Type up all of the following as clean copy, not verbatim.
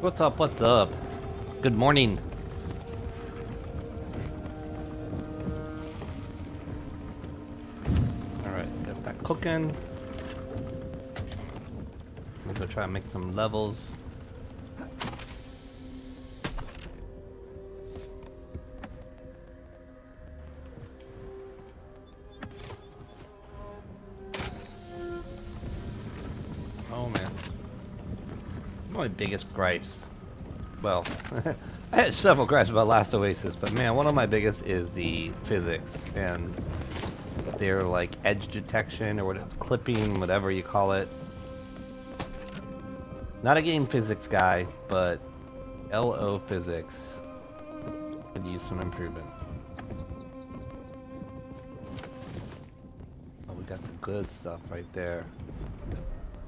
What's up? What's up? Good morning. Alright, got that cooking. I'm gonna go try and make some levels. Oh man. My biggest gripes. Well, I had several gripes about last Oasis, but man, one of my biggest is the physics and their like edge detection or whatever, clipping, whatever you call it. Not a game physics guy, but LO physics could use some improvement. Oh, we got the good stuff right there.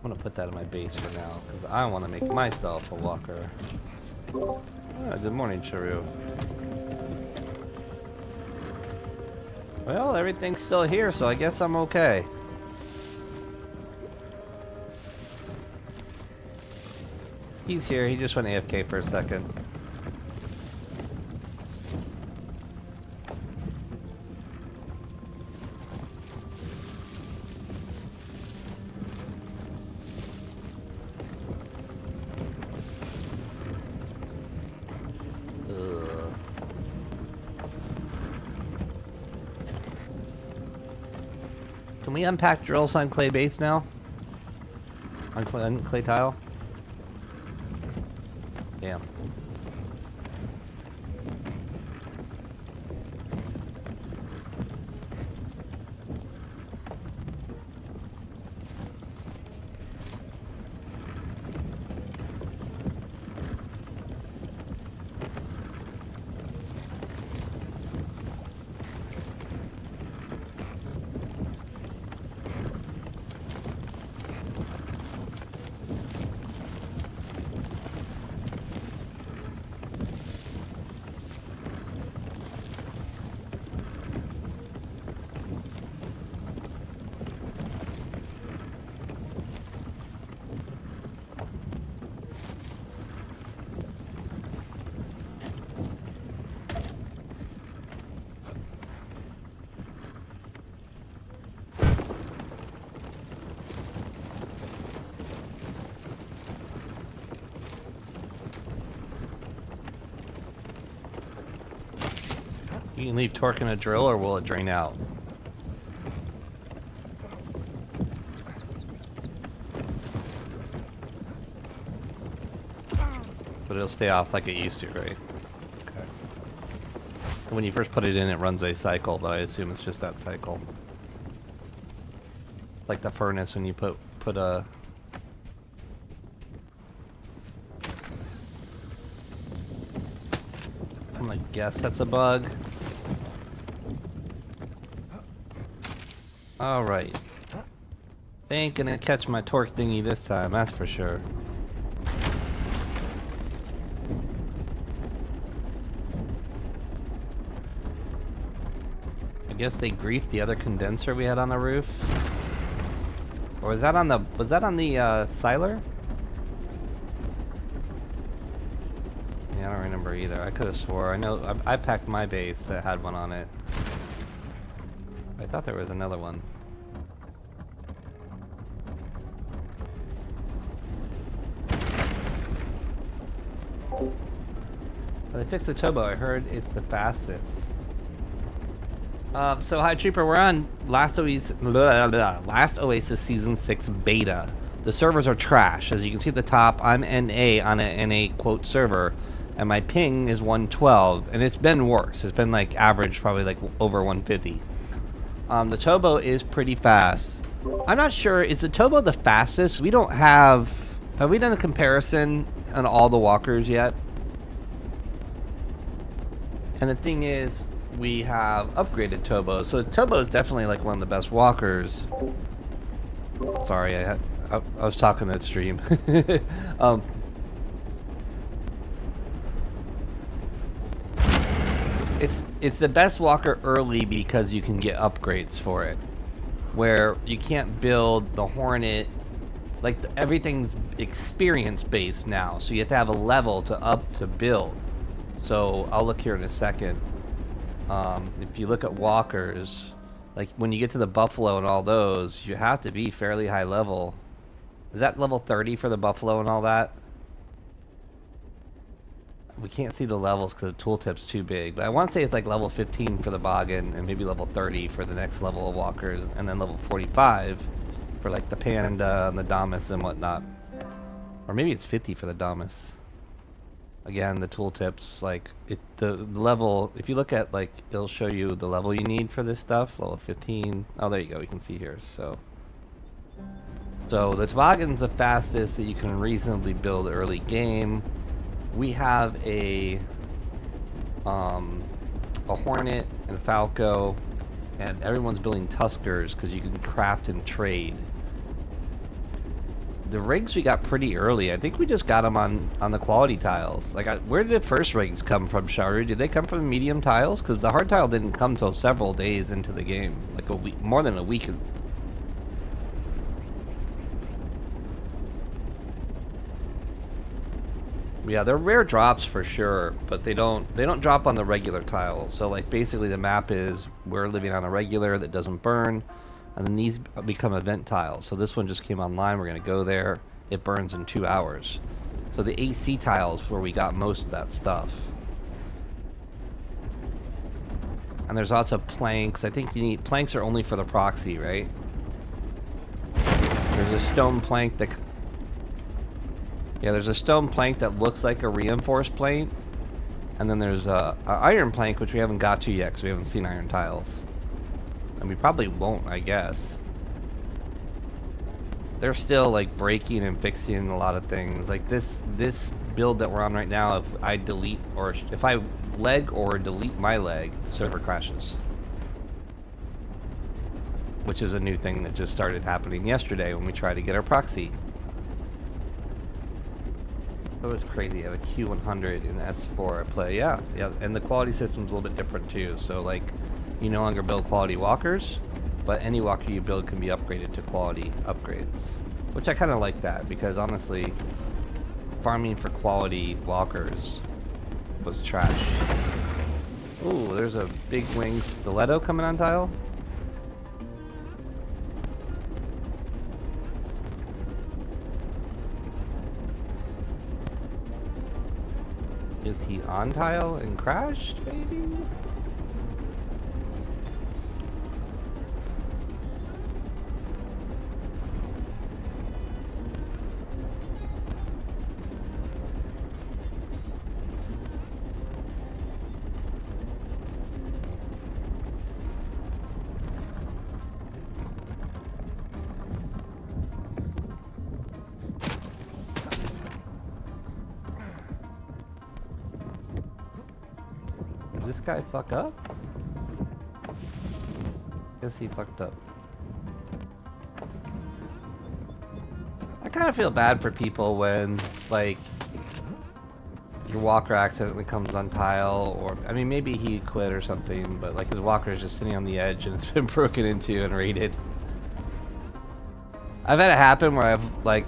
I'm gonna put that in my base for now, because I want to make myself a walker. Good morning, Charu. Well, everything's still here, so I guess I'm okay. He's here, he just went AFK for a second. Can we unpack drills on clay base now? On clay tile? Damn. You can leave torque in a drill, or will it drain out? But it'll stay off like it used to, right? Okay. When you first put it in, it runs a cycle, but I assume it's just that cycle. Like the furnace when you put a... I'm gonna guess that's a bug. Alright. They ain't gonna catch my torque thingy this time, that's for sure. I guess they griefed the other condenser we had on the roof. Or was that on the Siler? Yeah, I don't remember either. I could have swore. I know I packed my base that had one on it. I thought there was another one. They fixed the turbo. I heard it's the fastest. So hi Trooper, we're on last Oasis Season 6 beta. The servers are trash. As you can see at the top, I'm NA on a NA quote server, and my ping is 112, and it's been worse. It's been like average, probably like over 150. The turbo is pretty fast. I'm not sure, is the turbo the fastest? We don't have we done a comparison on all the walkers yet? And the thing is, we have upgraded Tobo. So Tobo is definitely like one of the best walkers. Sorry, I was talking that stream. It's the best walker early because you can get upgrades for it. Where you can't build the Hornet. like everything's experience based now, so you have to have a level to build. So I'll look here in a second. If you look at walkers, like when you get to the buffalo and all those, you have to be fairly high level. Is that level 30 for the buffalo and all that? We can't see the levels because the tooltip's too big, but I want to say it's like level 15 for the boggin and maybe level 30 for the next level of walkers, and then level 45 for like the panda and the damas and whatnot. Or maybe it's 50 for the damas. Again, the tooltips, like the level, if you look at, like, it'll show you the level you need for this stuff. Level 15. Oh, there you go. You can see here. So the toboggan's the fastest that you can reasonably build early game. We have a Hornet and a Falco, and everyone's building Tuskers because you can craft and trade. The rigs we got pretty early. I think we just got them on the quality tiles. Like, where did the first rigs come from, Sharu? Did they come from medium tiles? Because the hard tile didn't come till several days into the game, like a week, more than a week. Yeah, they're rare drops for sure, but they don't drop on the regular tiles. So like basically the map is we're living on a regular that doesn't burn. And then these become event tiles. So this one just came online. We're going to go there. It burns in 2 hours. So the AC tiles where we got most of that stuff. And there's also planks. I think you need planks are only for the proxy, right? There's a stone plank that... Yeah, there's a stone plank that looks like a reinforced plank. And then there's a iron plank, which we haven't got to yet because we haven't seen iron tiles. And we probably won't, I guess. They're still like breaking and fixing a lot of things. Like this build that we're on right now, if I delete or if I leg or delete my leg, the server crashes. Which is a new thing that just started happening yesterday when we tried to get our proxy. That was crazy. I have a Q100 in S4 I play. Yeah, and the quality system's a little bit different too. So like, you no longer build quality walkers, but any walker you build can be upgraded to quality upgrades. Which I kind of like that, because honestly, farming for quality walkers was trash. Ooh, there's a big wing stiletto coming on tile. Is he on tile and crashed, maybe? Did this guy fuck up? Guess he fucked up. I kind of feel bad for people when, like, your walker accidentally comes on tile, or, I mean, maybe he quit or something, but, like, his walker is just sitting on the edge and it's been broken into and raided. I've had it happen where I've, like,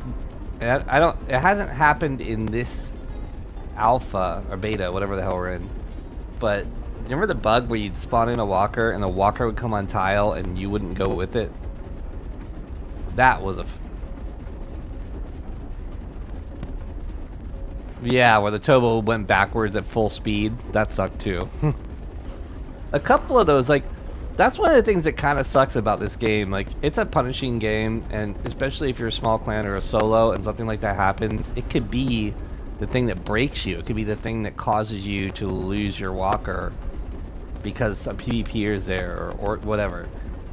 it hasn't happened in this alpha, or beta, whatever the hell we're in. But remember the bug where you'd spawn in a walker and the walker would come on tile and you wouldn't go with it? That was a... Yeah, where the Tobo went backwards at full speed. That sucked too. A couple of those, like, that's one of the things that kind of sucks about this game. Like, it's a punishing game, and especially if you're a small clan or a solo and something like that happens, it could be the thing that breaks you. It could be the thing that causes you to lose your walker because a PvP is there or whatever.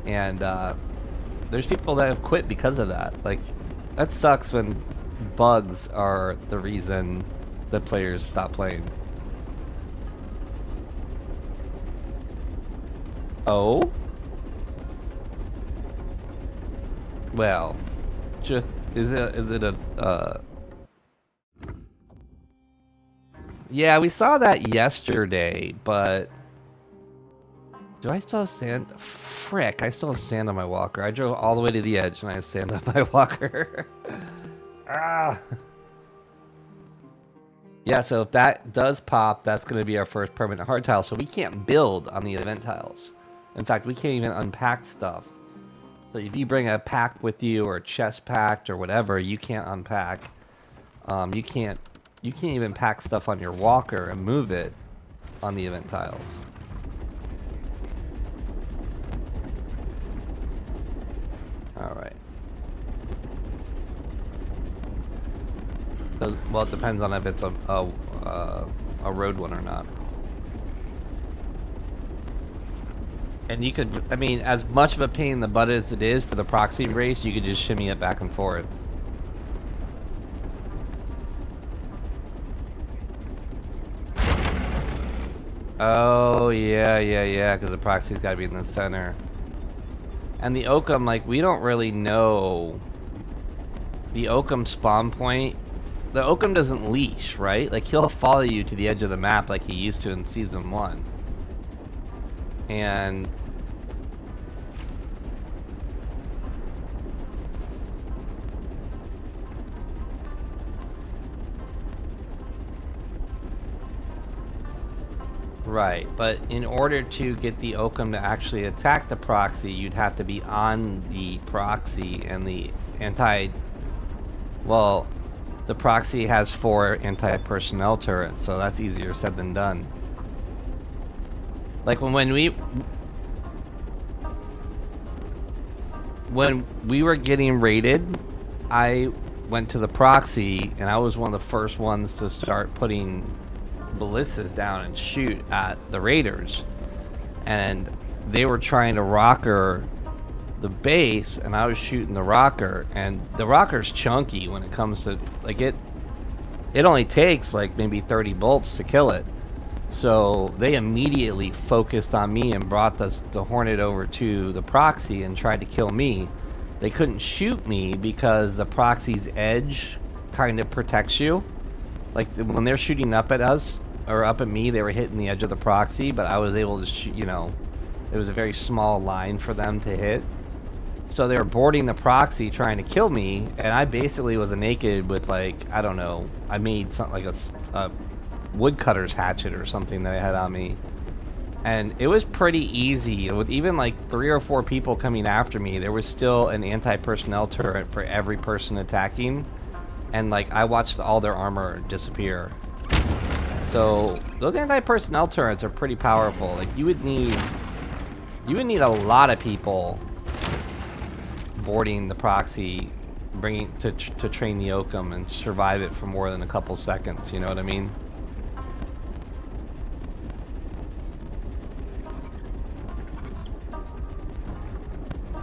And there's people that have quit because of that. Like, that sucks when bugs are the reason that players stop playing. Oh? Well, just is it a yeah, we saw that yesterday, but do I still have sand? Frick, I still have sand on my walker. I drove all the way to the edge and I have sand on my walker. Ah! Yeah, so if that does pop, that's going to be our first permanent hard tile. So we can't build on the event tiles. In fact, we can't even unpack stuff. So if you bring a pack with you or a chest packed or whatever, you can't unpack. You can't even pack stuff on your walker and move it on the event tiles. All right. Well, it depends on if it's a road one or not. And you could, I mean, as much of a pain in the butt as it is for the proxy race, you could just shimmy it back and forth. Oh, yeah, because the proxy's got to be in the center. And the Oakum, like, we don't really know the Oakum spawn point. The Oakum doesn't leash, right? Like, he'll follow you to the edge of the map like he used to in Season 1. And... Right, but in order to get the Oakum to actually attack the proxy, you'd have to be on the proxy and the anti... Well, the proxy has 4 anti-personnel turrets, so that's easier said than done. Like when we were getting raided, I went to the proxy and I was one of the first ones to start putting ballistas down and shoot at the raiders, and they were trying to rocker the base and I was shooting the rocker, and the rocker's chunky when it comes to, like, it only takes like maybe 30 bolts to kill it. So they immediately focused on me and brought the Hornet over to the proxy and tried to kill me. They couldn't shoot me because the proxy's edge kind of protects you. Like when they're shooting up at us or up at me, they were hitting the edge of the proxy, but I was able to shoot, you know, it was a very small line for them to hit. So they were boarding the proxy trying to kill me, and I basically was naked with, like, I don't know, I made something like a woodcutter's hatchet or something that I had on me. And it was pretty easy. With even like 3 or 4 people coming after me, there was still an anti-personnel turret for every person attacking. And like I watched all their armor disappear. So those anti-personnel turrets are pretty powerful. Like you would need a lot of people boarding the proxy, bringing to train the Oakum and survive it for more than a couple seconds. You know what I mean?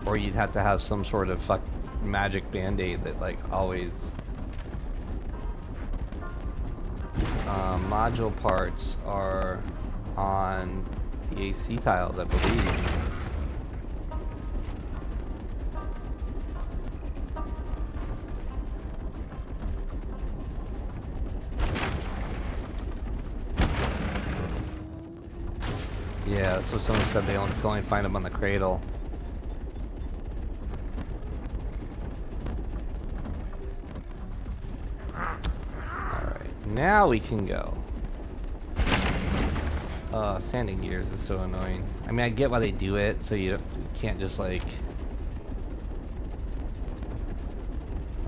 Or you'd have to have some sort of magic band-aid that like always... module parts are on the AC tiles, I believe. Yeah, that's what someone said, they only find them on the cradle. Alright, now we can go. Sanding gears is so annoying. I mean, I get why they do it, so you can't just like...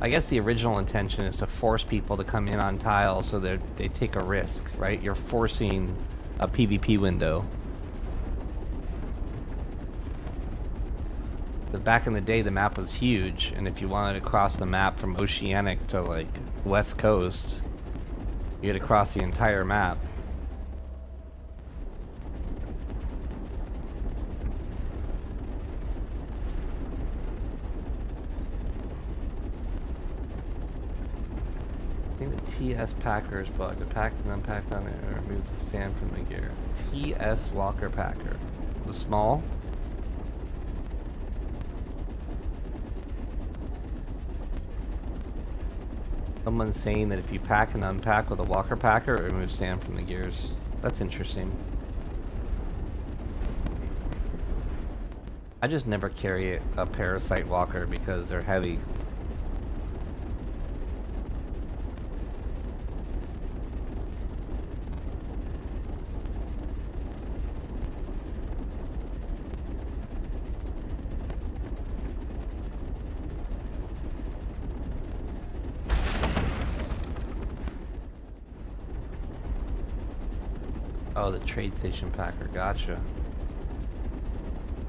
I guess the original intention is to force people to come in on tile so that they take a risk, right? You're forcing a PvP window. But back in the day, the map was huge, and if you wanted to cross the map from Oceanic to like West Coast, you had to cross the entire map. I think the TS Packer is bugged. It packed and unpacked on it and removes the sand from the gear. TS Walker Packer. The small? Someone's saying that if you pack and unpack with a Walker Packer, it removes sand from the gears. That's interesting. I just never carry a Parasite Walker because they're heavy. Oh, the trade station packer. Gotcha.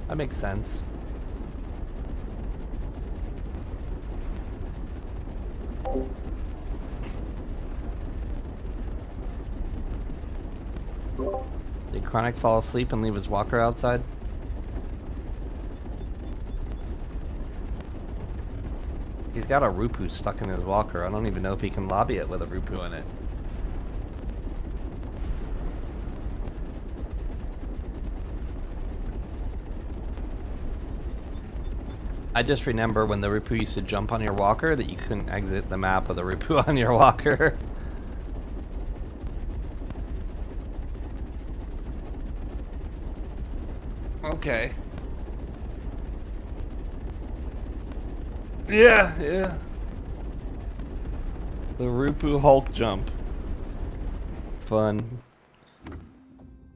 That makes sense. Did Chronic fall asleep and leave his walker outside? He's got a Rupu stuck in his walker. I don't even know if he can lobby it with a Rupu in it. I just remember when the Rupu used to jump on your walker that you couldn't exit the map with a Rupu on your walker. Okay. Yeah, yeah. The Rupu Hulk jump. Fun.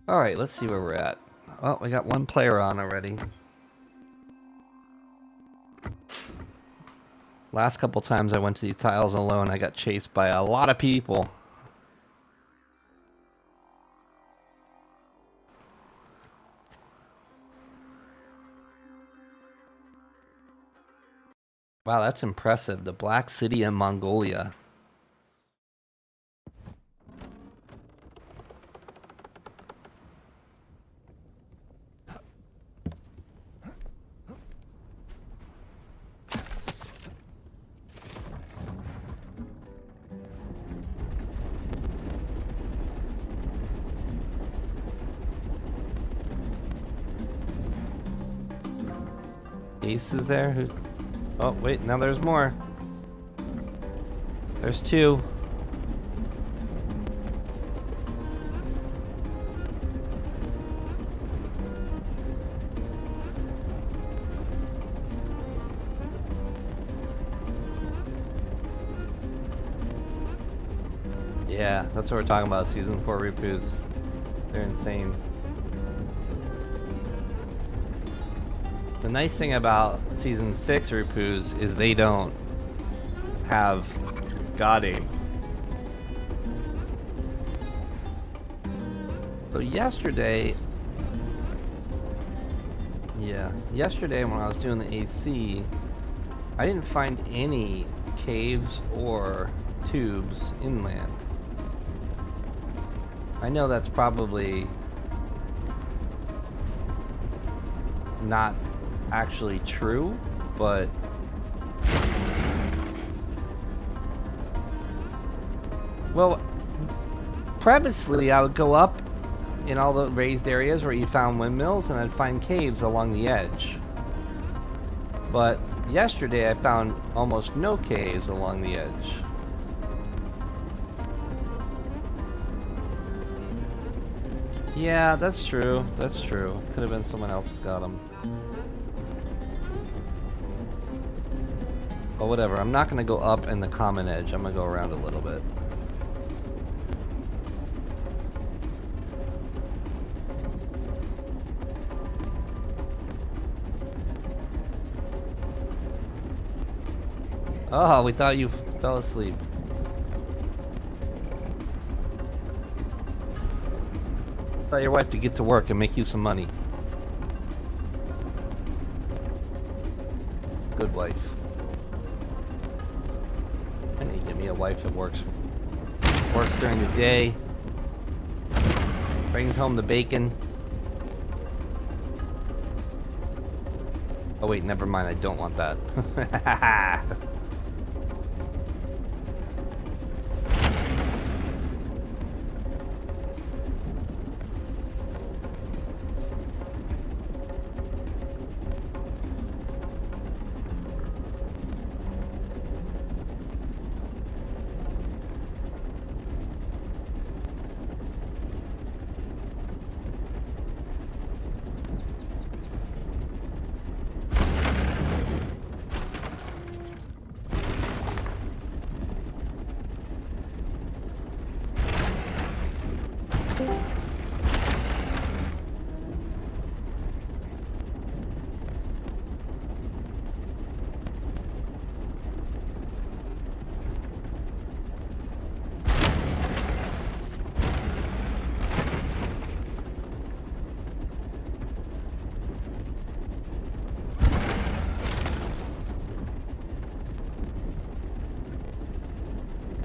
Alright, let's see where we're at. Oh, we got one player on already. Last couple times I went to these tiles alone, I got chased by a lot of people. Wow, that's impressive. The Black City in Mongolia. Ace is there? Who? Oh, wait, now there's more. There's two. Yeah, that's what we're talking about. Season 4 Rupus. They're insane. The nice thing about Season 6 Rupus is they don't have God aim. So yesterday when I was doing the AC, I didn't find any caves or tubes inland. I know that's probably not actually true, but well, previously I would go up in all the raised areas where you found windmills and I'd find caves along the edge. But yesterday I found almost no caves along the edge. Yeah, that's true. That's true. Could have been someone else got them. But whatever, I'm not gonna go up in the common edge. I'm gonna go around a little bit. Oh, we thought you fell asleep. Tell your wife to get to work and make you some money. Good wife. I need to get me a wife that works during the day, brings home the bacon. Oh wait, never mind, I don't want that.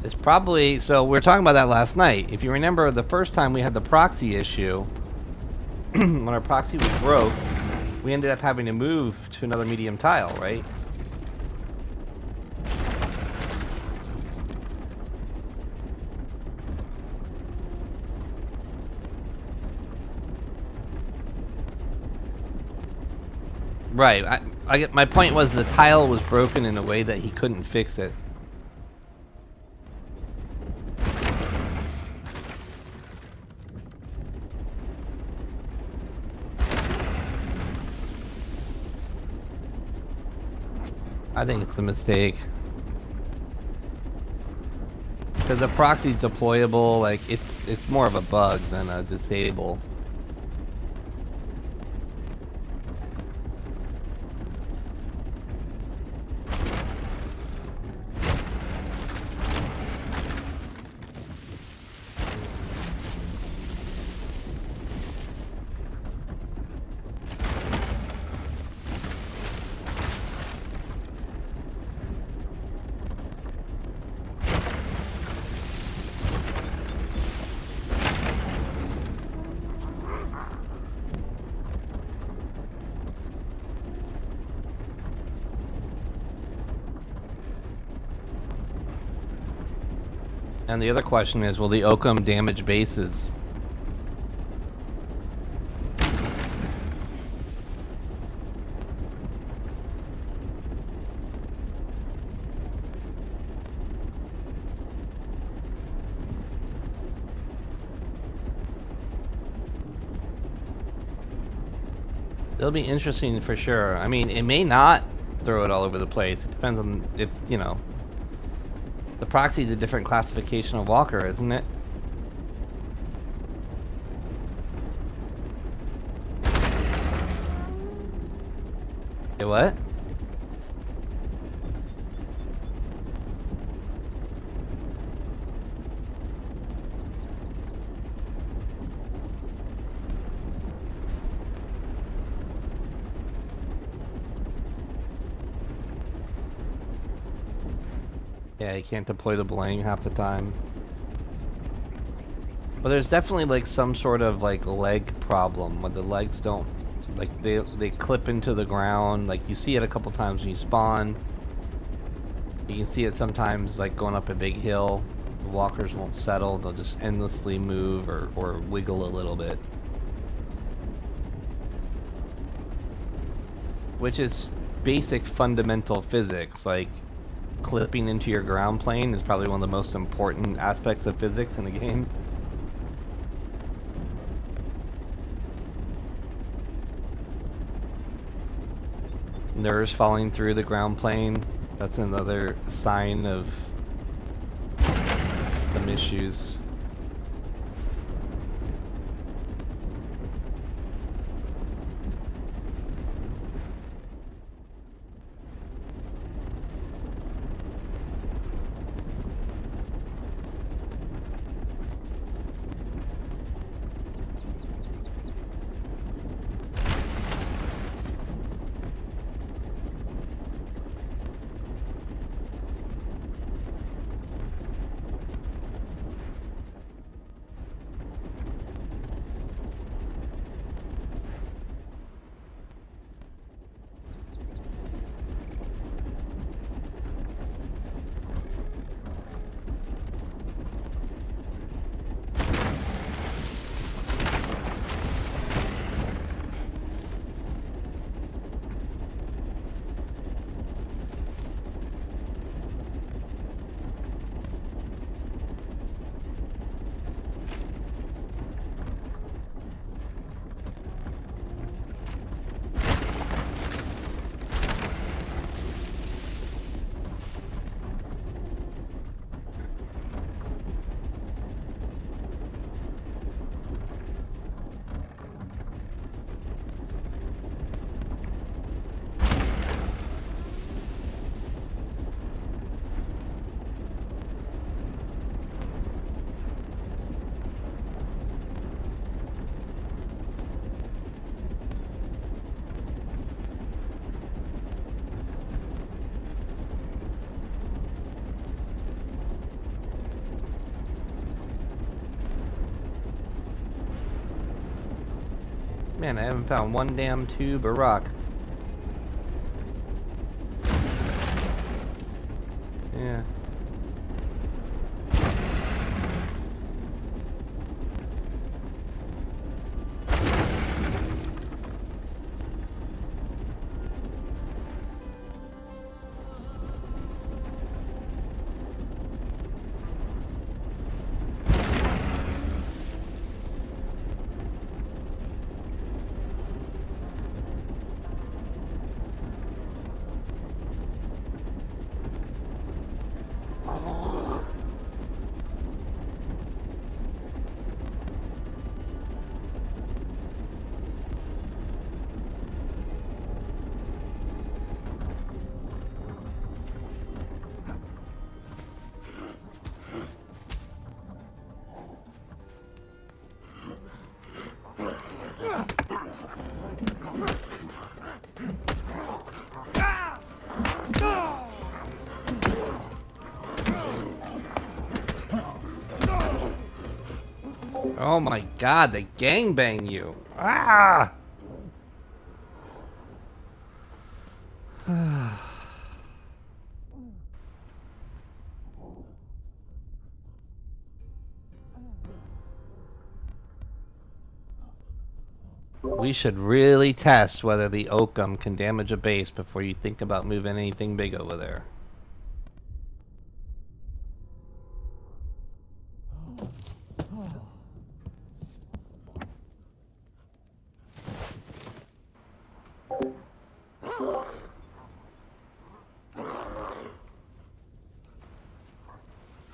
It's probably, so we were talking about that last night. If you remember, the first time we had the proxy issue, when our proxy was broke, we ended up having to move to another medium tile, right? Right. I get, my point was the tile was broken in a way that he couldn't fix it. I think it's a mistake. Because the proxy's deployable, like it's more of a bug than a disable. And the other question is, will the Oakum damage bases? It'll be interesting for sure. I mean, it may not throw it all over the place. It depends on if, you know. The proxy is a different classification of walker, isn't it? Hey, what? Yeah, you can't deploy the bling half the time. But there's definitely like some sort of like leg problem where the legs don't, like they clip into the ground. Like you see it a couple times when you spawn. You can see it sometimes like going up a big hill. The walkers won't settle. They'll just endlessly move or wiggle a little bit. Which is basic fundamental physics. Like clipping into your ground plane is probably one of the most important aspects of physics in the game. Nerves falling through the ground plane, that's another sign of some issues. Man, I haven't found one damn tube or rock. Yeah. Oh my god, they gangbang you. Ah! We should really test whether the oakum can damage a base before you think about moving anything big over there.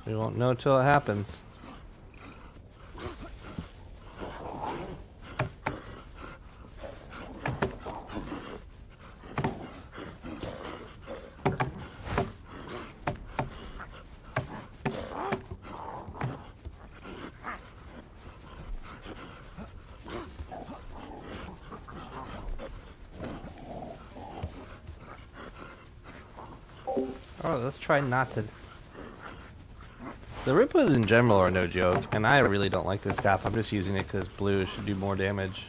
We won't know till it happens. Oh, let's try not to. The Rippos in general are no joke, and I really don't like this staff. I'm just using it because blue should do more damage.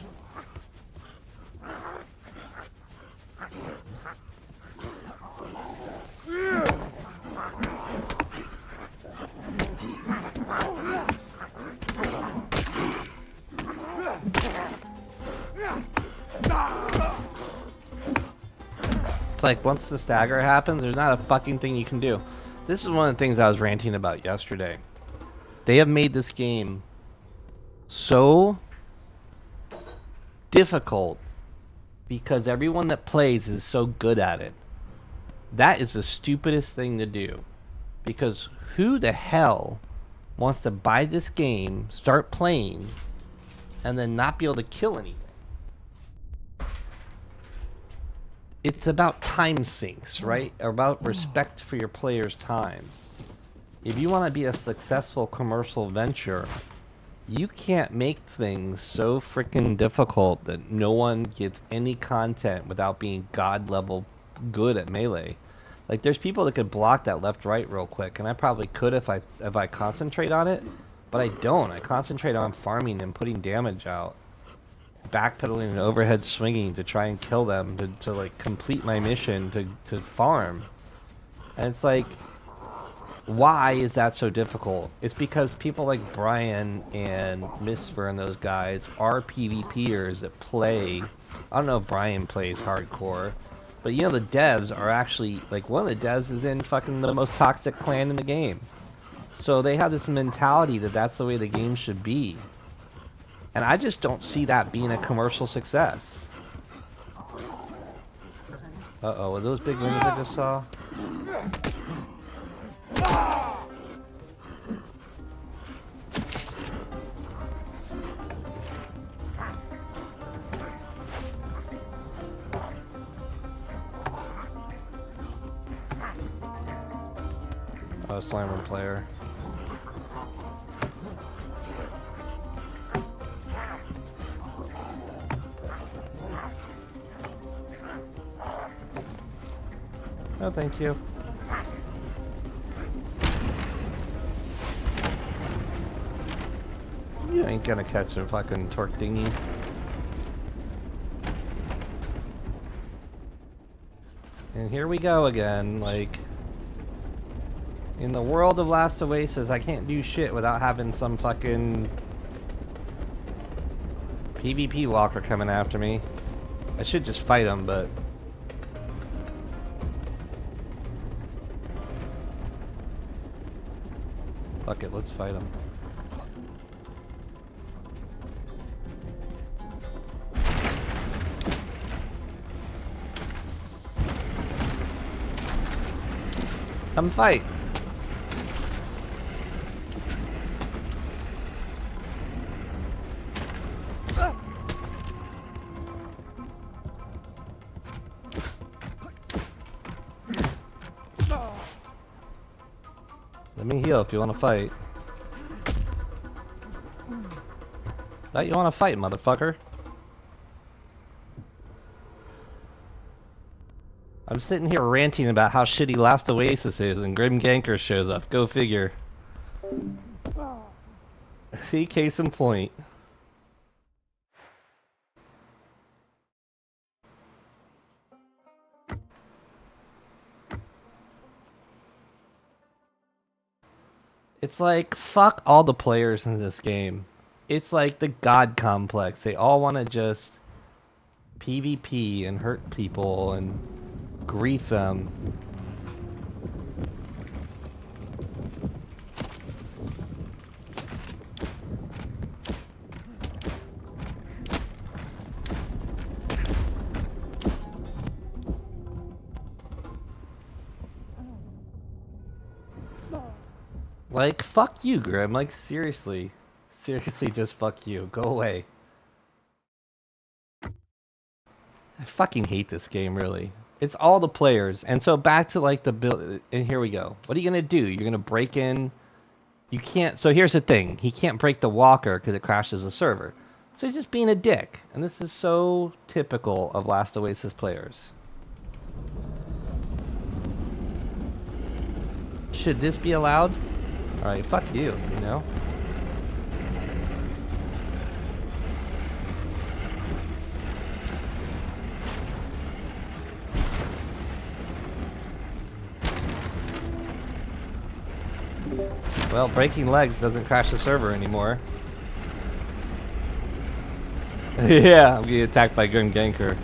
It's like once the stagger happens, there's not a fucking thing you can do. This is one of the things I was ranting about yesterday. They have made this game so difficult because everyone that plays is so good at it. That is the stupidest thing to do. Because who the hell wants to buy this game, start playing, and then not be able to kill anything? It's about time sinks, right? About respect for your player's time. If you want to be a successful commercial venture, you can't make things so freaking difficult that no one gets any content without being god level good at melee. Like there's people that could block that left right real quick, and I probably could if I concentrate on it, but I don't. I concentrate on farming and putting damage out. Backpedaling and overhead swinging to try and kill them to like complete my mission to farm. And it's like, why is that so difficult? It's because people like Brian and Misfer and those guys are PvPers that play. I don't know if Brian plays hardcore, but you know the devs are actually, like one of the devs is in fucking the most toxic clan in the game. So they have this mentality that that's the way the game should be. And I just don't see that being a commercial success. Uh-oh, were those big wings I just saw? Oh, Slammer player. No, thank you. You ain't gonna catch a fucking torque dinghy. And here we go again, like... In the world of Last Oasis, I can't do shit without having some fucking... PvP walker coming after me. I should just fight him, but... Fuck it, let's fight him. Come fight. Let me heal if you want to fight. That you want to fight, motherfucker. I'm sitting here ranting about how shitty Last Oasis is, and Grim Ganker shows up. Go figure. See, case in point. It's like, fuck all the players in this game. It's like the God complex. They all want to just PvP and hurt people and grief them. Like, fuck you, Grim. Like, seriously. Seriously, just fuck you. Go away. I fucking hate this game, really. It's all the players. And so back to, like, the build... And here we go. What are you gonna do? You're gonna break in... You can't... So here's the thing. He can't break the walker because it crashes the server. So he's just being a dick. And this is so typical of Last Oasis players. Should this be allowed? Alright, fuck you, you know? Well, breaking legs doesn't crash the server anymore. Yeah, I'm getting attacked by Grim Ganker.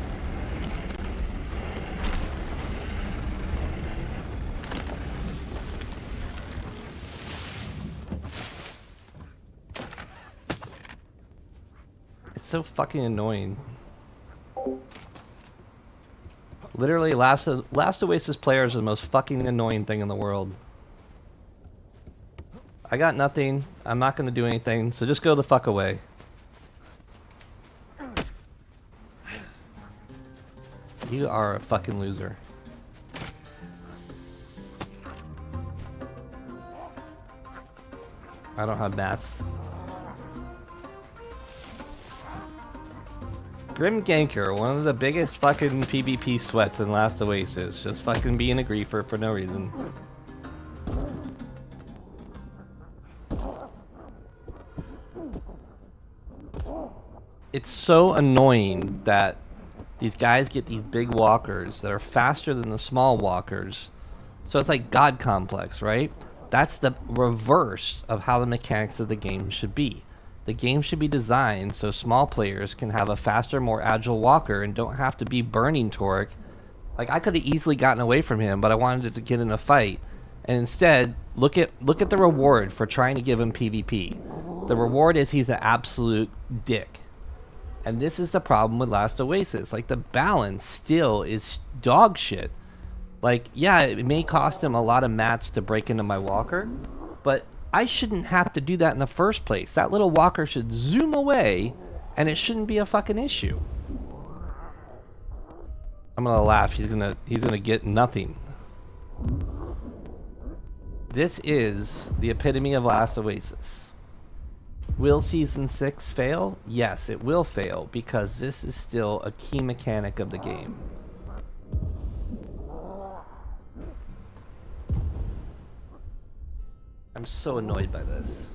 So fucking annoying. Literally, Last Oasis players are the most fucking annoying thing in the world. I got nothing. I'm not gonna do anything, so just go the fuck away. You are a fucking loser. I don't have mats. Grim Ganker, one of the biggest fucking PvP sweats in Last Oasis. Just fucking being a griefer for no reason. It's so annoying that these guys get these big walkers that are faster than the small walkers. So it's like God complex, right? That's the reverse of how the mechanics of the game should be. The game should be designed so small players can have a faster, more agile walker and don't have to be burning torque. Like, I could have easily gotten away from him, but I wanted to get in a fight. And instead, look at the reward for trying to give him PvP. The reward is he's an absolute dick. And this is the problem with Last Oasis. Like, the balance still is dog shit. Like, yeah, it may cost him a lot of mats to break into my walker, but I shouldn't have to do that in the first place. That little walker should zoom away, and it shouldn't be a fucking issue. I'm gonna laugh. He's gonna get nothing. This is the epitome of Last Oasis. Will Season 6 fail? Yes, it will fail, because this is still a key mechanic of the game. I'm so annoyed by this.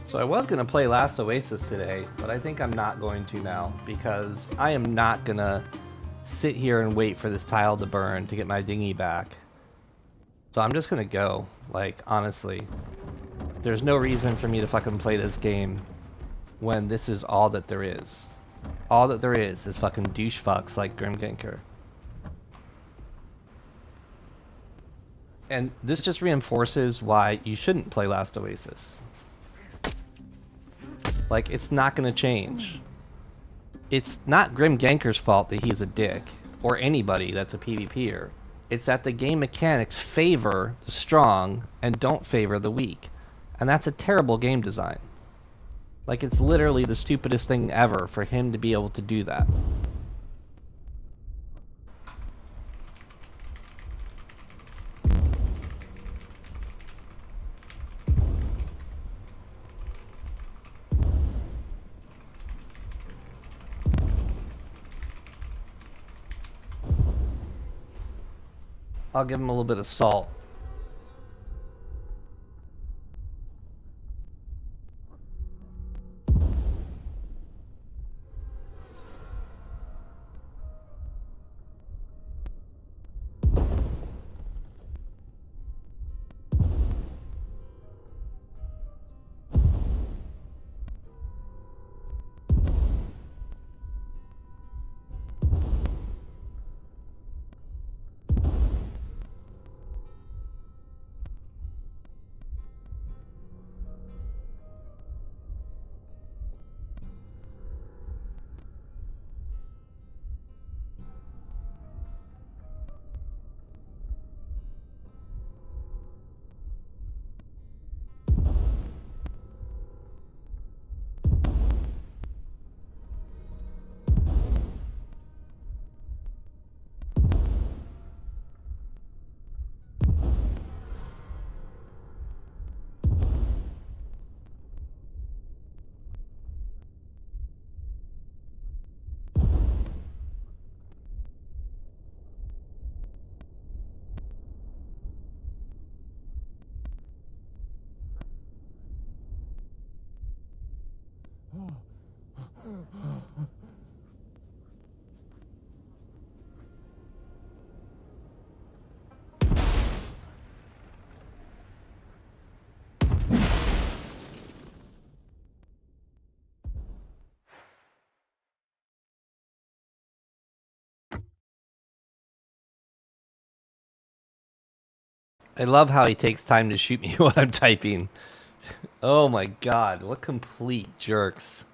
So I was going to play Last Oasis today, but I think I'm not going to now because I am not going to sit here and wait for this tile to burn to get my dinghy back. So I'm just going to go, like, honestly. There's no reason for me to fucking play this game when this is all that there is. All that there is fucking douche fucks like Grimganker. And this just reinforces why you shouldn't play Last Oasis. Like, it's not going to change. It's not Grimganker's fault that he's a dick, or anybody that's a PvPer. It's that the game mechanics favor the strong and don't favor the weak. And that's a terrible game design. Like, it's literally the stupidest thing ever for him to be able to do that. I'll give him a little bit of salt. I love how he takes time to shoot me while I'm typing. Oh my god, what complete jerks.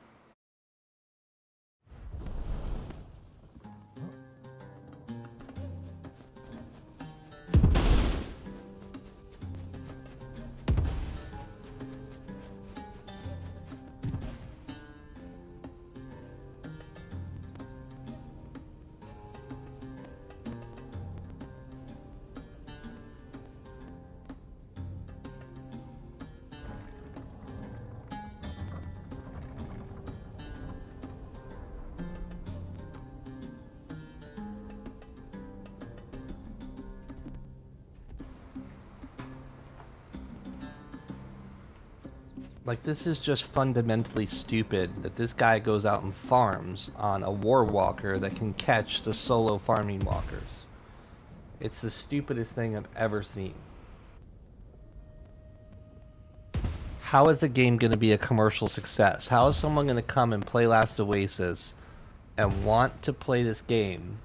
Like, this is just fundamentally stupid that this guy goes out and farms on a war walker that can catch the solo farming walkers. It's the stupidest thing I've ever seen. How is the game going to be a commercial success? How is someone going to come and play Last Oasis and want to play this game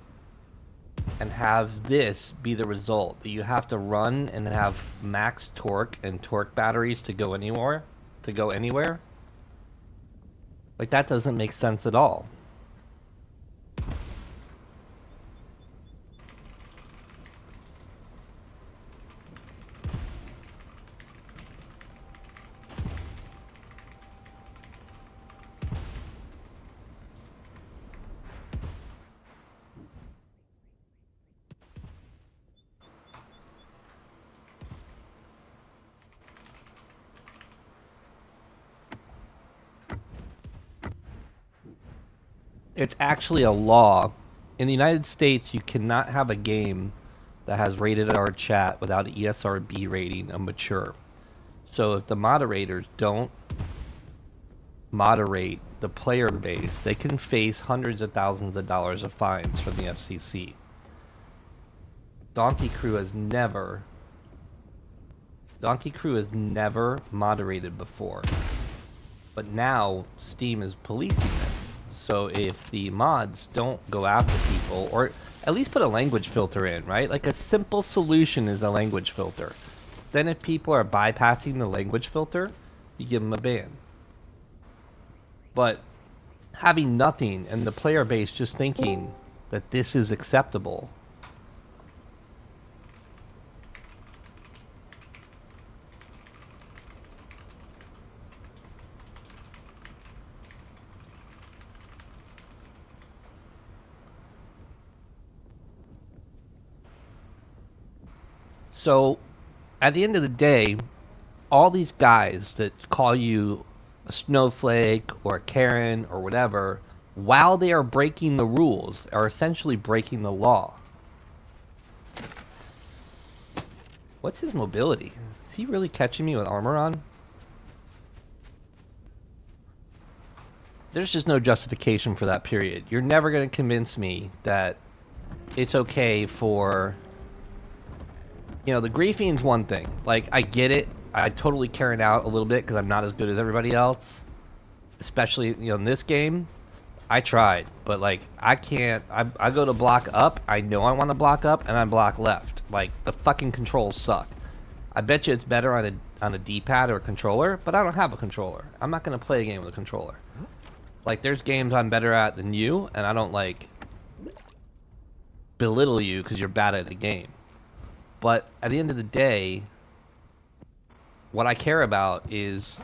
and have this be the result? That you have to run and have max torque and torque batteries to go anywhere? Like, that doesn't make sense at all. It's actually a law. In the United States, you cannot have a game that has rated R chat without an ESRB rating of mature. So if the moderators don't moderate the player base, they can face hundreds of thousands of dollars of fines from the FCC. Donkey Crew has never moderated before. But now Steam is policing this. So if the mods don't go after people, or at least put a language filter in, right? Like a simple solution is a language filter. Then if people are bypassing the language filter, you give them a ban. But having nothing and the player base just thinking that this is acceptable. So, at the end of the day, all these guys that call you a snowflake or a Karen or whatever, while they are breaking the rules, are essentially breaking the law. What's his mobility? Is he really catching me with armor on? There's just no justification for that, period. You're never going to convince me that it's okay for... You know, the griefing's one thing. Like, I get it. I totally carry it out a little bit because I'm not as good as everybody else. Especially, you know, in this game. I tried. But, like, I can't... I go to block up. I know I want to block up, and I block left. Like, the fucking controls suck. I bet you it's better on a D-pad or a controller, but I don't have a controller. I'm not going to play a game with a controller. Like, there's games I'm better at than you, and I don't, like, belittle you because you're bad at a game. But at the end of the day, what I care about is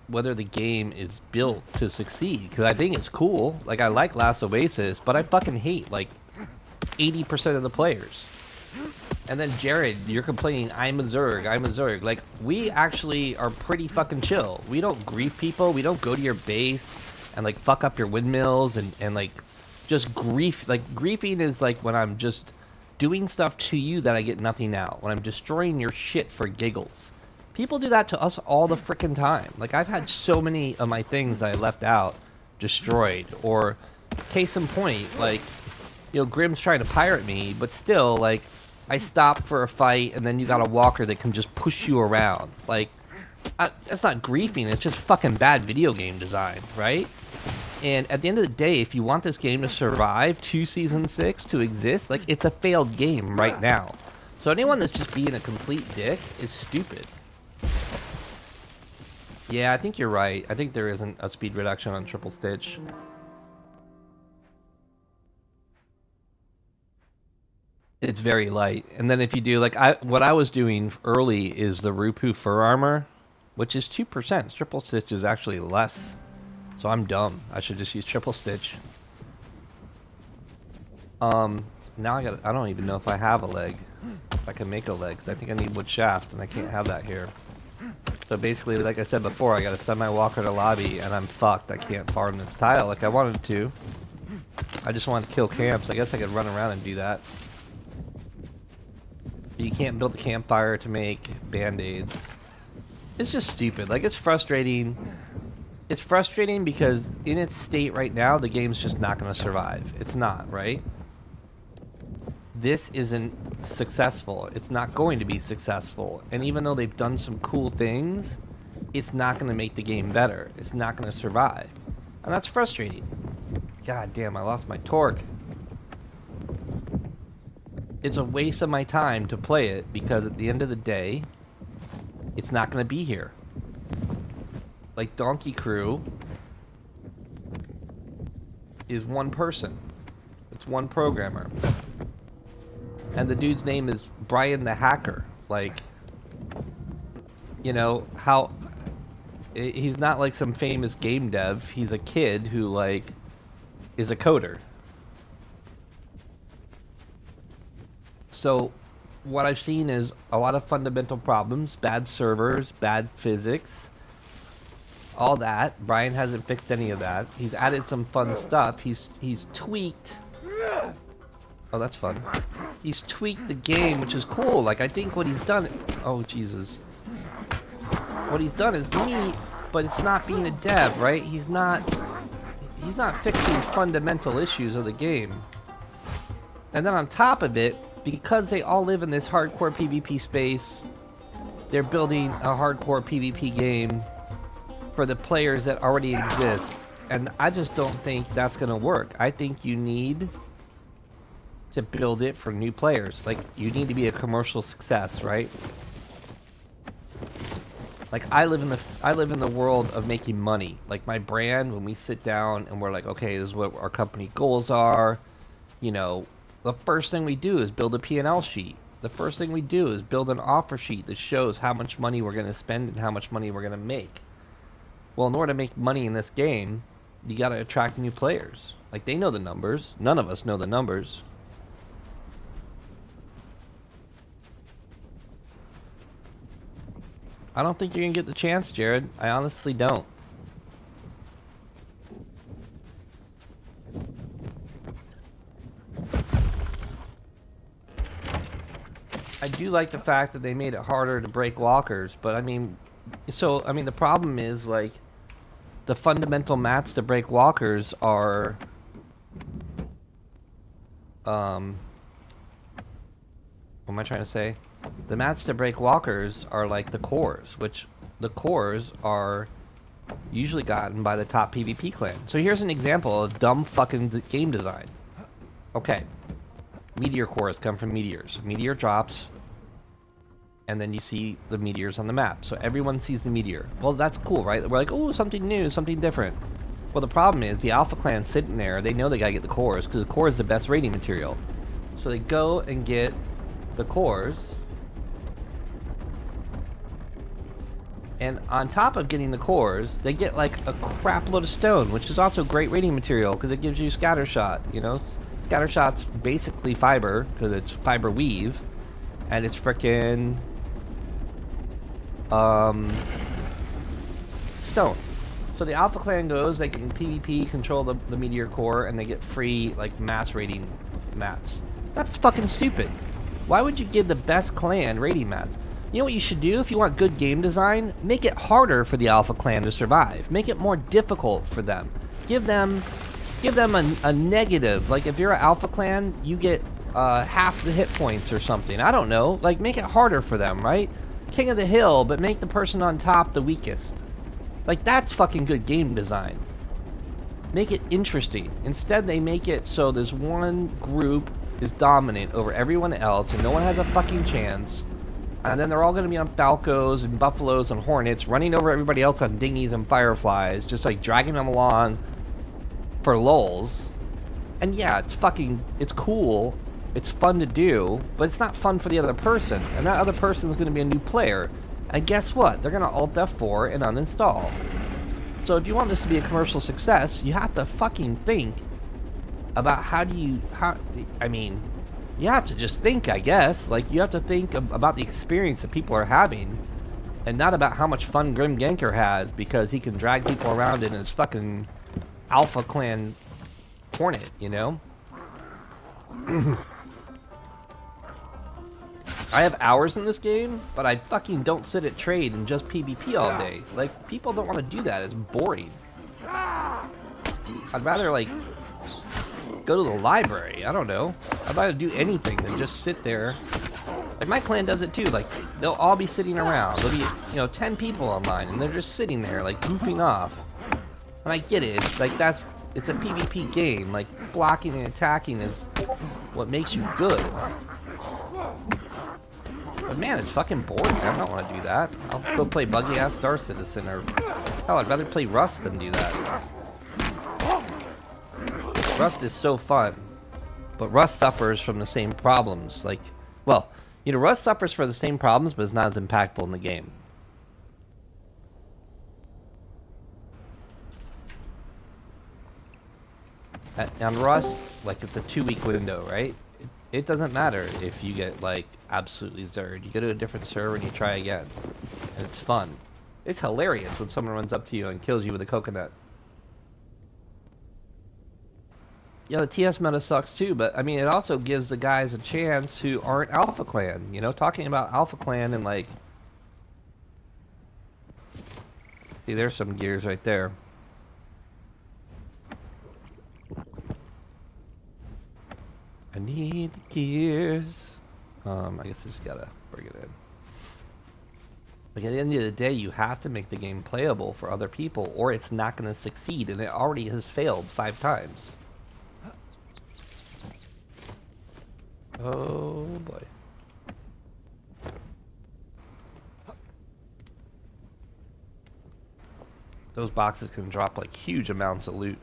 whether the game is built to succeed. Because I think it's cool. Like, I like Last Oasis, but I fucking hate, like, 80% of the players. And then, Jared, you're complaining, I'm a Zerg. Like, we actually are pretty fucking chill. We don't grief people. We don't go to your base and, like, fuck up your windmills and like, just grief. Like, griefing is, like, when I'm just... doing stuff to you that I get nothing out. When I'm destroying your shit for giggles. People do that to us all the frickin' time. Like, I've had so many of my things I left out destroyed. Or, case in point, like, you know, Grimm's trying to pirate me, but still, like, I stop for a fight, and then you got a walker that can just push you around. Like, that's not griefing, it's just fucking bad video game design, right? And at the end of the day, if you want this game to survive to Season 6, to exist, like, it's a failed game right now. So anyone that's just being a complete dick is stupid. Yeah, I think you're right. I think there isn't a speed reduction on Triple Stitch. It's very light. And then if you do, like, what I was doing early is the Rupu Fur Armor, which is 2%. Triple Stitch is actually less. So I'm dumb. I should just use Triple Stitch. Now I don't even know if I have a leg. If I can make a leg, because I think I need wood shaft, and I can't have that here. So basically, like I said before, I gotta send my walker to lobby, and I'm fucked. I can't farm this tile like I wanted to. I just wanted to kill camps. I guess I could run around and do that. But you can't build a campfire to make band-aids. It's just stupid. Like, it's frustrating. It's frustrating because in its state right now, the game's just not going to survive. It's not, right? This isn't successful. It's not going to be successful. And even though they've done some cool things, it's not going to make the game better. It's not going to survive. And that's frustrating. God damn, I lost my torque. It's a waste of my time to play it because at the end of the day, it's not going to be here. Like, Donkey Crew is one person. It's one programmer. And the dude's name is Brian the Hacker. Like, you know, how... He's not like some famous game dev. He's a kid who, like, is a coder. So, what I've seen is a lot of fundamental problems. Bad servers, bad physics. All that. Brian hasn't fixed any of that. He's added some fun stuff. He's tweaked. Oh, that's fun. He's tweaked the game, which is cool. Like, I think what he's done... Oh, Jesus. What he's done is neat, but it's not being a dev, right? He's not fixing fundamental issues of the game. And then on top of it, because they all live in this hardcore PvP space, they're building a hardcore PvP game for the players that already exist. And I just don't think that's going to work. I think you need to build it for new players. Like, you need to be a commercial success, right? Like, I live in the world of making money. Like, my brand, when we sit down and we're like, okay, this is what our company goals are, you know, the first thing we do is build a P&L sheet. The first thing we do is build an offer sheet that shows how much money we're going to spend and how much money we're going to make. Well, in order to make money in this game, you got to attract new players. Like, they know the numbers. None of us know the numbers. I don't think you're going to get the chance, Jared. I honestly don't. I do like the fact that they made it harder to break walkers, but I mean, the problem is, like, the fundamental mats to break walkers are, what am I trying to say? The mats to break walkers are like the cores, which the cores are usually gotten by the top PvP clan. So here's an example of dumb fucking game design. Okay. Meteor cores come from meteors. Meteor drops, and then you see the meteors on the map. So everyone sees the meteor. Well, that's cool, right? We're like, oh, something new, something different. Well, the problem is the Alpha Clan's sitting there. They know they gotta get the cores, because the core is the best raiding material. So they go and get the cores. And on top of getting the cores, they get like a crap load of stone, which is also great raiding material because it gives you scatter shot. You know, scatter shot's basically fiber because it's fiber weave, and it's frickin' stone. So the Alpha Clan goes, they can PvP control the meteor core, and they get free like mass raiding mats. That's fucking stupid. Why would you give the best clan raiding mats? You know what you should do if you want good game design? Make it harder for the Alpha Clan to survive. Make it more difficult for them. Give them a negative. Like, if you're an Alpha Clan, you get half the hit points or something. I don't know. Like, make it harder for them, right? King of the Hill, but make the person on top the weakest. Like, that's fucking good game design. Make it interesting. Instead, they make it so this one group is dominant over everyone else, and no one has a fucking chance. And then they're all going to be on Falcos and Buffaloes and Hornets, running over everybody else on dinghies and Fireflies, just like dragging them along for lulz. And yeah, it's cool, it's fun to do, but it's not fun for the other person. And that other person is going to be a new player. And guess what? They're going to Alt F4 and uninstall. So if you want this to be a commercial success, you have to fucking think about you have to just think, I guess. Like, you have to think about the experience that people are having, and not about how much fun Grim Ganker has because he can drag people around in his fucking Alpha Clan Hornet, you know? I have hours in this game, but I fucking don't sit at trade and just PvP all day. Like, people don't want to do that. It's boring. I'd rather, like, go to the library. I don't know. I'd rather do anything than just sit there. Like, my clan does it too. Like, they'll all be sitting around. There'll be, 10 people online, and they're just sitting there, like, goofing off. And I get it. It's like, it's a PvP game. Like, blocking and attacking is what makes you good. But man, it's fucking boring. I don't want to do that. I'll go play buggy ass Star Citizen, or hell, I'd rather play Rust than do that. Rust is so fun, but Rust suffers from the same problems. Like, well, Rust suffers for the same problems, but it's not as impactful in the game. On Rust, like, it's a 2-week window, right? It doesn't matter if you get, like, absolutely zerred. You go to a different server and you try again. And it's fun. It's hilarious when someone runs up to you and kills you with a coconut. Yeah, the TS meta sucks too, but, I mean, it also gives the guys a chance who aren't Alpha Clan. Talking about Alpha Clan and, like, See, there's some gears right there. I need the gears. I guess I just gotta bring it in. Like, at the end of the day, you have to make the game playable for other people, or it's not going to succeed, and it already has failed 5 times. Oh boy. Those boxes can drop like huge amounts of loot.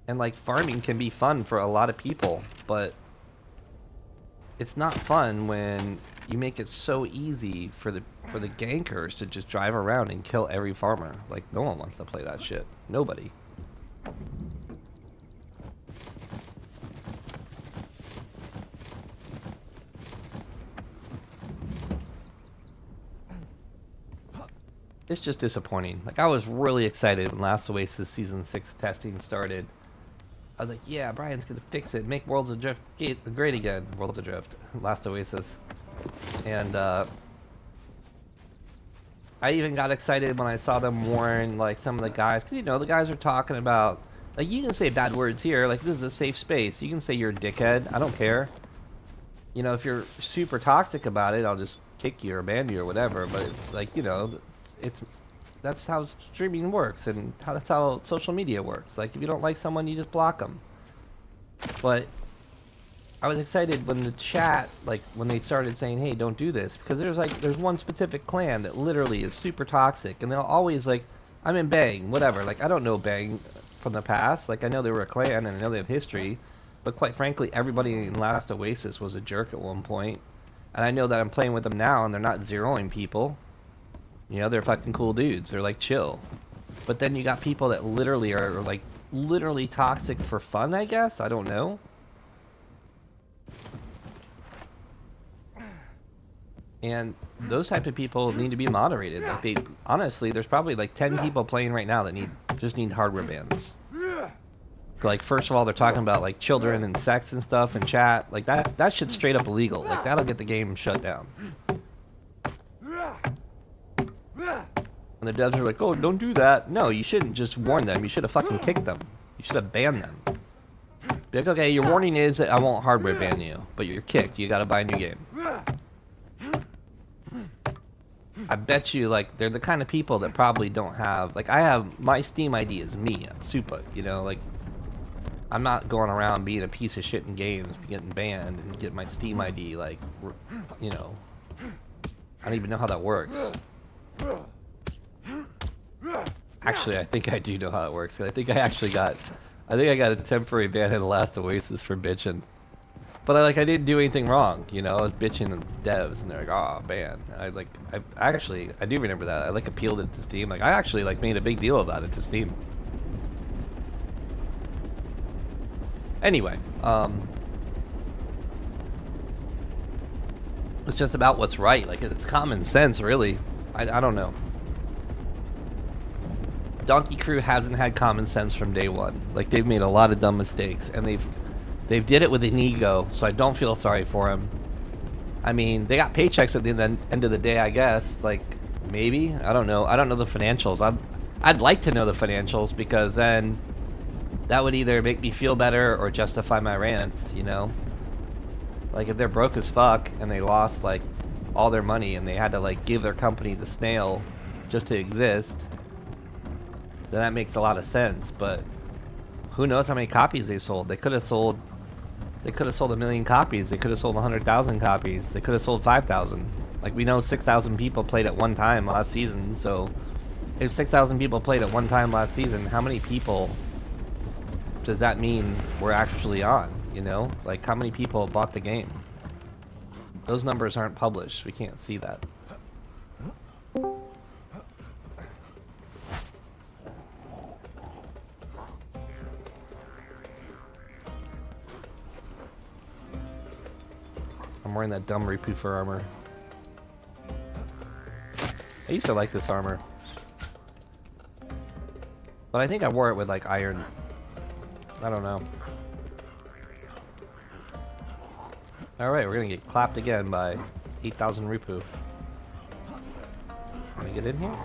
And like, farming can be fun for a lot of people, but it's not fun when you make it so easy for the gankers to just drive around and kill every farmer. Like, no one wants to play that shit. Nobody. It's just disappointing. Like, I was really excited when last Oasis Season 6 testing started. I was like, yeah, Brian's gonna fix it, make Worlds Adrift great again. Worlds Adrift, last Oasis. And I even got excited when I saw them warn like some of the guys, because you know, the guys are talking about, like, you can say bad words here, like, this is a safe space. You can say you're a dickhead, I don't care. You know, if you're super toxic about it, I'll just kick you or ban you or whatever, but it's like, you know, that's how streaming works, and that's how social media works. Like, if you don't like someone, you just block them. But I was excited when the chat, like, when they started saying, hey, don't do this, because there's one specific clan that literally is super toxic, and they'll always, like, I'm in Bang, whatever. Like, I don't know Bang from the past. Like, I know they were a clan, and I know they have history, but quite frankly, everybody in Last Oasis was a jerk at one point. And I know that I'm playing with them now, and they're not zeroing people. You know, they're fucking cool dudes. They're like chill. But then you got people that literally are like literally toxic for fun, I guess. I don't know. And those type of people need to be moderated. Like, they honestly, there's probably like 10 people playing right now that just need hardware bans. Like, first of all, they're talking about like children and sex and stuff in chat. Like, that shit's straight up illegal. Like, that'll get the game shut down. And the devs are like, oh, don't do that. No, you shouldn't just warn them. You should have fucking kicked them. You should have banned them. Be like, okay, your warning is that I won't hardware ban you, but you're kicked. You gotta buy a new game. I bet you, like, they're the kind of people that probably don't have, like, I have, my Steam ID is me, Supa, you know, like, I'm not going around being a piece of shit in games, getting banned, and get my Steam ID, like, you know, I don't even know how that works. Actually, I think I do know how it works, because I think I got a temporary ban in the last Oasis for bitching. But I didn't do anything wrong, you know. I was bitching the devs, and they're like, "Oh, ban." I do remember that. I like appealed it to Steam. Like, I actually like made a big deal about it to Steam. Anyway, it's just about what's right. Like, it's common sense, really. I don't know. Donkey Crew hasn't had common sense from day one. Like, they've made a lot of dumb mistakes, and they've did it with an ego, so I don't feel sorry for them. I mean, they got paychecks at the end of the day, I guess. Like, maybe? I don't know. I don't know the financials. I'd like to know the financials, because then that would either make me feel better or justify my rants, you know? Like, if they're broke as fuck and they lost, like, all their money and they had to, like, give their company to Snail just to exist, then that makes a lot of sense. But who knows how many copies they sold? They could have sold 1 million copies. They could have sold 100,000 copies. They could have sold 5,000. Like, we know 6,000 people played at one time last season. So if 6,000 people played at one time last season, how many people does that mean we're actually on? You know, like, how many people bought the game? Those numbers aren't published. We can't see that. I'm wearing that dumb repoofer armor. I used to like this armor, but I think I wore it with, like, iron. I don't know. Alright, we're gonna get clapped again by 8,000 repoo. I get in here?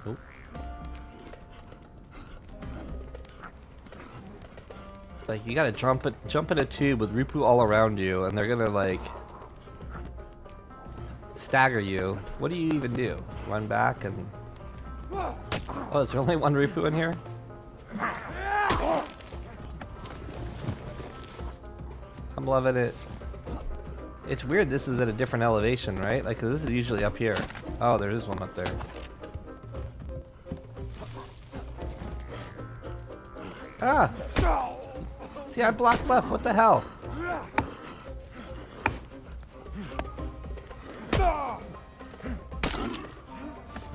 Nope. Like, you gotta jump in a tube with Rupu all around you, and they're gonna, like, stagger you. What do you even do? Run back and... Oh, is there only one Rupu in here? I'm loving it. It's weird this is at a different elevation, right? Like, 'cause this is usually up here. Oh, there is one up there. Ah! See, I blocked left. What the hell? I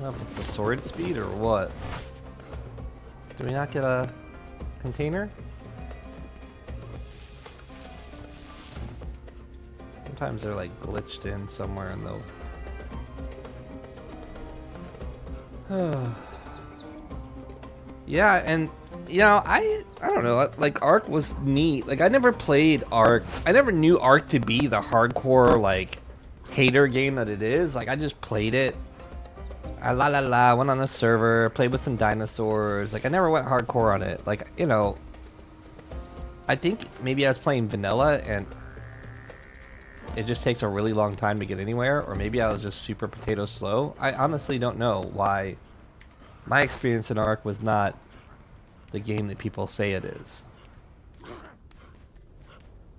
don't know if it's the sword speed or what. Do we not get a container? Sometimes they're like glitched in somewhere in the... Yeah, and you know, I don't know, like Ark was neat. Like I never played Ark. I never knew Ark to be the hardcore like hater game that it is. Like I just played it. I went on a server, played with some dinosaurs. Like I never went hardcore on it. Like, you know, I think maybe I was playing vanilla and it just takes a really long time to get anywhere, or maybe I was just super potato slow. I honestly don't know why my experience in Ark was not the game that people say it is.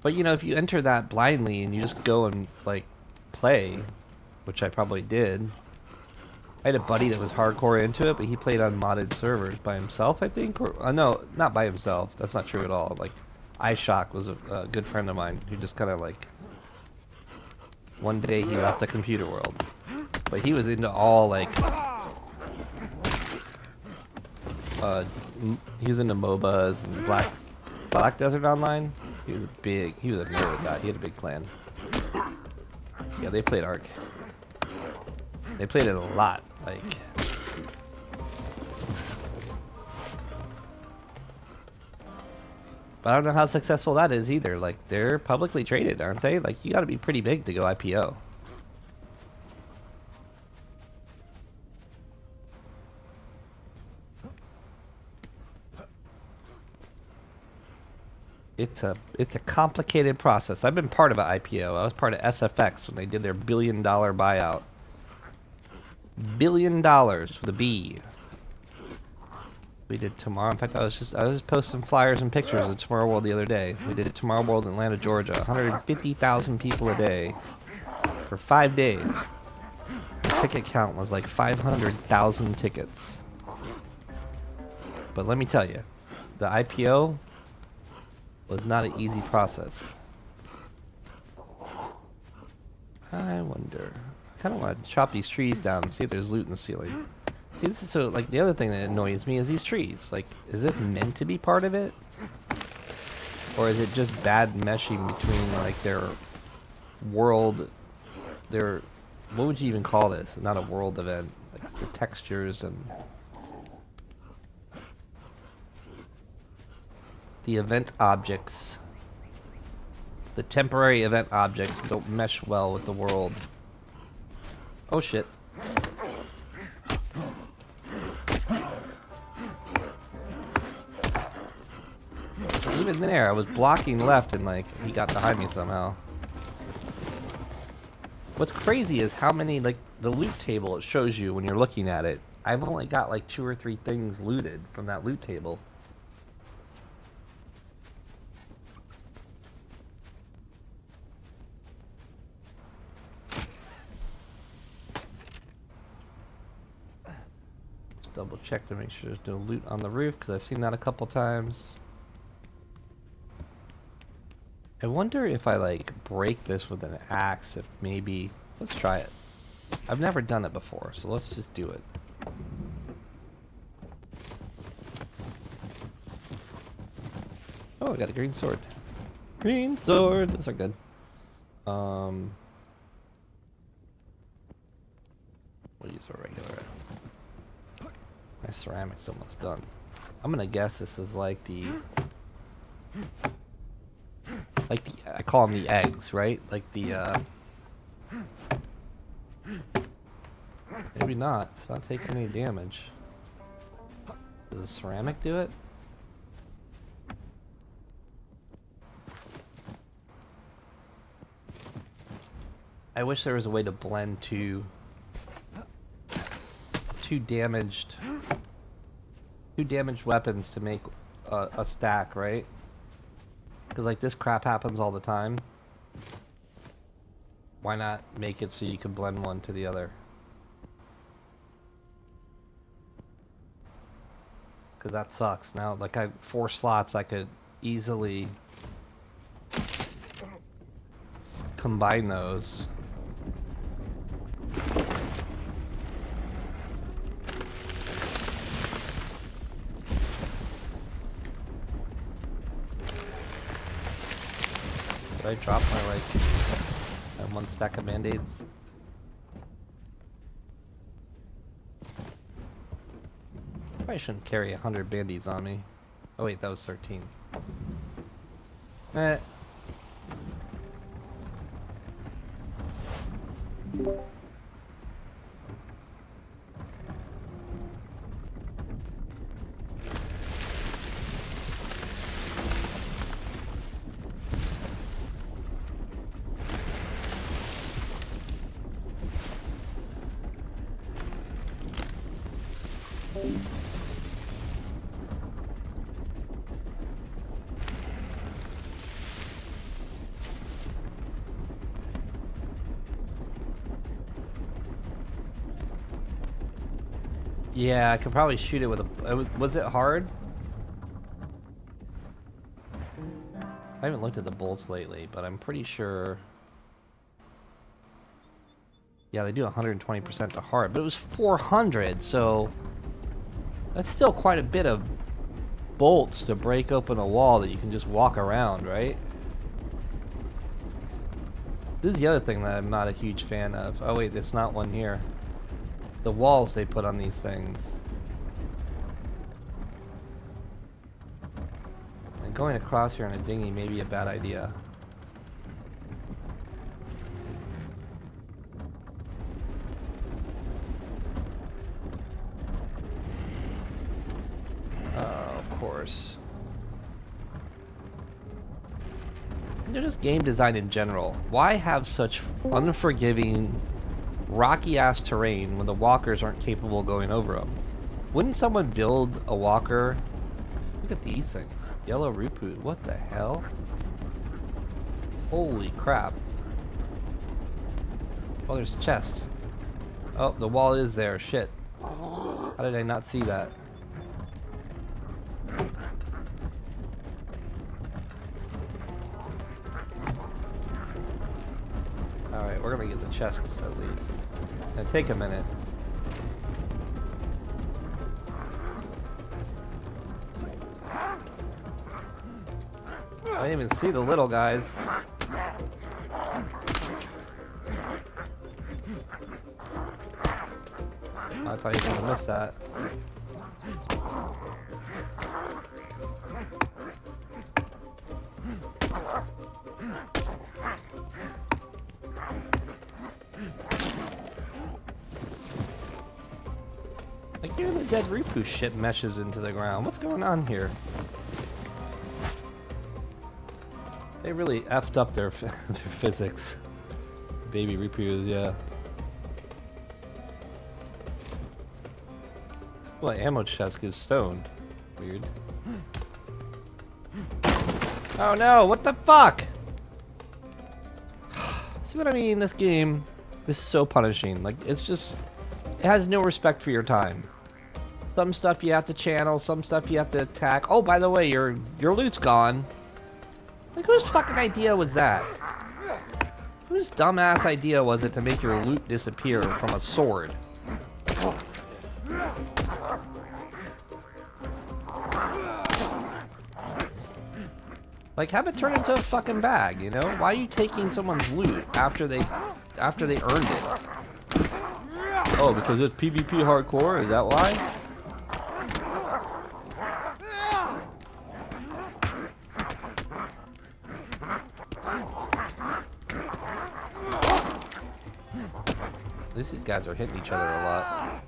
But you know, if you enter that blindly and you just go and like play, which I probably did. I had a buddy that was hardcore into it, but he played on modded servers by himself, I think, or no, not by himself. That's not true at all. Like, iShock was a good friend of mine who just kind of like one day he left the computer world, but he was into all like he was into MOBAs and Black Desert Online. He was a nerd with that. He had a big clan. Yeah, they played Ark. They played it a lot, like. But I don't know how successful that is either. Like, they're publicly traded, aren't they? Like, you gotta be pretty big to go IPO. It's a complicated process. I've been part of an IPO. I was part of SFX when they did their $1 billion buyout. $1 billion with a B. We did tomorrow. In fact, I was just posting flyers and pictures of Tomorrow World the other day. We did it Tomorrow World in Atlanta, Georgia. 150,000 people a day for 5 days. The ticket count was like 500,000 tickets. But let me tell you, the IPO was not an easy process. I wonder. I kind of want to chop these trees down and see if there's loot in the ceiling. See, this is so, like, the other thing that annoys me is these trees. Like, is this meant to be part of it? Or is it just bad meshing between, like, their world, their, what would you even call this? Not a world event. Like, the textures and the event objects. The temporary event objects don't mesh well with the world. Oh shit. Even there, I was blocking left and like, he got behind me somehow. What's crazy is how many, like, the loot table it shows you when you're looking at it. I've only got like 2 or 3 things looted from that loot table. Just double check to make sure there's no loot on the roof, because I've seen that a couple times. I wonder if I like break this with an axe, if maybe, let's try it. I've never done it before, so let's just do it. Oh, I got a green sword. Green sword, those are good. We'll use a regular. My ceramic's almost done. I'm gonna guess this is like the I call them the eggs, right? Like the Maybe not. It's not taking any damage. Does the ceramic do it? I wish there was a way to blend two damaged weapons to make a stack, right? Because like this crap happens all the time. Why not make it so you can blend one to the other? Because that sucks. Now, like, I have 4 slots, I could easily combine those. Did I drop my, like, that 1 stack of band-aids? Probably shouldn't carry 100 band-aids on me. Oh wait, that was 13. Eh. Yeah, I could probably shoot it with a... Was it hard? I haven't looked at the bolts lately, but I'm pretty sure... Yeah, they do 120% to hard, but it was 400, so... That's still quite a bit of bolts to break open a wall that you can just walk around, right? This is the other thing that I'm not a huge fan of. Oh wait, there's not one here. The walls they put on these things. And going across here in a dinghy may be a bad idea. Of course. They're just game design in general. Why have such unforgiving rocky-ass terrain when the walkers aren't capable of going over them? Wouldn't someone build a walker? Look at these things. Yellow Rupu. What the hell? Holy crap. Oh, there's a chest. Oh, the wall is there. Shit. How did I not see that? Alright, we're gonna get the chests at least. It's gonna take a minute. I didn't even see the little guys. I thought you were gonna miss that. Like, even the dead Ripu shit meshes into the ground. What's going on here? They really effed up their physics. Baby Ripus, yeah. Well, ammo chest gives stoned. Weird. Oh no, what the fuck? See what I mean? This game is so punishing. Like, it's just... It has no respect for your time. Some stuff you have to channel, some stuff you have to attack. Oh, by the way, your loot's gone. Like, whose fucking idea was that? Whose dumbass idea was it to make your loot disappear from a sword? Like, have it turn into a fucking bag, you know? Why are you taking someone's loot after they earned it? Oh, because it's PvP hardcore? Is that why? At least these guys are hitting each other a lot.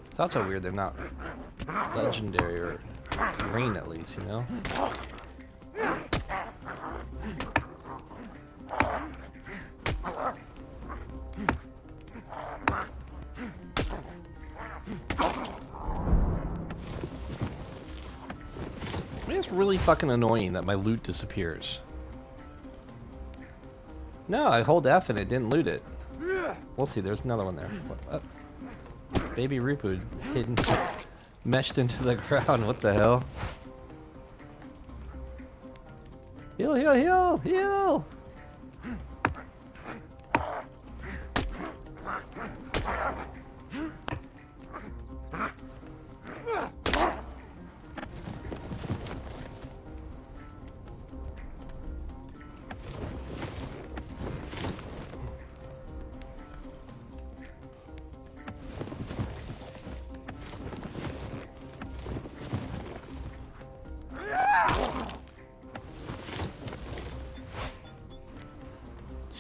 It's also weird they're not legendary or green at least, you know? It's really fucking annoying that my loot disappears. No, I hold F and it didn't loot it. We'll see, there's another one there. Baby Rupu hidden, meshed into the ground, what the hell? Heal, heal, heal, heal!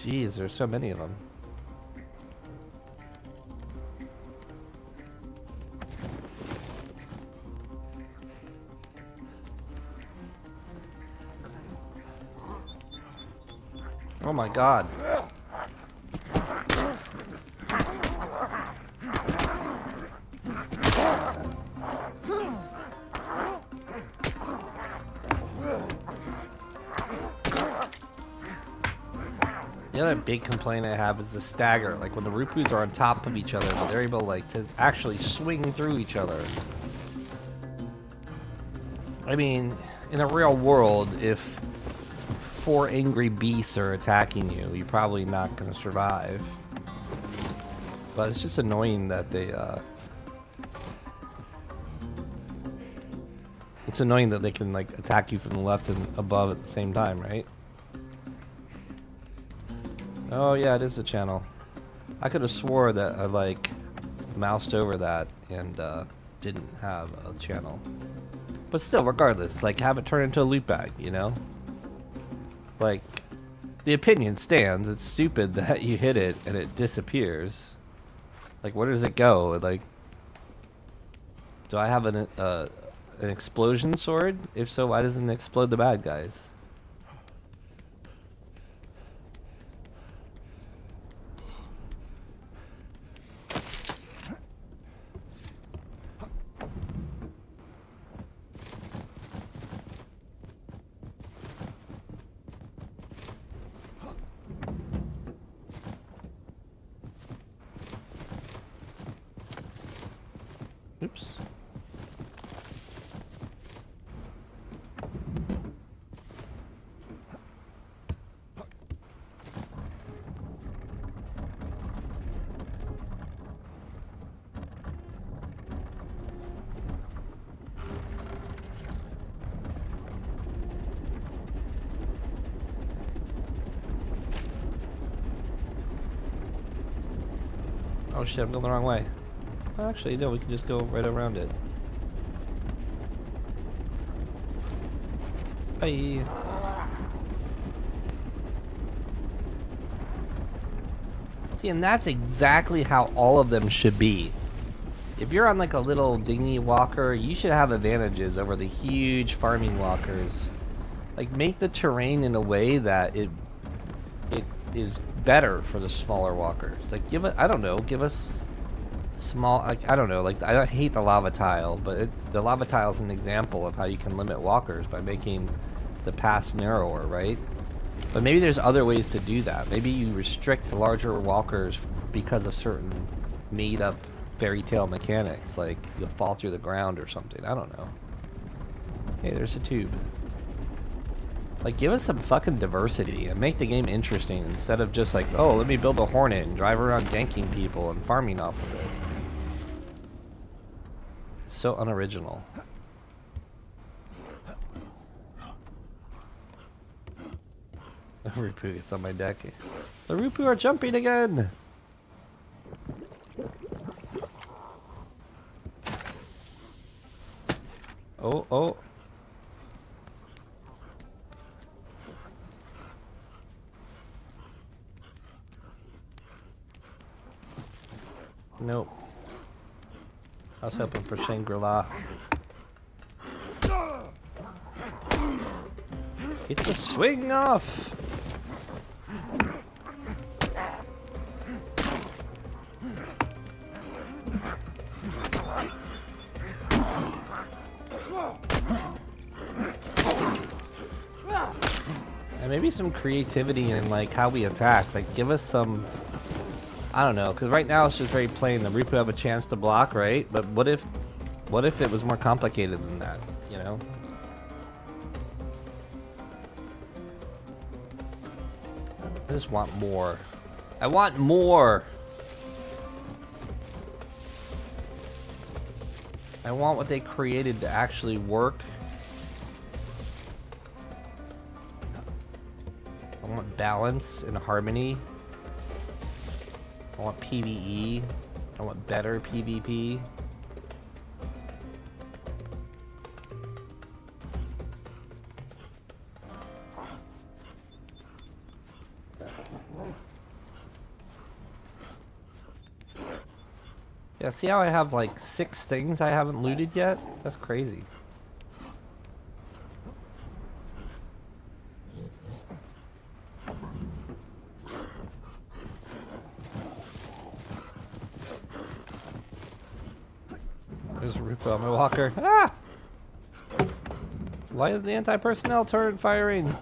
Jeez, there's so many of them. Oh my god. The other big complaint I have is the stagger. Like when the Rupus are on top of each other, but they're able like to actually swing through each other. I mean, in a real world, if 4 angry beasts are attacking you, you're probably not going to survive. But it's just annoying that they, it's annoying that they can like attack you from the left and above at the same time, right? Oh yeah, it is a channel. I could have swore that I like moused over that and didn't have a channel. But still, regardless, like have it turn into a loot bag, you know? Like, the opinion stands. It's stupid that you hit it and it disappears. Like, where does it go? Like, do I have an explosion sword? If so, why doesn't it explode the bad guys? Oops. Oh shit, I'm going the wrong way. Actually, no, we can just go right around it. Bye. See, and that's exactly how all of them should be. If you're on like a little dinghy walker, you should have advantages over the huge farming walkers. Like, make the terrain in a way that it is better for the smaller walkers. Like, give it, I don't know, give us small, like, I don't know, like, I hate the lava tile, but the lava tile is an example of how you can limit walkers by making the paths narrower, right? But maybe there's other ways to do that. Maybe you restrict the larger walkers because of certain made-up fairy tale mechanics, like you'll fall through the ground or something. I don't know. Hey, there's a tube. Like, give us some fucking diversity and make the game interesting instead of just like, oh, let me build a Hornet and drive around ganking people and farming off of it. It's so unoriginal. The Rupu is on my deck. The Rupu are jumping again! Oh, oh. was hoping for Shangri-La. Get the swing off! And maybe some creativity in like how we attack. Like give us some, I don't know, because right now it's just very plain. The Ripu have a chance to block, right? But what if it was more complicated than that? You know? I just want more. I want more. I want what they created to actually work. I want balance and harmony. I want PvE. I want better PvP. Yeah, see how I have like 6 things I haven't looted yet? That's crazy. There's a Rupa on my walker. Ah! Why is the anti-personnel turret firing?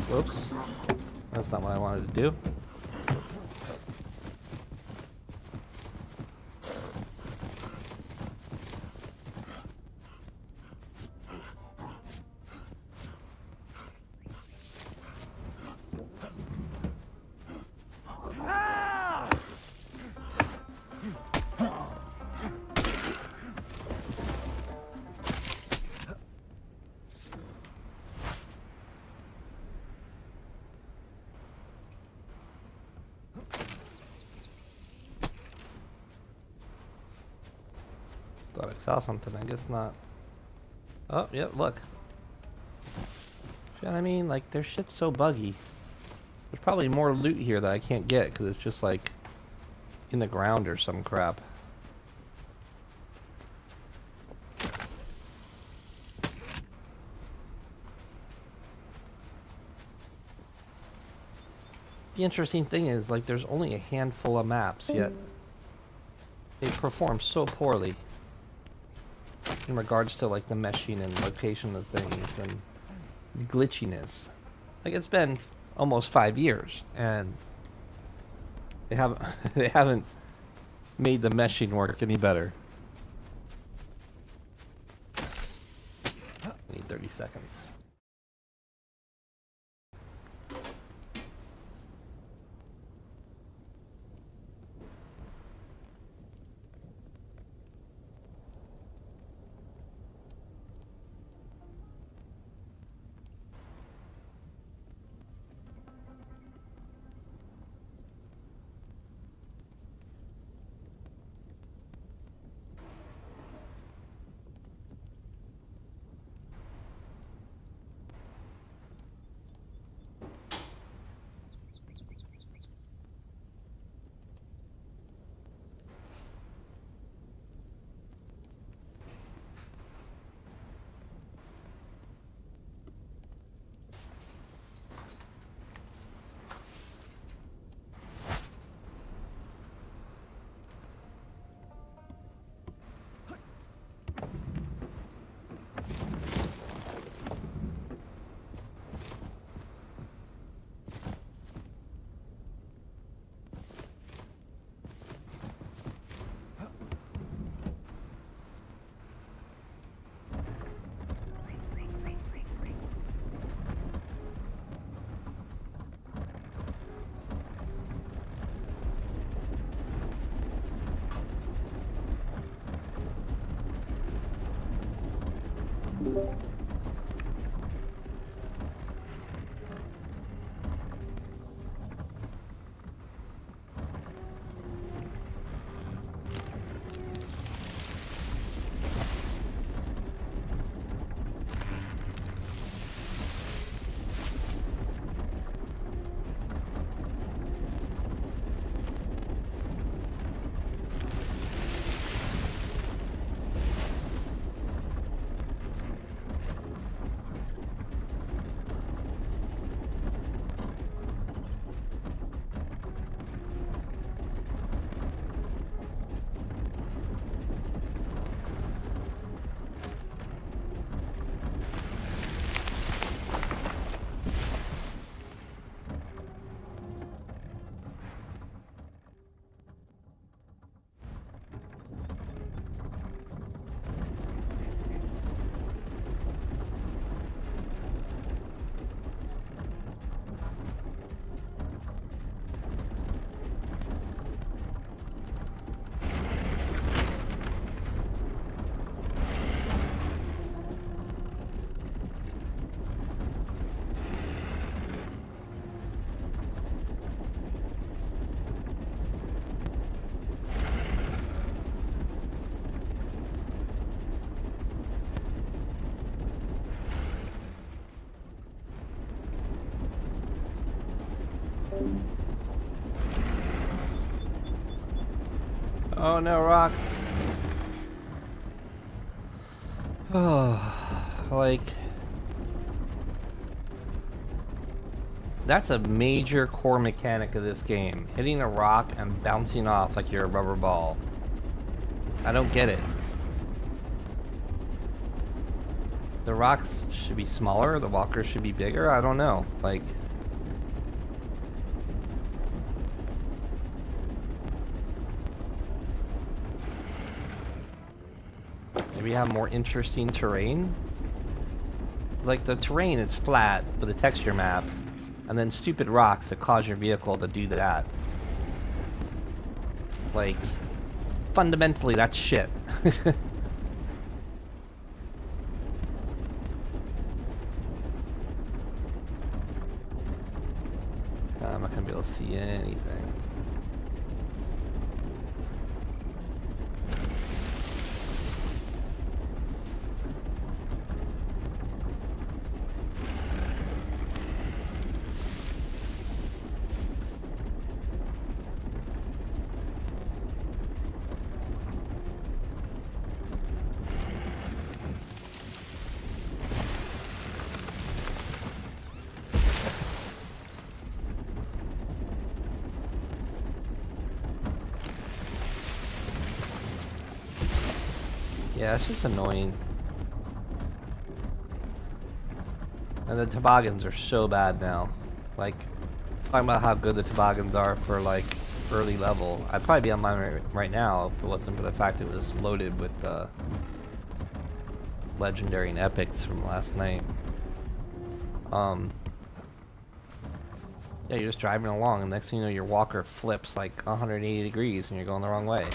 Whoops. That's not what I wanted to do. Thought I saw something, I guess not. Oh, yeah, look. You know what I mean? Like, their shit's so buggy. There's probably more loot here that I can't get, because it's just, like, in the ground or some crap. The interesting thing is, like, there's only a handful of maps, yet they perform so poorly in regards to like the meshing and location of things and glitchiness. Like it's been almost 5 years and they haven't made the meshing work any better. I need 30 seconds. Oh no, rocks. Oh, like... That's a major core mechanic of this game. Hitting a rock and bouncing off like you're a rubber ball. I don't get it. The rocks should be smaller, the walkers should be bigger, I don't know. Like... Maybe have more interesting terrain? Like, the terrain is flat with a texture map, and then stupid rocks that cause your vehicle to do that. Like, fundamentally, that's shit. I'm not gonna be able to see anything. Yeah, it's just annoying. And the toboggans are so bad now. Like, talking about how good the toboggans are for, like, early level. I'd probably be on mine right now if it wasn't for the fact it was loaded with legendary and epics from last night. Yeah, you're just driving along, and next thing you know, your walker flips like 180 degrees and you're going the wrong way.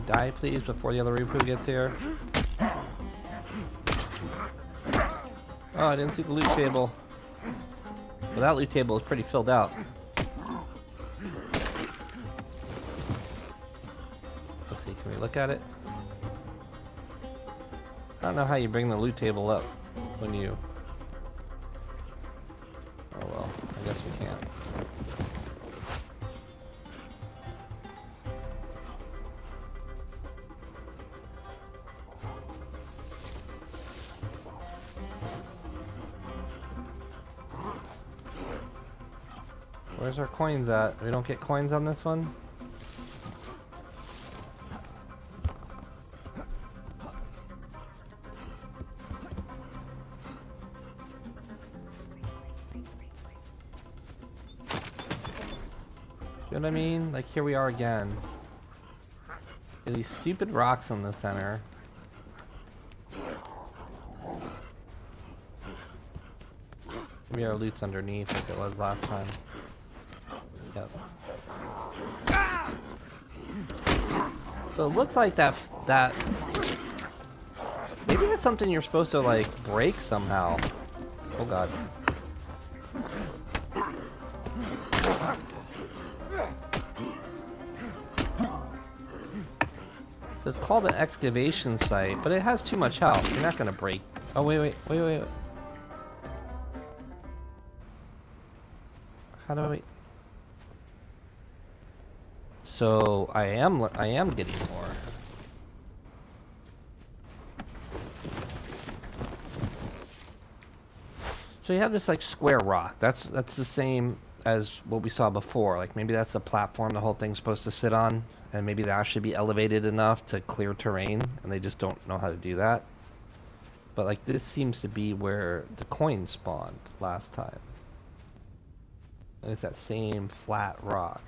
Die, please, before the other Reaper gets here. Oh, I didn't see the loot table. Well, that loot table is pretty filled out. Let's see, can we look at it? I don't know how you bring the loot table up when you... Oh well, I guess we can't. Where's our coins at? We don't get coins on this one? You know what I mean? Like, here we are again. These stupid rocks in the center. Maybe our loot's underneath like it was last time. Yep. So it looks like that maybe that's something you're supposed to like break somehow. Oh god. It's called an excavation site, but it has too much health. You're not gonna break. Oh wait. How do I? So I am getting more. So you have this like square rock. That's the same as what we saw before. Like maybe that's the platform the whole thing's supposed to sit on, and maybe that should be elevated enough to clear terrain, and they just don't know how to do that. But like this seems to be where the coins spawned last time. And it's that same flat rock.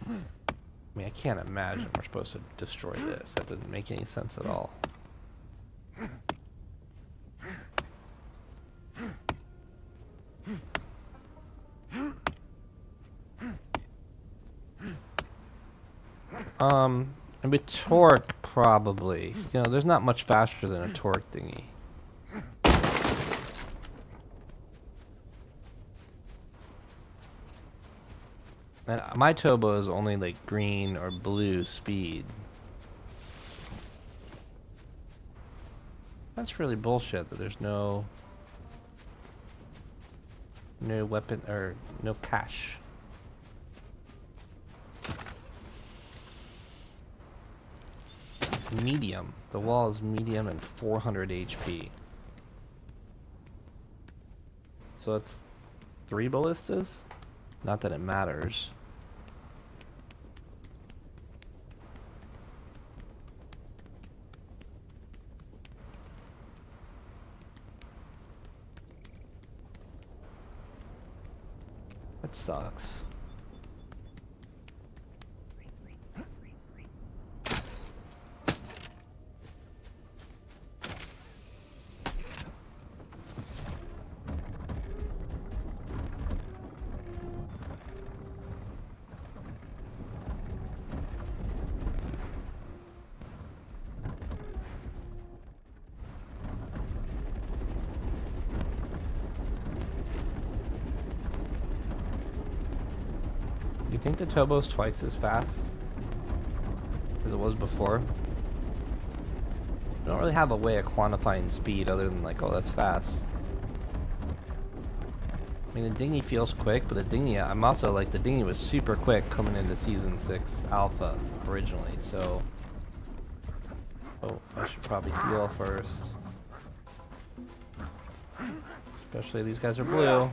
I mean, I can't imagine we're supposed to destroy this. That doesn't make any sense at all. And with torque, probably. You know, there's not much faster than a torque thingy. And my turbo is only like green or blue speed. That's really bullshit that there's no weapon or no cash. Medium. The wall is medium and 400 HP. So it's 3 ballistas? Not that it matters. That sucks. You think the turbo's twice as fast as it was before? I don't really have a way of quantifying speed other than like, oh, that's fast. I mean, the dinghy feels quick, but the dinghy, I'm also like, the dinghy was super quick coming into Season 6 Alpha originally, so... Oh, I should probably heal first. Especially these guys are blue.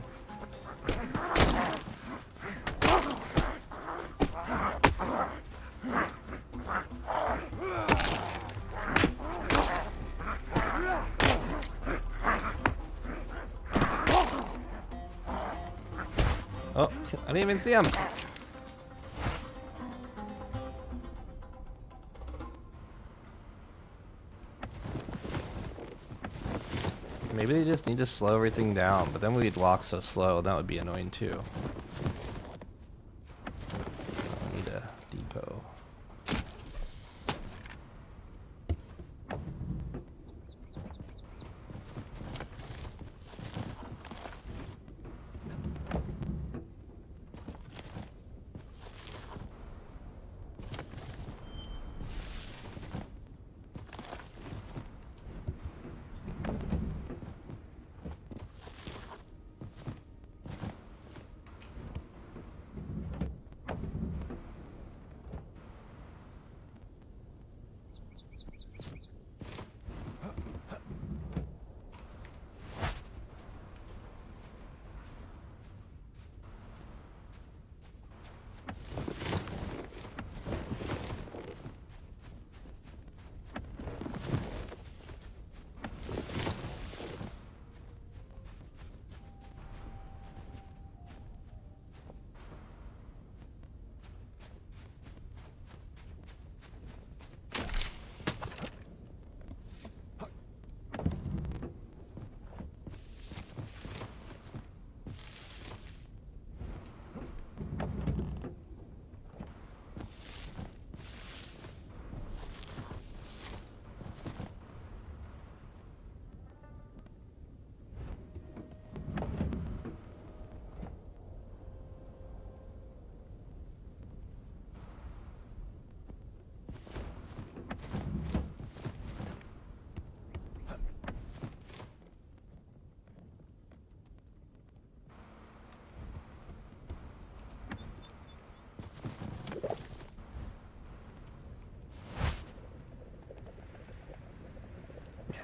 Oh, I didn't even see him. Maybe they just need to slow everything down, but then we'd walk so slow, that would be annoying too. I need a depot.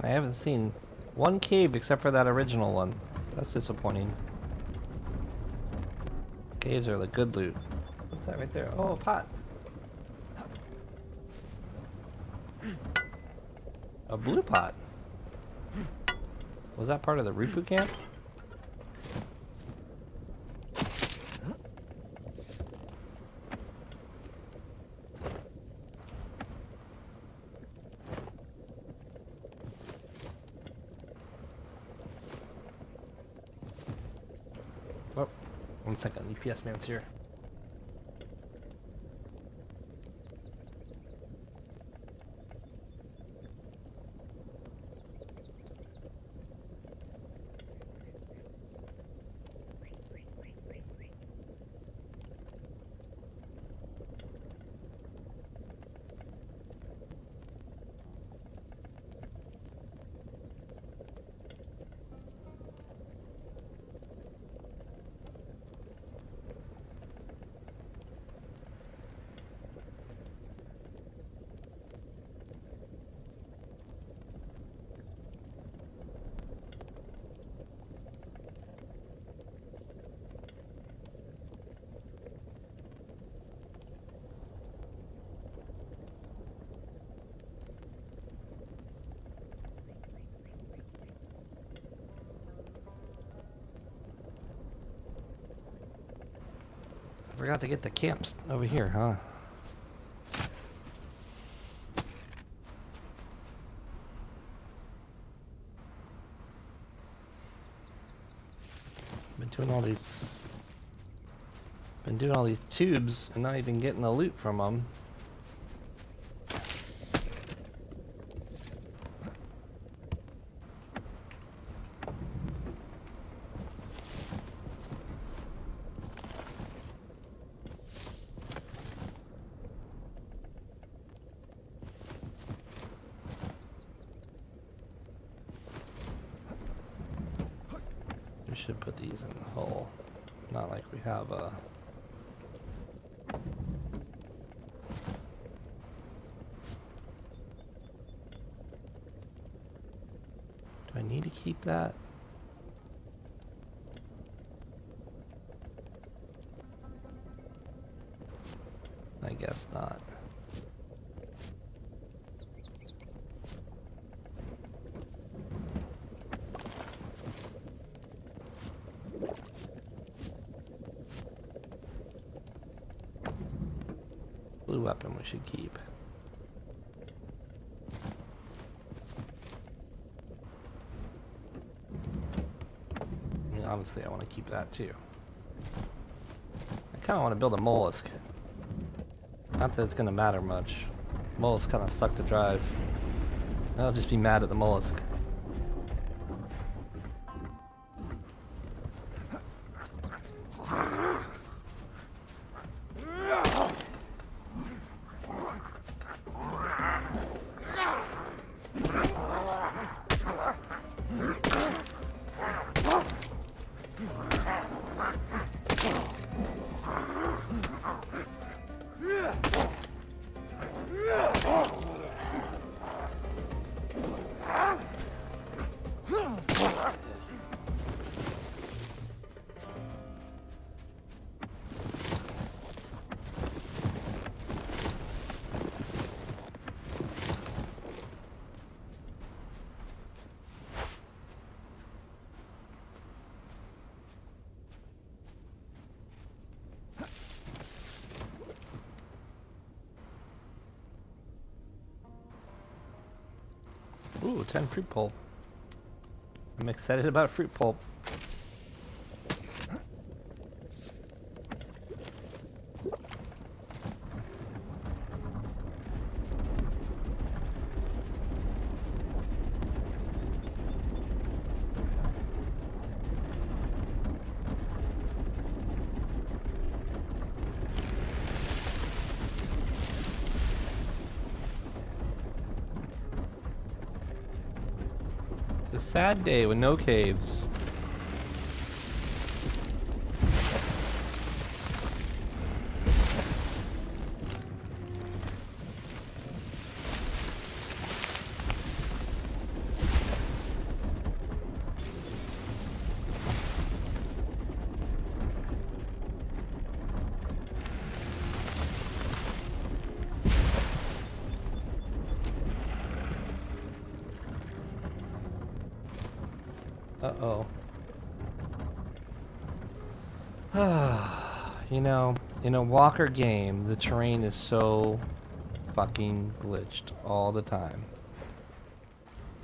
I haven't seen one cave except for that original one. That's disappointing. Caves are the good loot. What's that right there? Oh, a pot. A blue pot. Was that part of the Rupu camp? Oh, 1 second, EPS man's here. forgot to get the camps over here, huh? Been doing all these tubes and not even getting the loot from them. We should put these in the hole. Not like we have a... Do I need to keep that? I guess not. Blue weapon we should keep. I mean, obviously I want to keep that too. I kind of want to build a mollusk. Not that it's going to matter much. Mollusks kind of suck to drive. I'll just be mad at the mollusk. Ooh, 10 fruit pulp. I'm excited about fruit pulp. It's a sad day with no caves. Uh-oh. You know, in a walker game, the terrain is so fucking glitched all the time.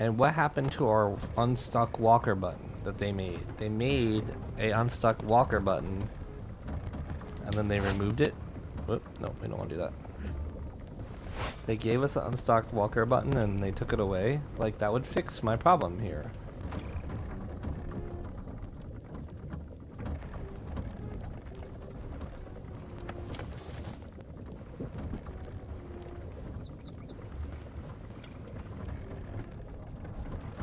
And what happened to our unstuck walker button that they made? They made a unstuck walker button and then they removed it. Whoop, no, we don't want to do that. They gave us an unstuck walker button and they took it away. Like, that would fix my problem here.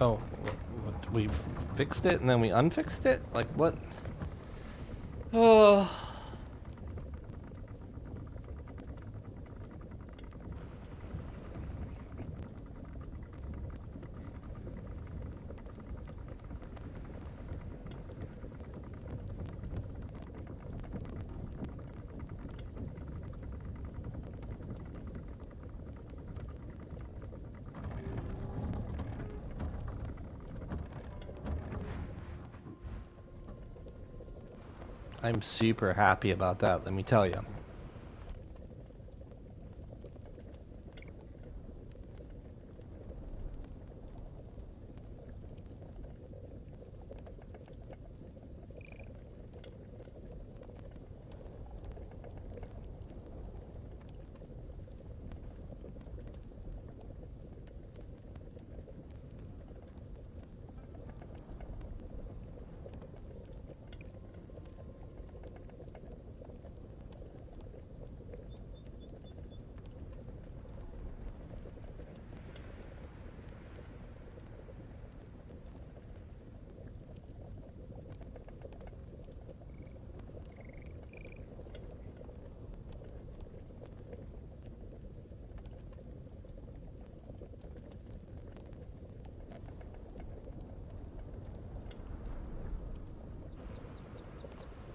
Oh, we fixed it and then we unfixed it? Like, what? Oh. I'm super happy about that, let me tell you.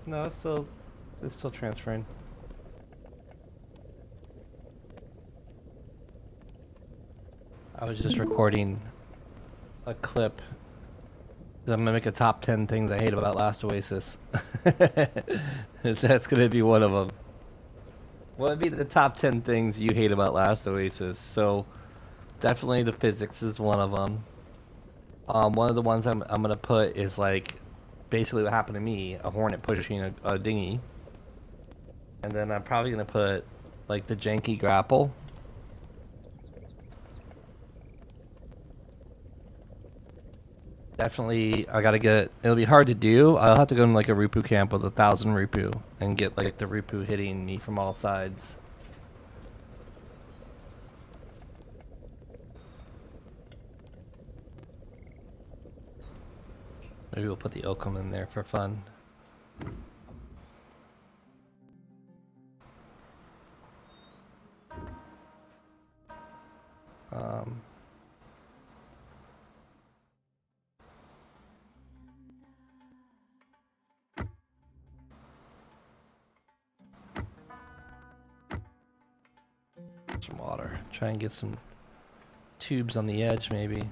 No, it's still transferring. I was just recording a clip. I'm gonna make a top 10 things I hate about Last Oasis. That's gonna be one of them. What would be the top 10 things you hate about Last Oasis? So, definitely the physics is one of them. One of the ones I'm gonna put is like basically what happened to me, a hornet pushing a dinghy. And then I'm probably gonna put like the janky grapple. Definitely, I gotta get. It'll be hard to do. I'll have to go in like a Rupu camp with 1,000 Rupu and get like the Rupu hitting me from all sides. Maybe we'll put the Oakum in there for fun. Some water. Try and get some tubes on the edge, maybe.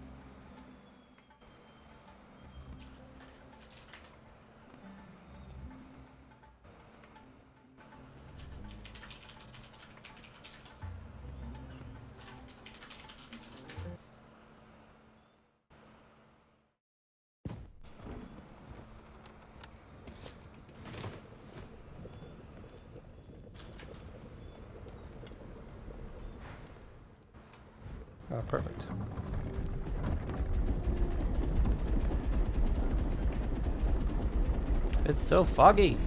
Oh, perfect. It's so foggy.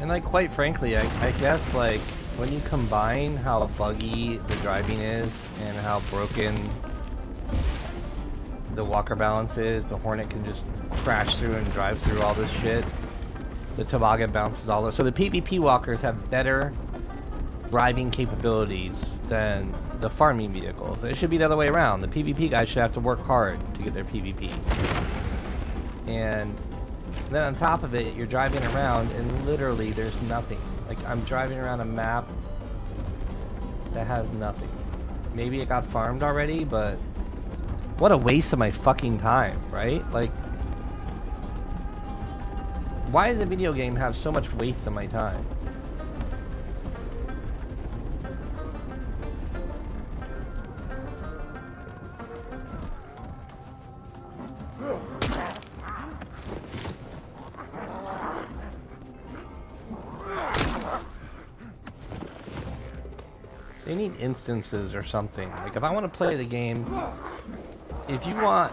And like, quite frankly, I guess like when you combine how buggy the driving is and how broken the walker balance is, the Hornet can just crash through and drive through all this shit. The toboggan bounces all over. So the PvP walkers have better driving capabilities than the farming vehicles. It should be the other way around. The PvP guys should have to work hard to get their PvP. And then on top of it, you're driving around and literally there's nothing. Like, I'm driving around a map that has nothing. Maybe it got farmed already, but what a waste of my fucking time, right? Like, why does a video game have so much waste of my time? They need instances or something. Like, if I want to play the game, if you want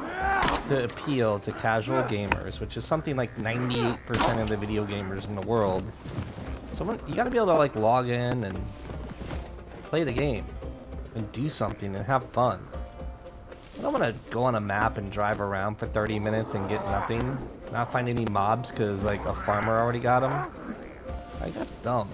to appeal to casual gamers, which is something like 98% of the video gamers in the world, you gotta be able to, like, log in and play the game and do something and have fun. I don't want to go on a map and drive around for 30 minutes and get nothing, not find any mobs because, like, a farmer already got them. Like, that's dumb.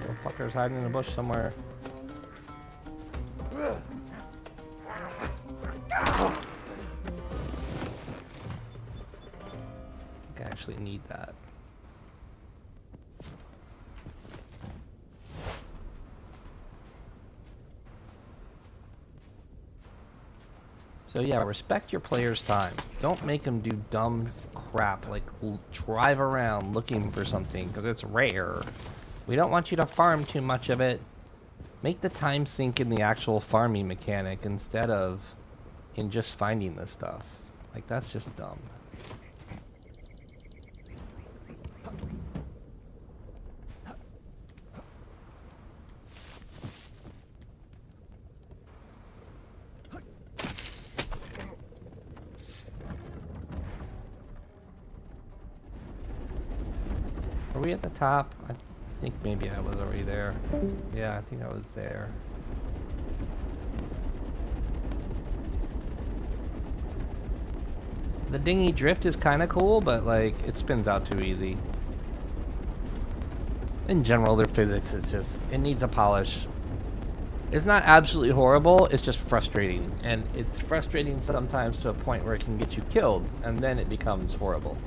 Little fucker's hiding in a bush somewhere. I actually need that. So yeah, respect your players' time. Don't make them do dumb crap like drive around looking for something because it's rare. We don't want you to farm too much of it. Make the time sink in the actual farming mechanic instead of in just finding this stuff. Like, that's just dumb. Are we at the top? I think maybe I was already there. Yeah, I think I was there. The dinghy drift is kind of cool, but like it spins out too easy. In general, their physics is just, it needs a polish. It's not absolutely horrible, it's just frustrating. And it's frustrating sometimes to a point where it can get you killed, and then it becomes horrible.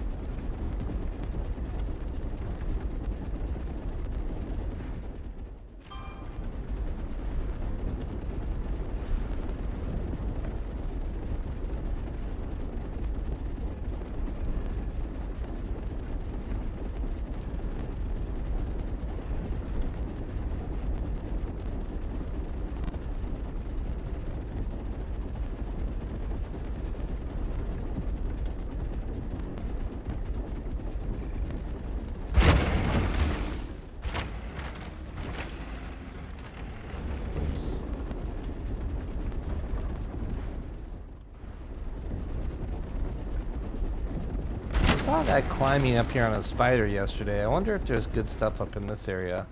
I saw a guy climbing up here on a spider yesterday. I wonder if there's good stuff up in this area.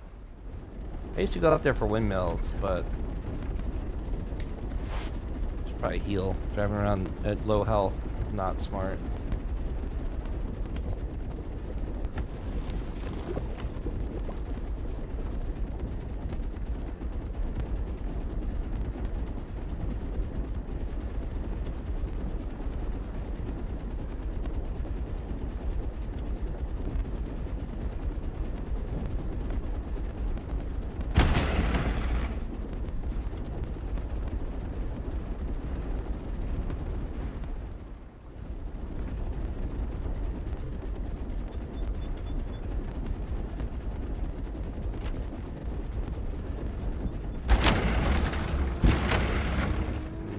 I used to go up there for windmills, but should probably heal. Driving around at low health, not smart.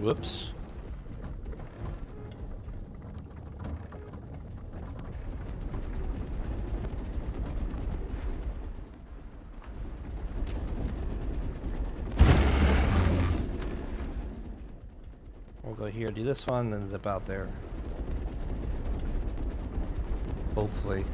Whoops. We'll go here, do this one, then zip out there. Hopefully.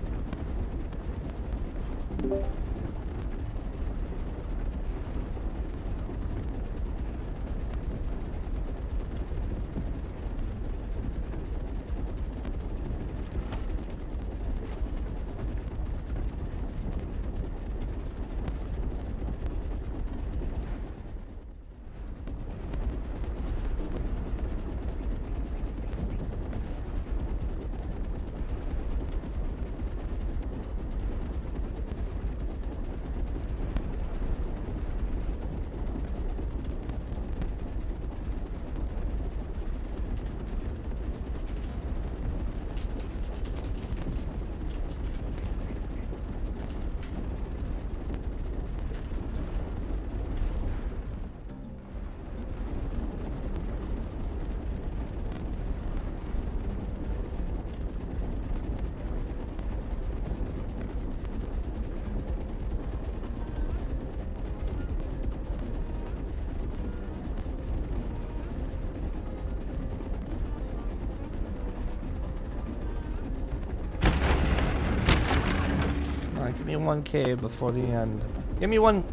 me 1K before the end. Give me one.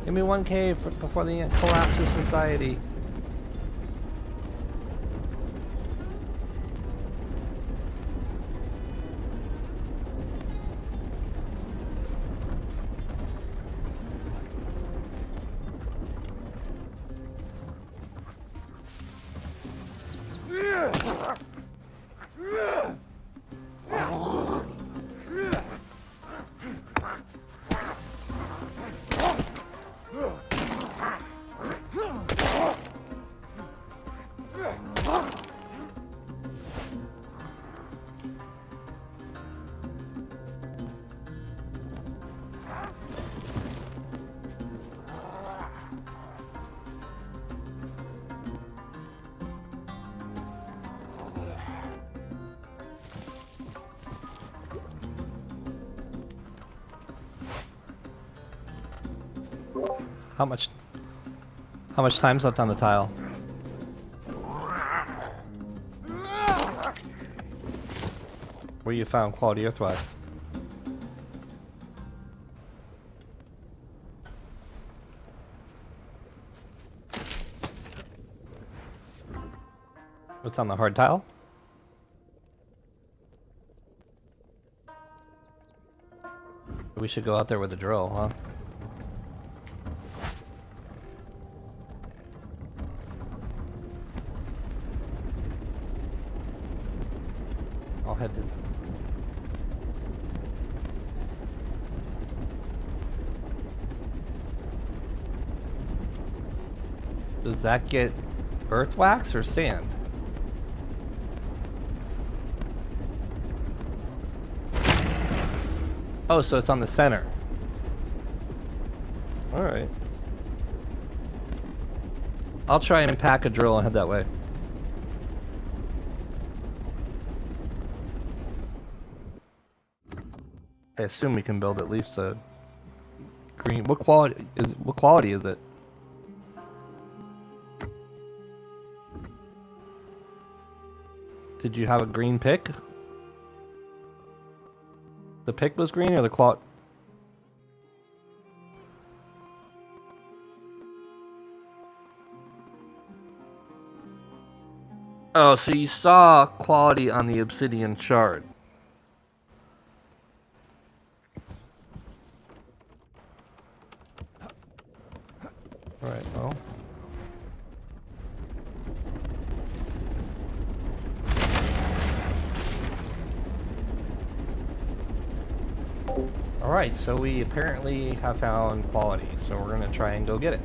Give me 1K before the end. Collapse of society. How much time's left on the tile? Where you found quality earthwax? What's on the hard tile? We should go out there with a drill, huh? I'll head to... Does that get earthwax or sand? Oh, so it's on the center. Alright. I'll try and pack a drill and head that way. I assume we can build at least a green. What quality is it? Did you have a green pick? The pick was green or the quad? Oh, so you saw quality on the obsidian shard. Alright, well. Alright, so we apparently have found quality, so we're gonna try and go get it.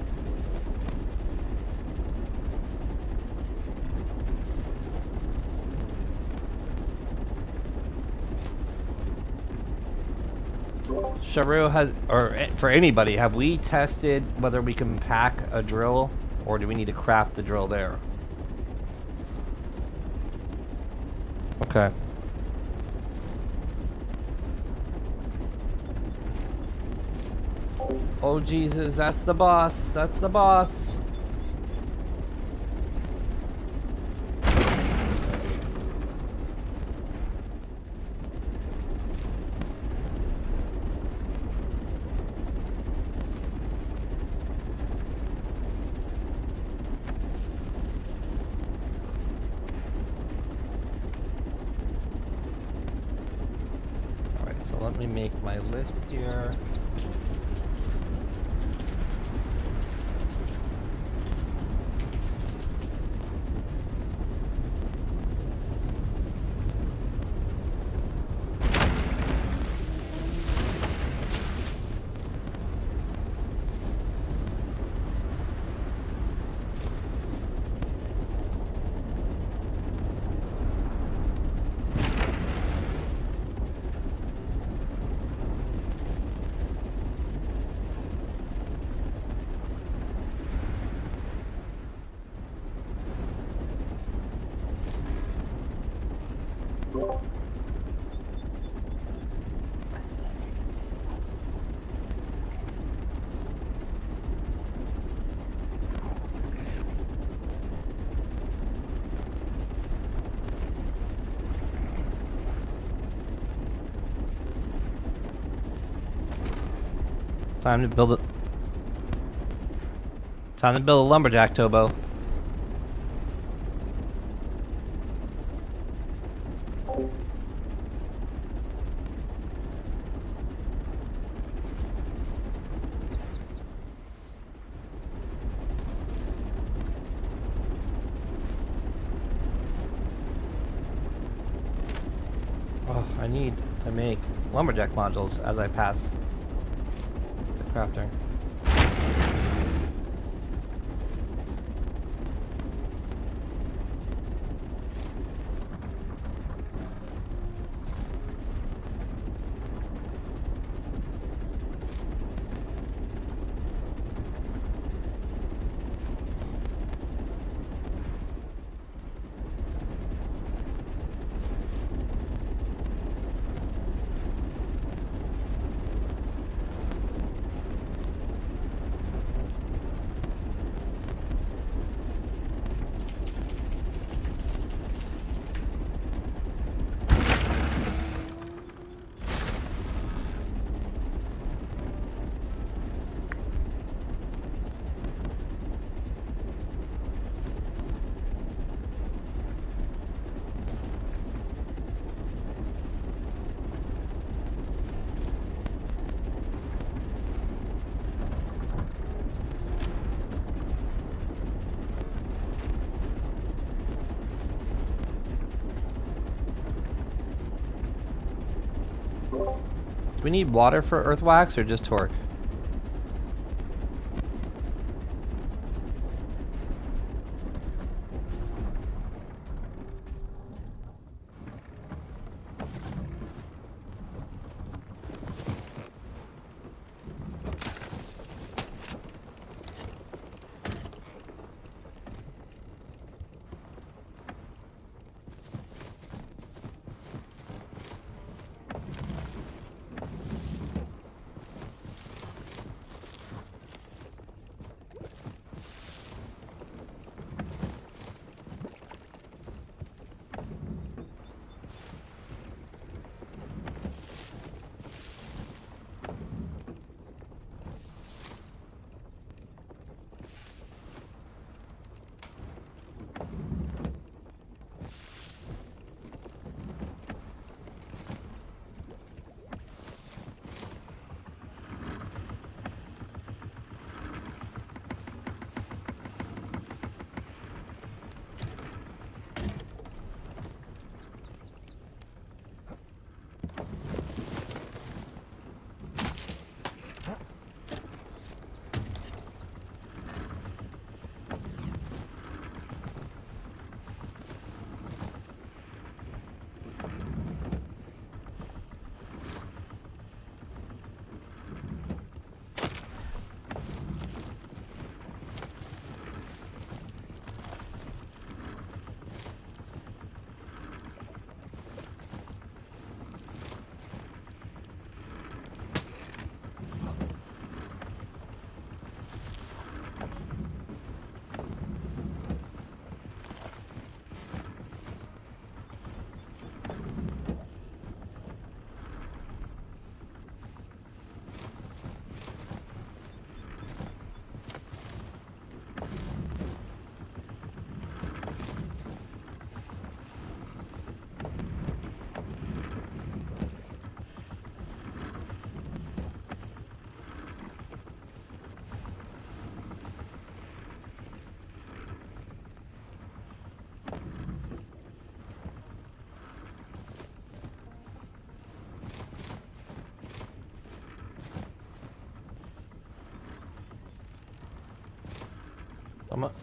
Sharu has, or for anybody, have we tested whether we can pack a drill, or do we need to craft the drill there? Okay. Oh Jesus, that's the boss. That's the boss. Alright, so let me make my list here. Time to build it. Time to build a lumberjack, Tobo. Oh, I need to make lumberjack modules as I pass the crafter. Do we need water for earth wax or just torque? I'm up.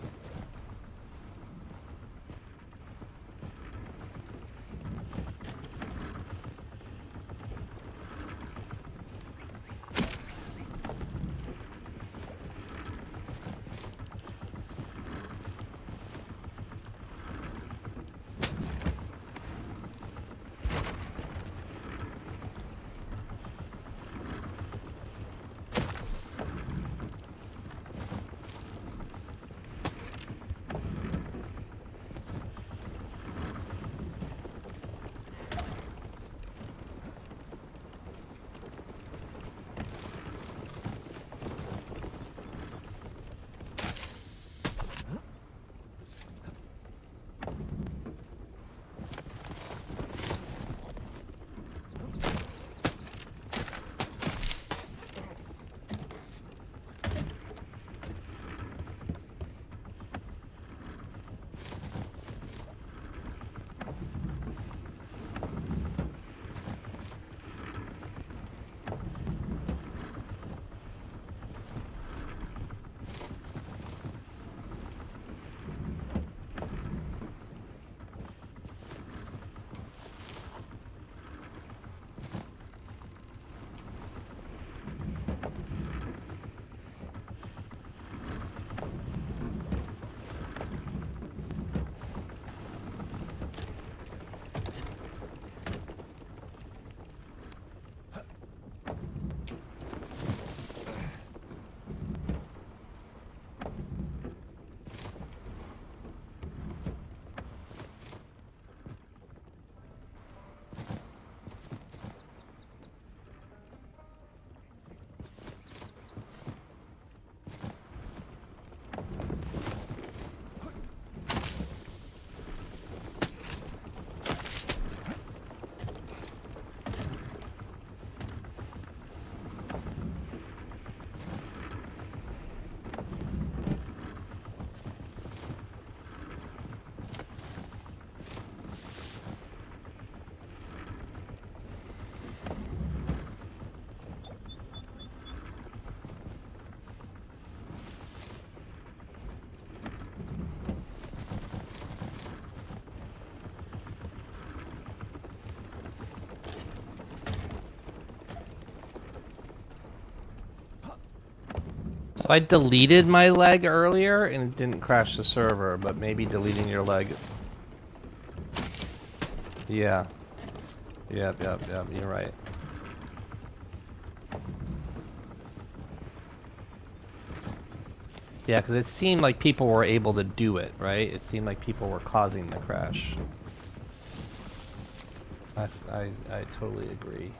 So I deleted my leg earlier and it didn't crash the server, but maybe deleting your leg. Yeah. Yep, you're right. Yeah, because it seemed like people were able to do it, right? It seemed like people were causing the crash. I totally agree.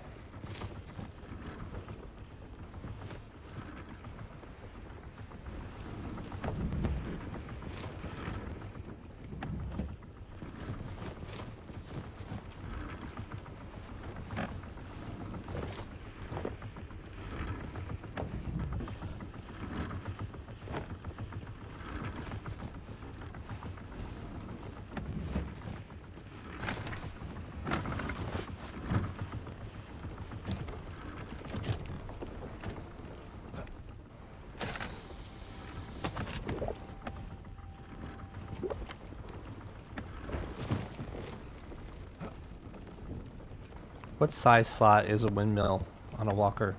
What size slot is a windmill on a walker?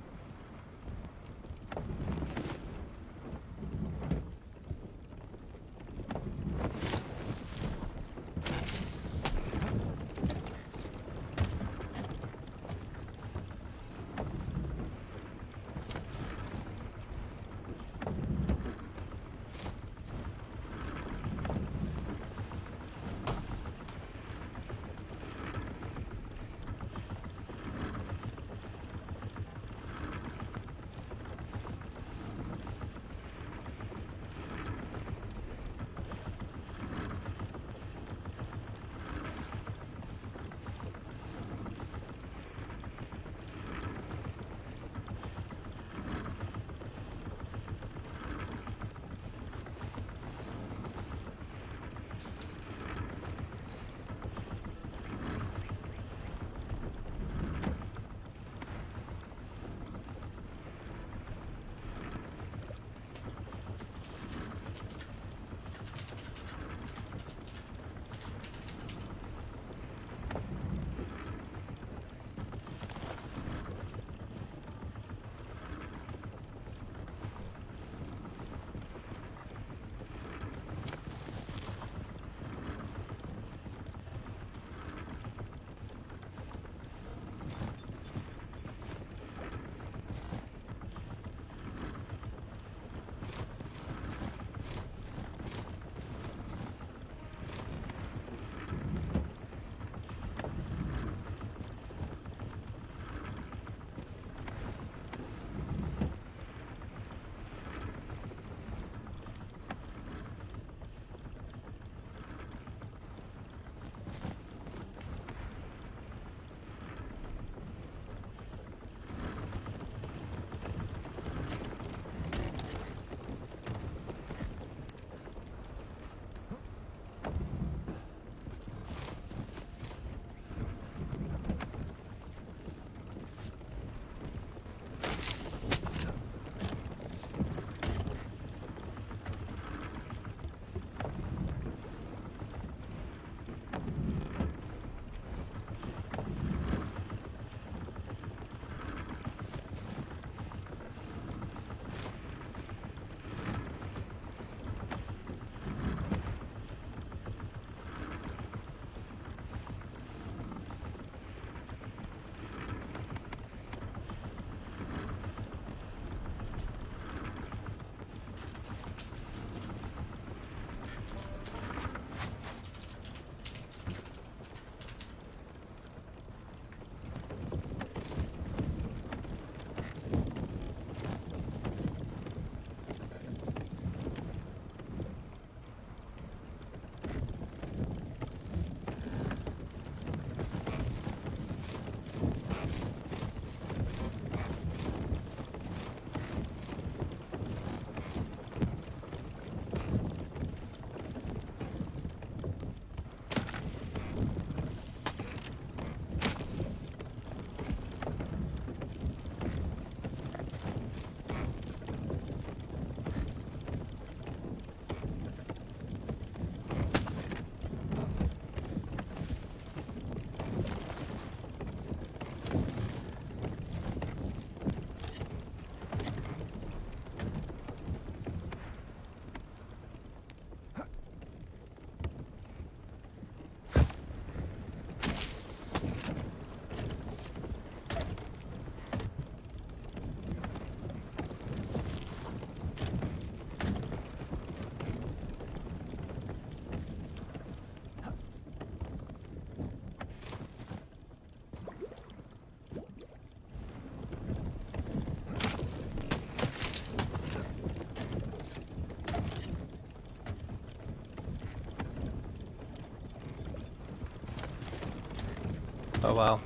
Oh wow.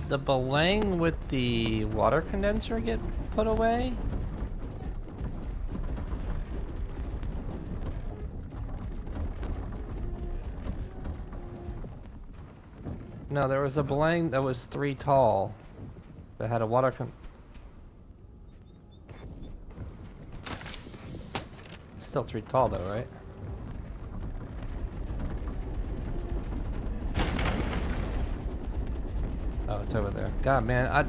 The belang with the water condenser get put away? No, there was a belang that was 3 tall that had a water still 3 tall though, right? Oh, it's over there. God, man,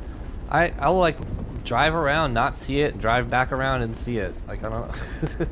I'll like drive around, not see it, drive back around and see it. Like I don't know.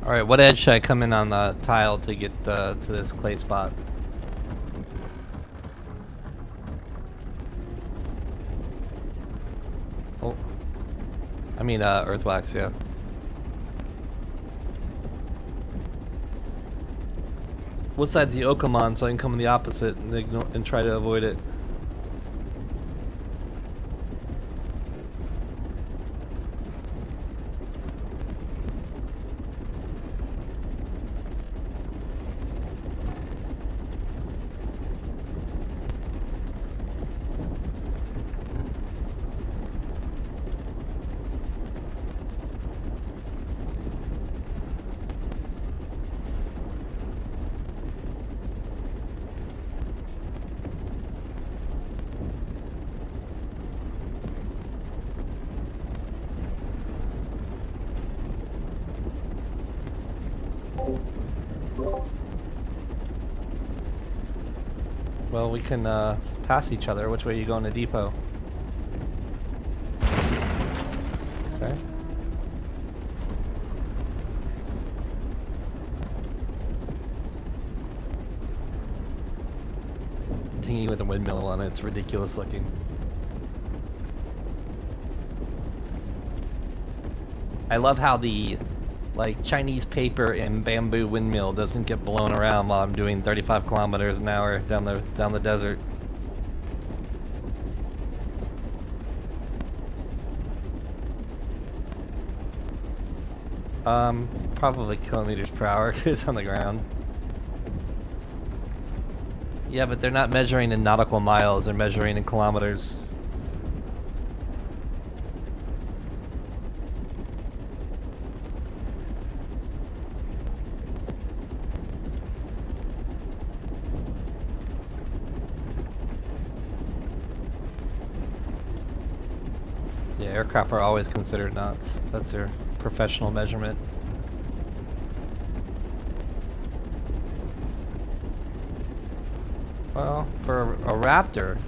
All right, what edge should I come in on the tile to get to this clay spot? Oh, I mean earthwax, yeah. What side's the Okamon so I can come in the opposite and try to avoid it? Well, we can pass each other. Which way are you going to depot? Okay. Thingy with a windmill on it. It's ridiculous looking. I love how the Chinese paper and bamboo windmill doesn't get blown around while I'm doing 35 kilometers an hour down the desert. Probably kilometers per hour because it's on the ground. Yeah, but they're not measuring in nautical miles, they're measuring in kilometers. Yeah, aircraft are always considered knots. That's their professional measurement. Well, for a Raptor,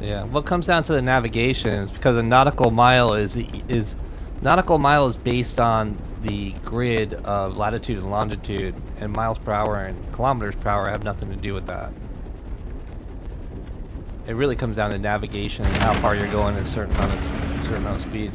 yeah. What comes down to the navigation is because a nautical mile is nautical mile is based on the grid of latitude and longitude, and miles per hour and kilometers per hour have nothing to do with that. It really comes down to navigation and how far you're going at a certain amount of speed.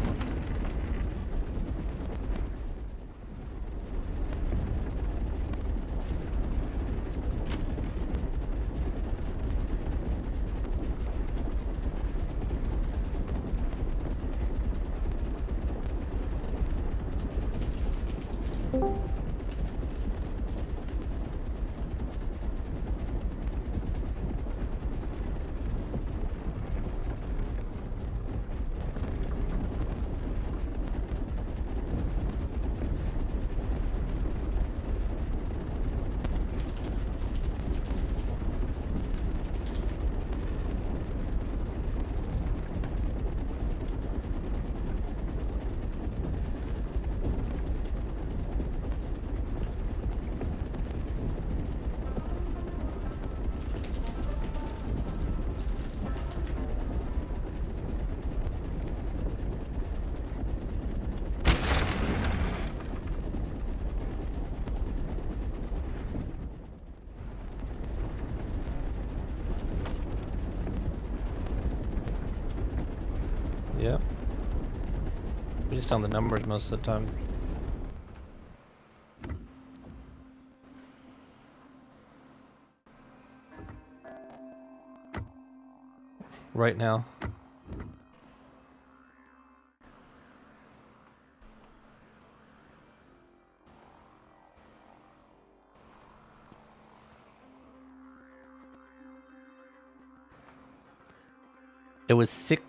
Yeah. We just on the numbers most of the time. Right now. It was 6.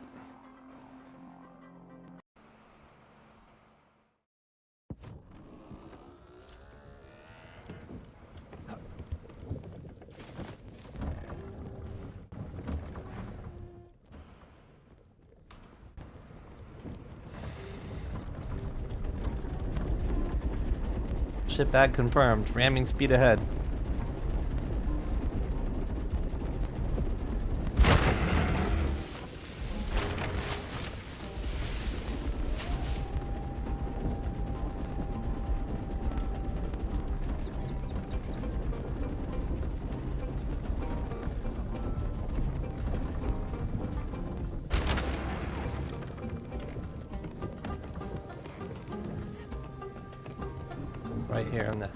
Ship bag confirmed. Ramming speed ahead. Right here, I'm gonna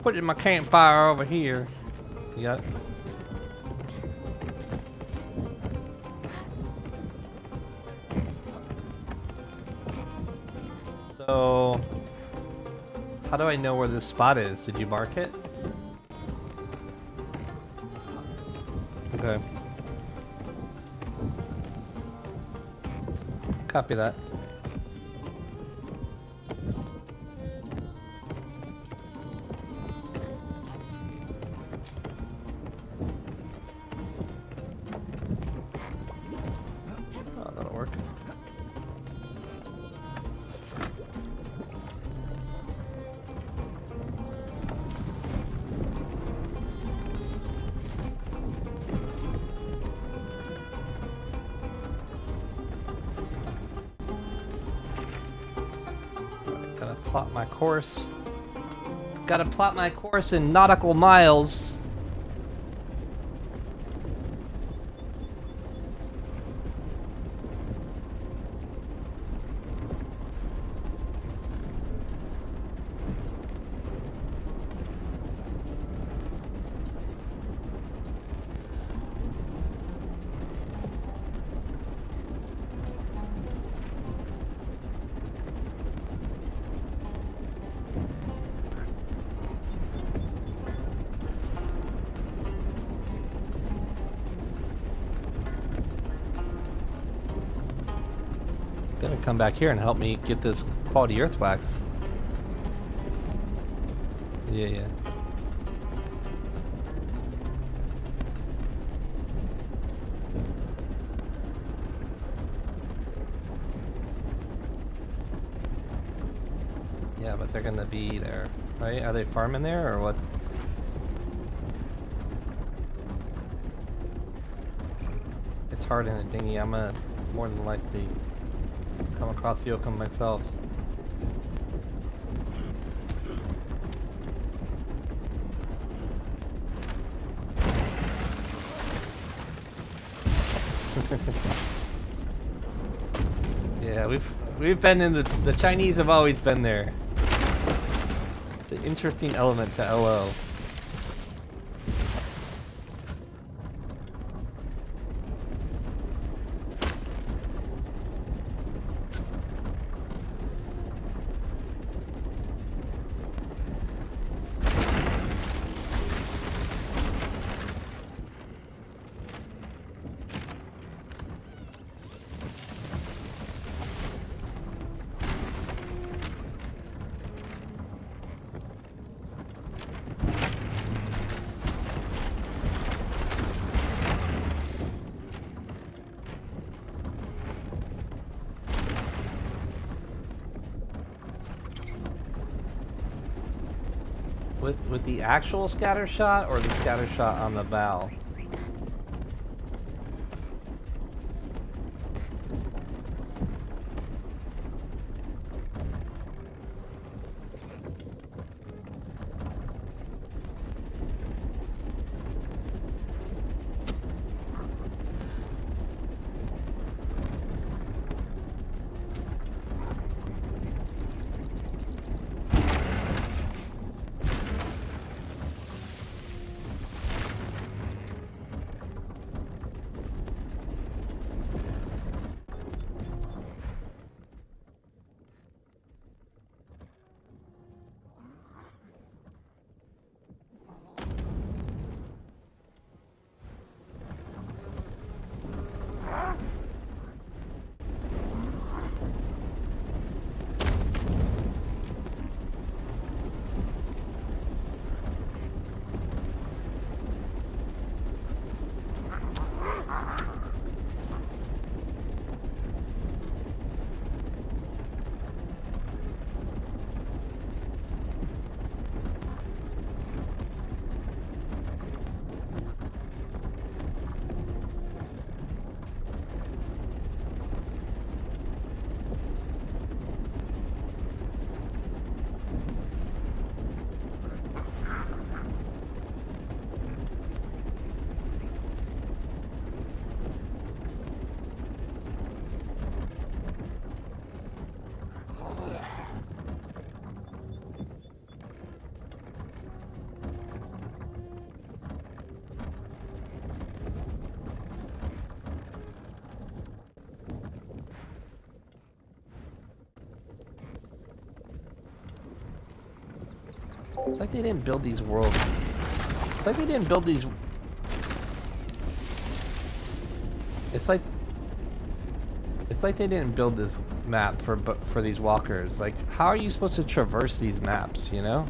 put in my campfire over here. You got it? So, how do I know where this spot is? Did you mark it? Okay. Copy that. Plot my course. Gotta plot my course in nautical miles. come back here and help me get this quality earth wax. Yeah, yeah. Yeah, but they're gonna be there, right? Are they farming there or what? It's hard in a dinghy. I'm gonna more than likely come across the Yokum myself. Yeah, we've been in the Chinese have always been there. The interesting element to LO. With the actual scatter shot or the scatter shot on the bow? It's like they didn't build these worlds. It's like they didn't build these. It's like they didn't build this map for these walkers. Like, how are you supposed to traverse these maps, you know?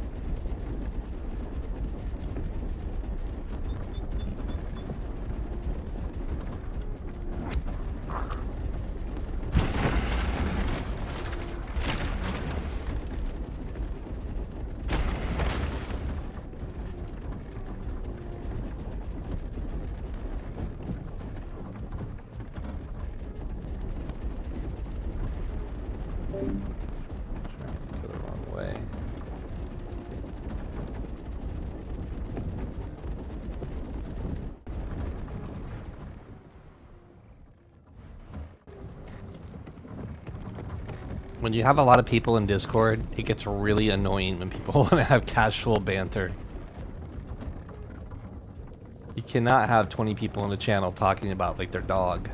When you have a lot of people in Discord, it gets really annoying when people want to have casual banter. You cannot have 20 people on the channel talking about, like, their dog.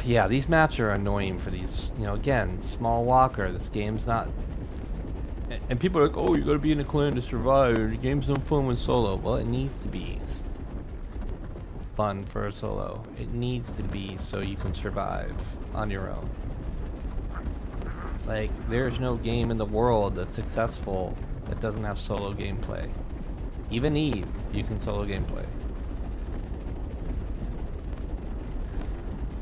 Yeah, these maps are annoying for these, you know, again, small walker. This game's not... And people are like, oh, you gotta be in a clan to survive. The game's no fun with solo. Well, it needs to be fun for a solo. It needs to be so you can survive on your own. Like, there's no game in the world that's successful that doesn't have solo gameplay. Even Eve, you can solo gameplay.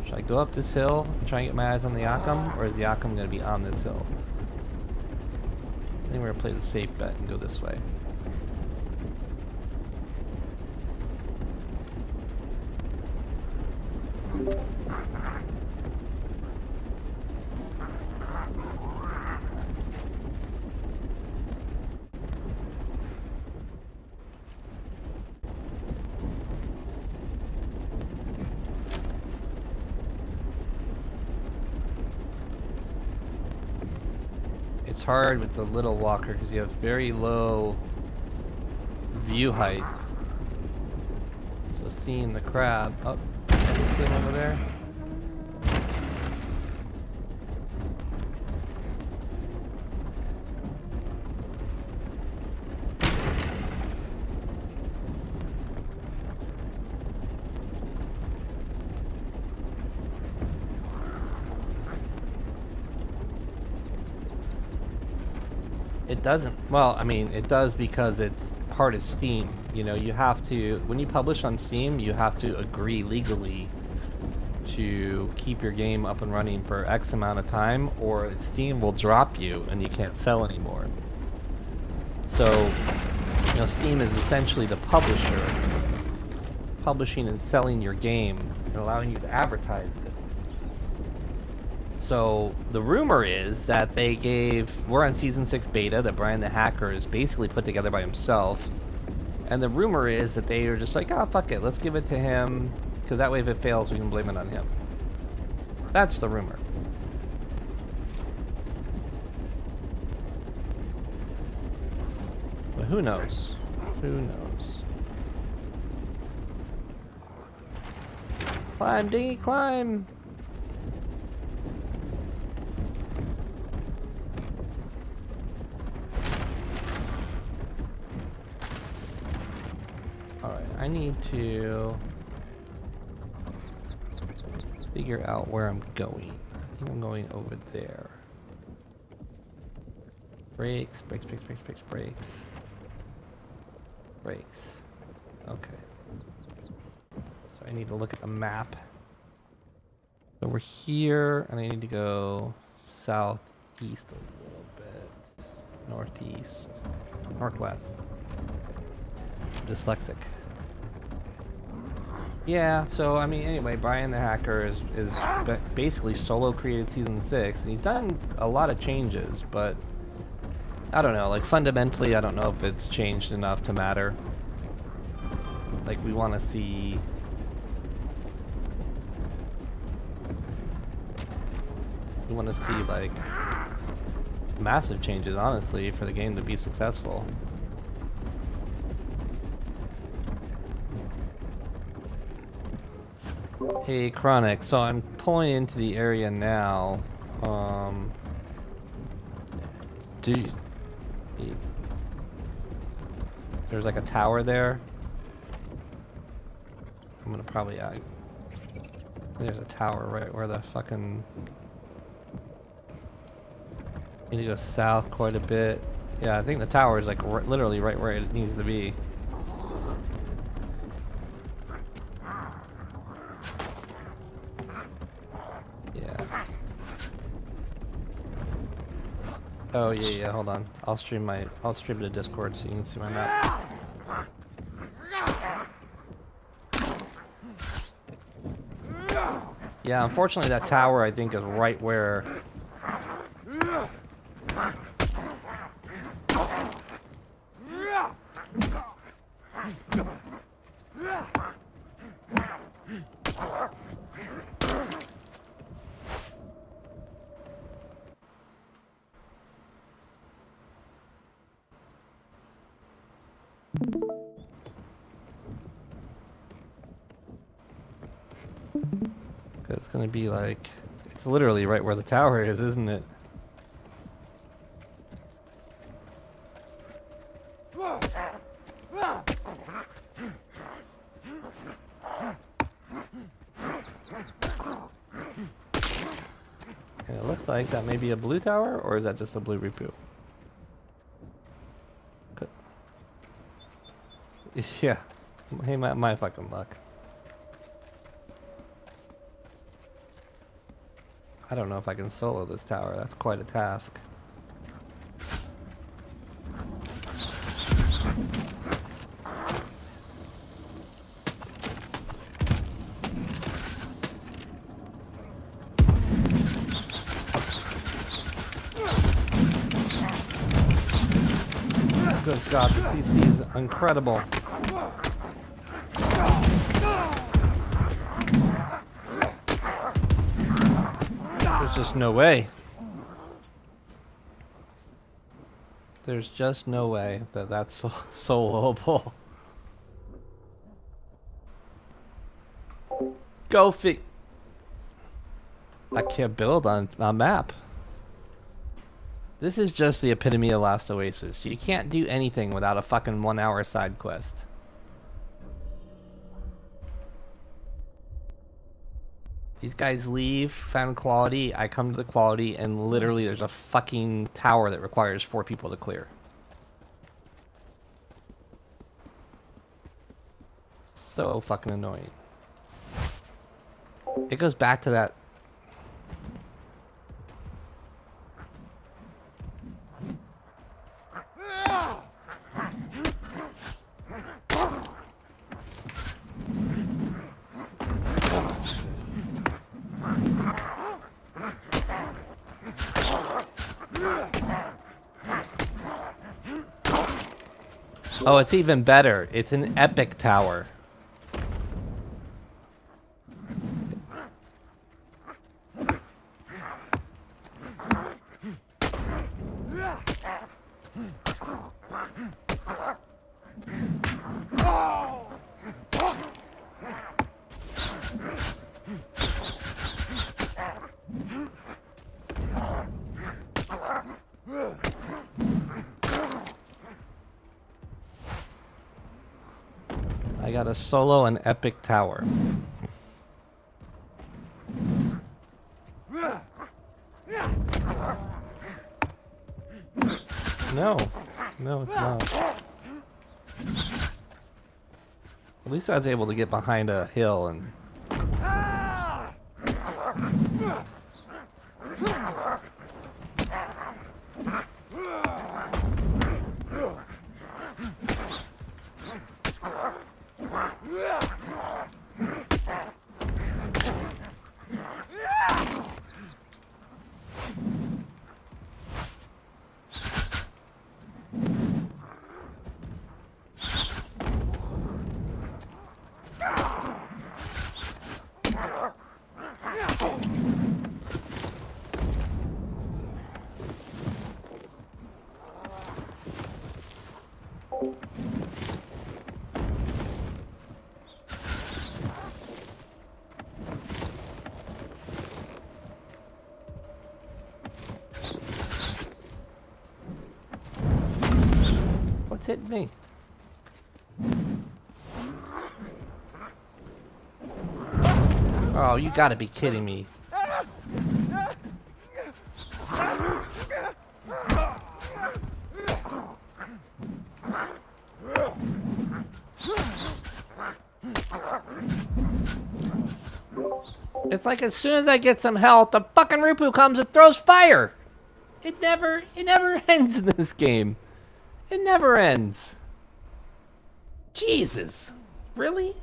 Should I go up this hill and try and get my eyes on the Occam, or is the Occam going to be on this hill? I think we're going to play the safe bet and go this way. It's hard with the little walker because you have very low view height. So seeing the crab. Oh, can you see him over there? It doesn't. Well, I mean, it does because it's part of Steam. You know, you have to, when you publish on Steam, you have to agree legally to keep your game up and running for X amount of time, or Steam will drop you and you can't sell anymore. So, you know, Steam is essentially the publisher, publishing and selling your game and allowing you to advertise it. So the rumor is that we're on Season 6 beta that Brian the Hacker is basically put together by himself. And the rumor is that they are just like, oh, fuck it, let's give it to him, because that way if it fails, we can blame it on him. That's the rumor. But who knows? Who knows? Climb, dinghy, climb! I need to figure out where I'm going. I think I'm going over there. Brakes, brakes, brakes, brakes, brakes, brakes. Brakes. Okay. So I need to look at the map. So we're here, and I need to go southeast a little bit. Northeast. Northwest. Dyslexic. Yeah, so I mean, anyway, Brian the Hacker is basically solo created Season 6, and he's done a lot of changes, but I don't know, like fundamentally, I don't know if it's changed enough to matter. Like, we want to see... We want to see, like, massive changes, honestly, for the game to be successful. Hey, Chronic, so I'm pulling into the area now. There's like a tower there. I'm gonna probably, there's a tower right where the fucking... Need to go south quite a bit. Yeah, I think the tower is like literally right where it needs to be. Oh yeah, hold on. I'll stream to Discord so you can see my map. Yeah, unfortunately that tower I think is right where it's gonna be like, it's literally right where the tower is, isn't it? like that may be a blue tower, or is that just a blue Ripu? Good. Yeah. Hey, my fucking luck. I don't know if I can solo this tower. That's quite a task. Good God, the CC is incredible. There's just no way. There's just no way that that's soloable. Go fig. I can't build on a map. This is just the epitome of Last Oasis. You can't do anything without a fucking 1 hour side quest. These guys leave, found quality, I come to the quality, and literally there's a fucking tower that requires 4 people to clear. So fucking annoying. It goes back to that. Oh, it's even better. It's an epic tower. I got a solo and epic tower. No. No, it's not. At least I was able to get behind a hill and... What's hitting me? Oh, you gotta be kidding me. It's like as soon as I get some health, the fucking Ripu comes and throws fire. It never ends in this game. It never ends. Jesus. Really?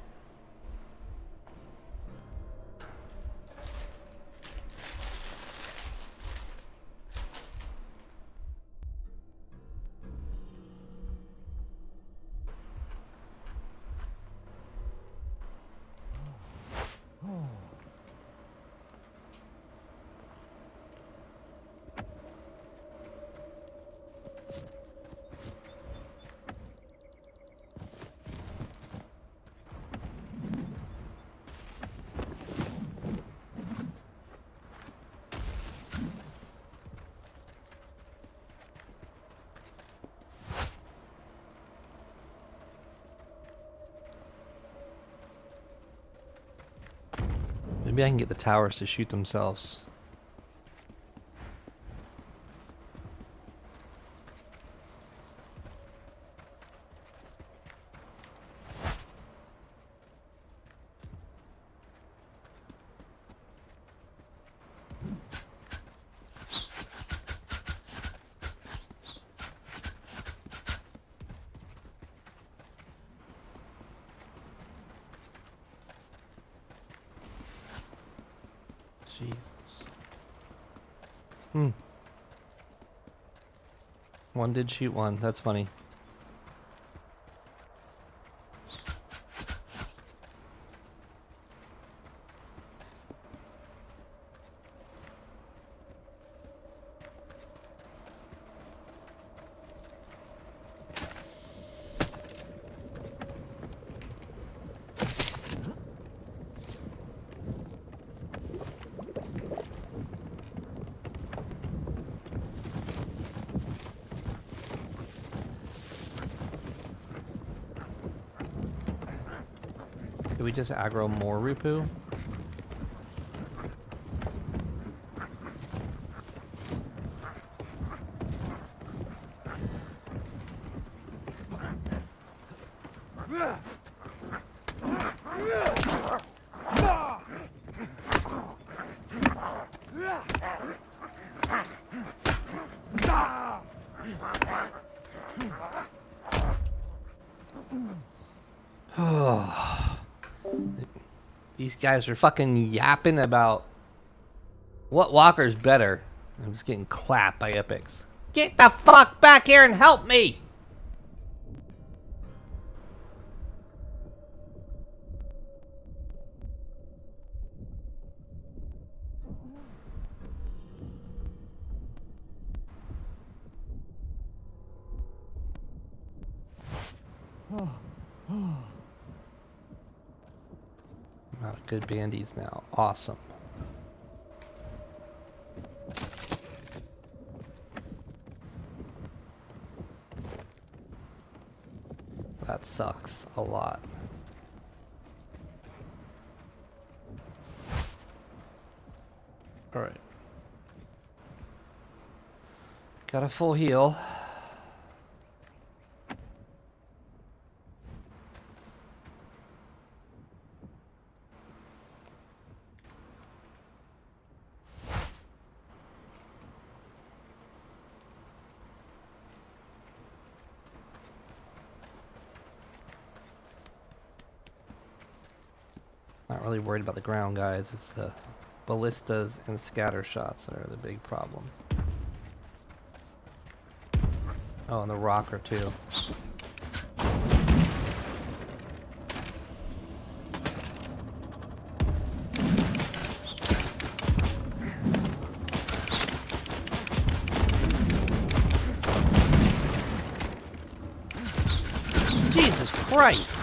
Maybe I can get the towers to shoot themselves. Jesus. One did shoot one. That's funny. Did we just aggro more Rupu? These guys are fucking yapping about what walker's better. I'm just getting clapped by epics. Get the fuck back here and help me! Oh, good bandies now. Awesome. That sucks a lot. Alright. Got a full heal. Not really worried about the ground, guys. It's the ballistas and scatter shots that are the big problem. Oh, and the rocker too. Jesus Christ!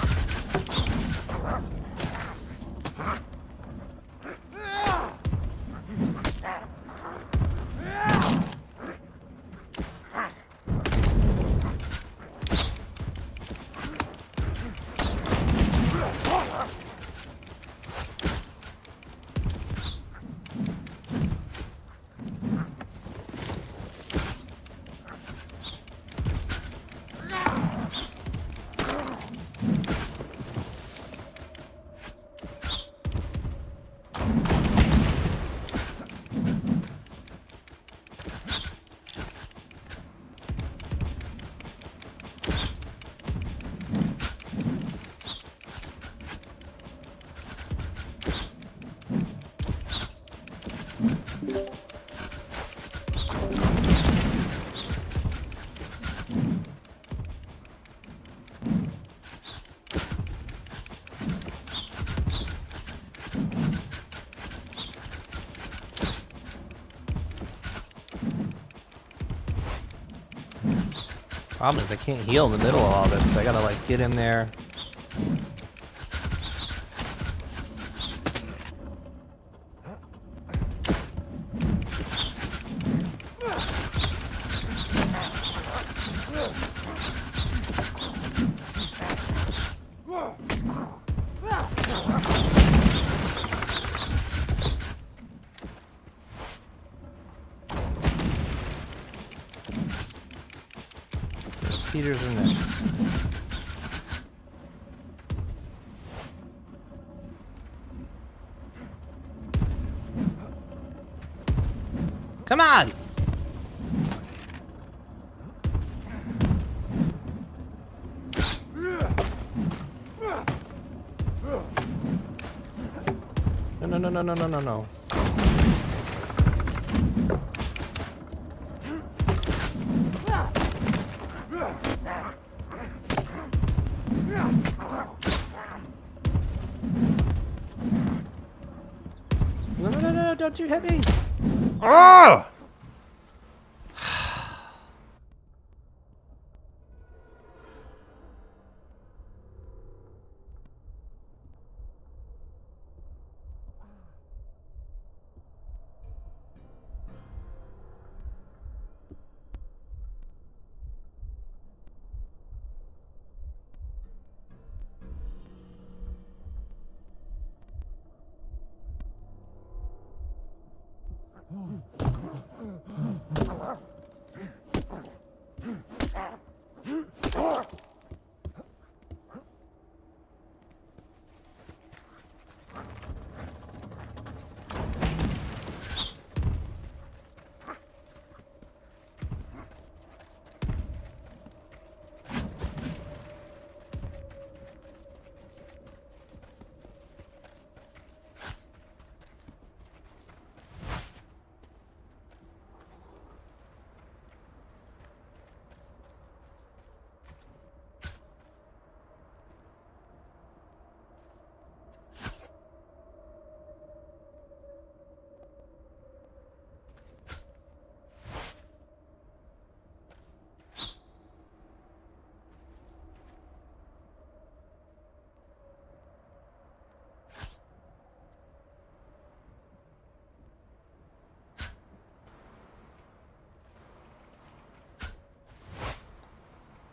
Problem is I can't heal in the middle of all this, so I gotta like get in there. Peters are next. Come on! No. don't you hit me! Oh!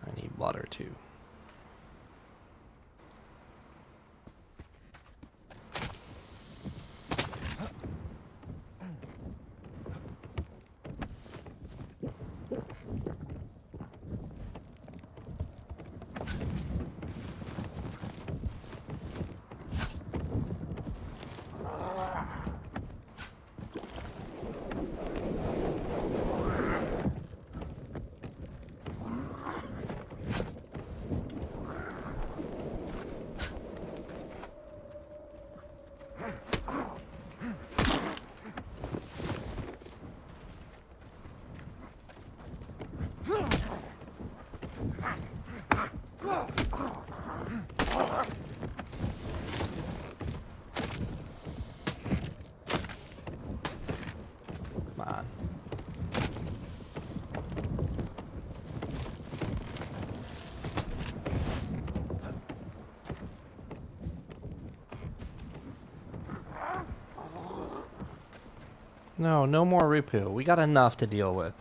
I need water too. Come on. No, no more Ripu. We got enough to deal with.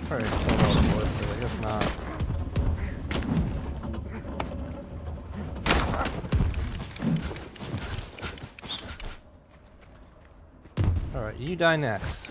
Probably killed all the ballistas, I guess not. Alright, you die next.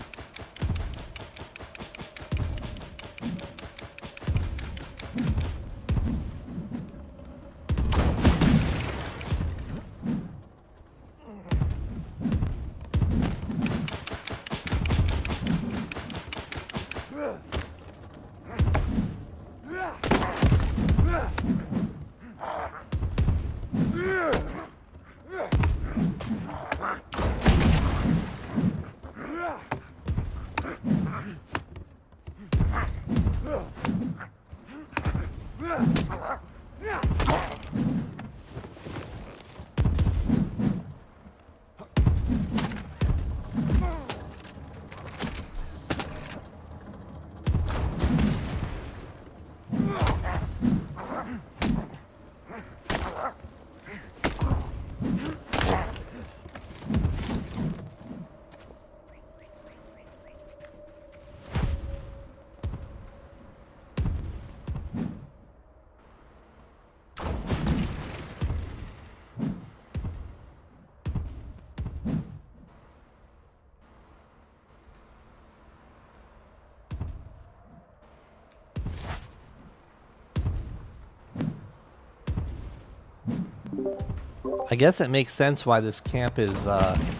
I guess it makes sense why this camp is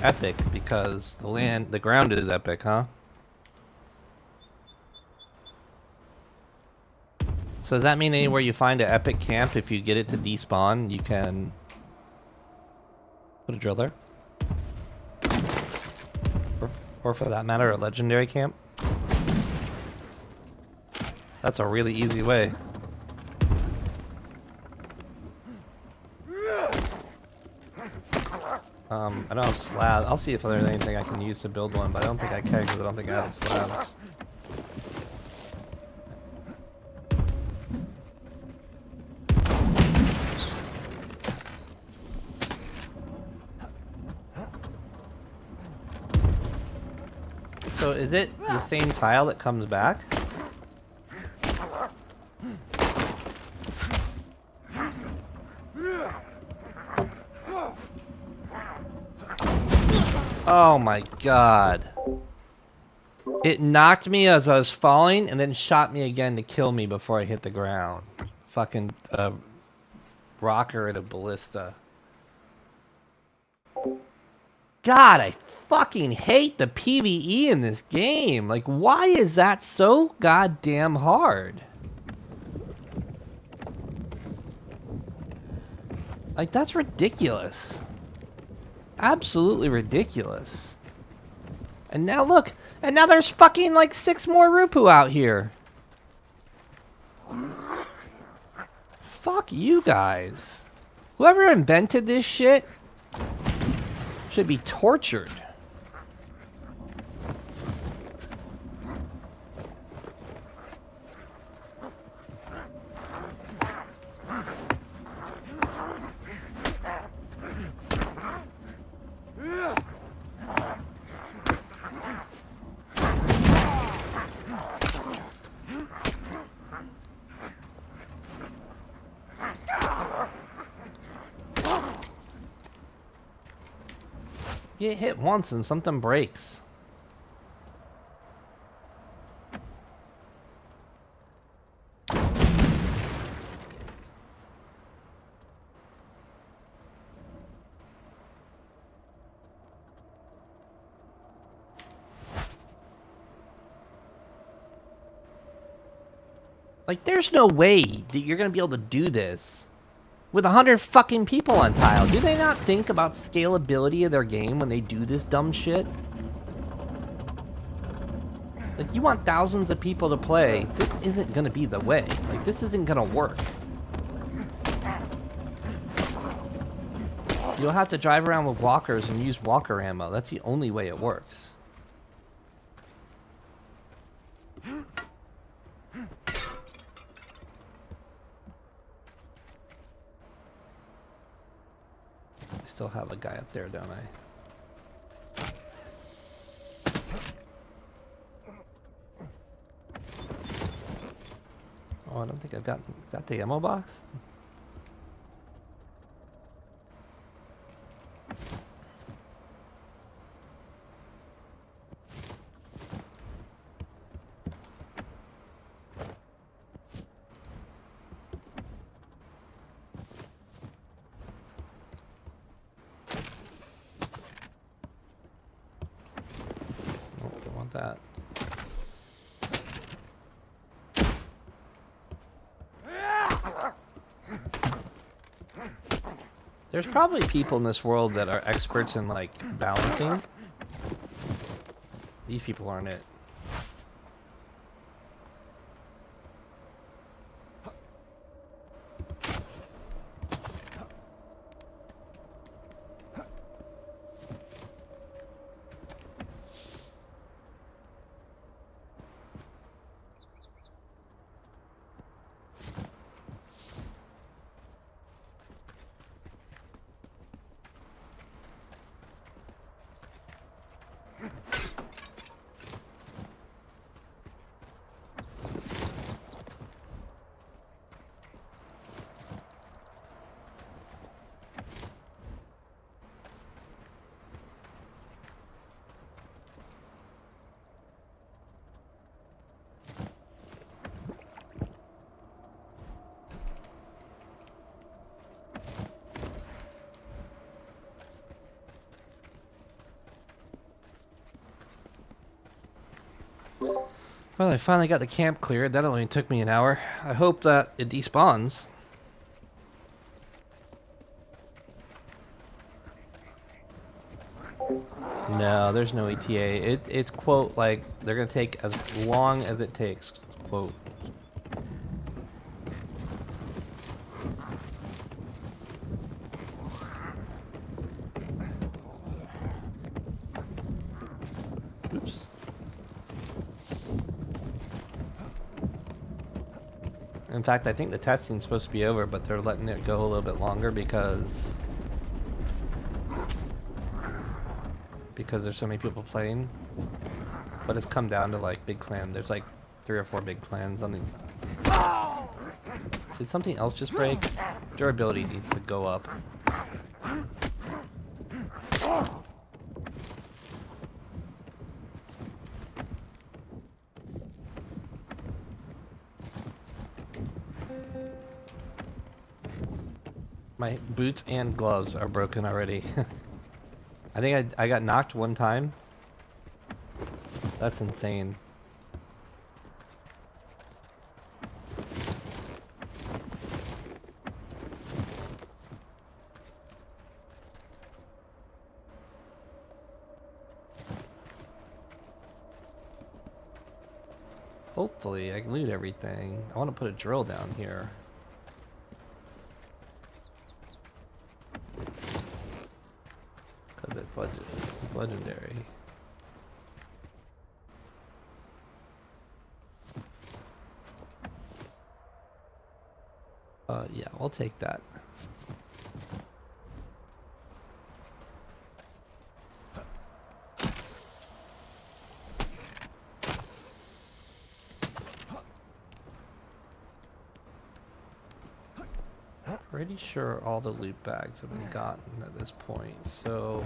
epic, because the ground is epic, huh? So does that mean anywhere you find an epic camp, if you get it to despawn, you can put a drill there? Or for that matter, a legendary camp? That's a really easy way. I don't have slabs. I'll see if there's anything I can use to build one, but I don't think I can because I don't think I have slabs. So is it the same tile that comes back? Oh my god. It knocked me as I was falling and then shot me again to kill me before I hit the ground. Fucking rocker at a ballista. God, I fucking hate the PvE in this game. Like, why is that so goddamn hard? Like, that's ridiculous. Absolutely ridiculous. And now look, and now there's fucking like 6 more Rupu out here. Fuck you guys. Whoever invented this shit should be tortured. Get hit once and something breaks. Like, there's no way that you're gonna be able to do this with 100 fucking people on tile. Do they not think about scalability of their game when they do this dumb shit? Like, you want thousands of people to play, this isn't gonna be the way. Like, this isn't gonna work. You'll have to drive around with walkers and use walker ammo. That's the only way it works. I still have a guy up there, don't I? Oh, I don't think I've got... Is that the ammo box? That. There's probably people in this world that are experts in, like, balancing. These people aren't it. Well, I finally got the camp cleared. That only took me an hour. I hope that it despawns. No, there's no ETA. It's quote like they're gonna take as long as it takes. Quote. Oops. In fact, I think the testing's supposed to be over, but they're letting it go a little bit longer because there's so many people playing. But it's come down to like big clan. There's like 3 or 4 big clans on the. Did something else just break? Durability needs to go up. My boots and gloves are broken already. I think I got knocked one time. That's insane. Hopefully I can loot everything. I want to put a drill down here. Because it's legendary. Yeah, we'll take that. Pretty sure all the loot bags have been gotten at this point, so...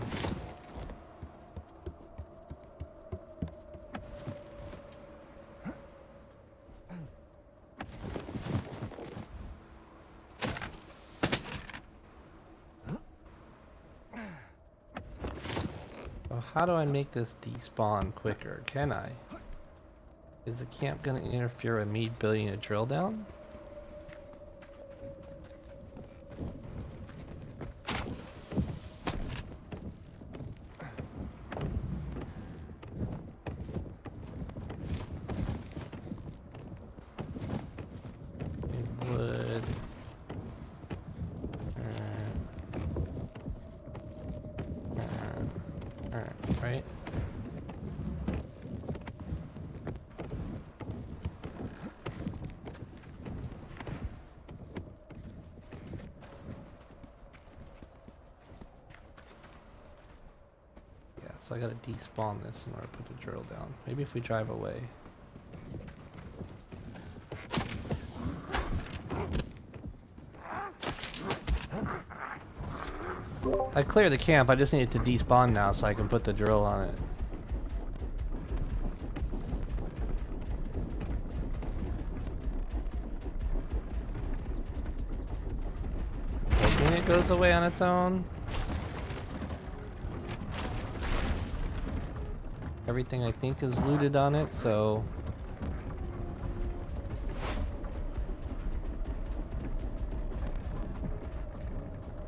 Well, how do I make this despawn quicker? Can I? Is the camp gonna interfere with me building a drill down? Right? Yeah, so I gotta despawn this in order to put the drill down. Maybe if we drive away. I cleared the camp, I just need it to despawn now so I can put the drill on it. Hoping it goes away on its own. Everything I think is looted on it, so...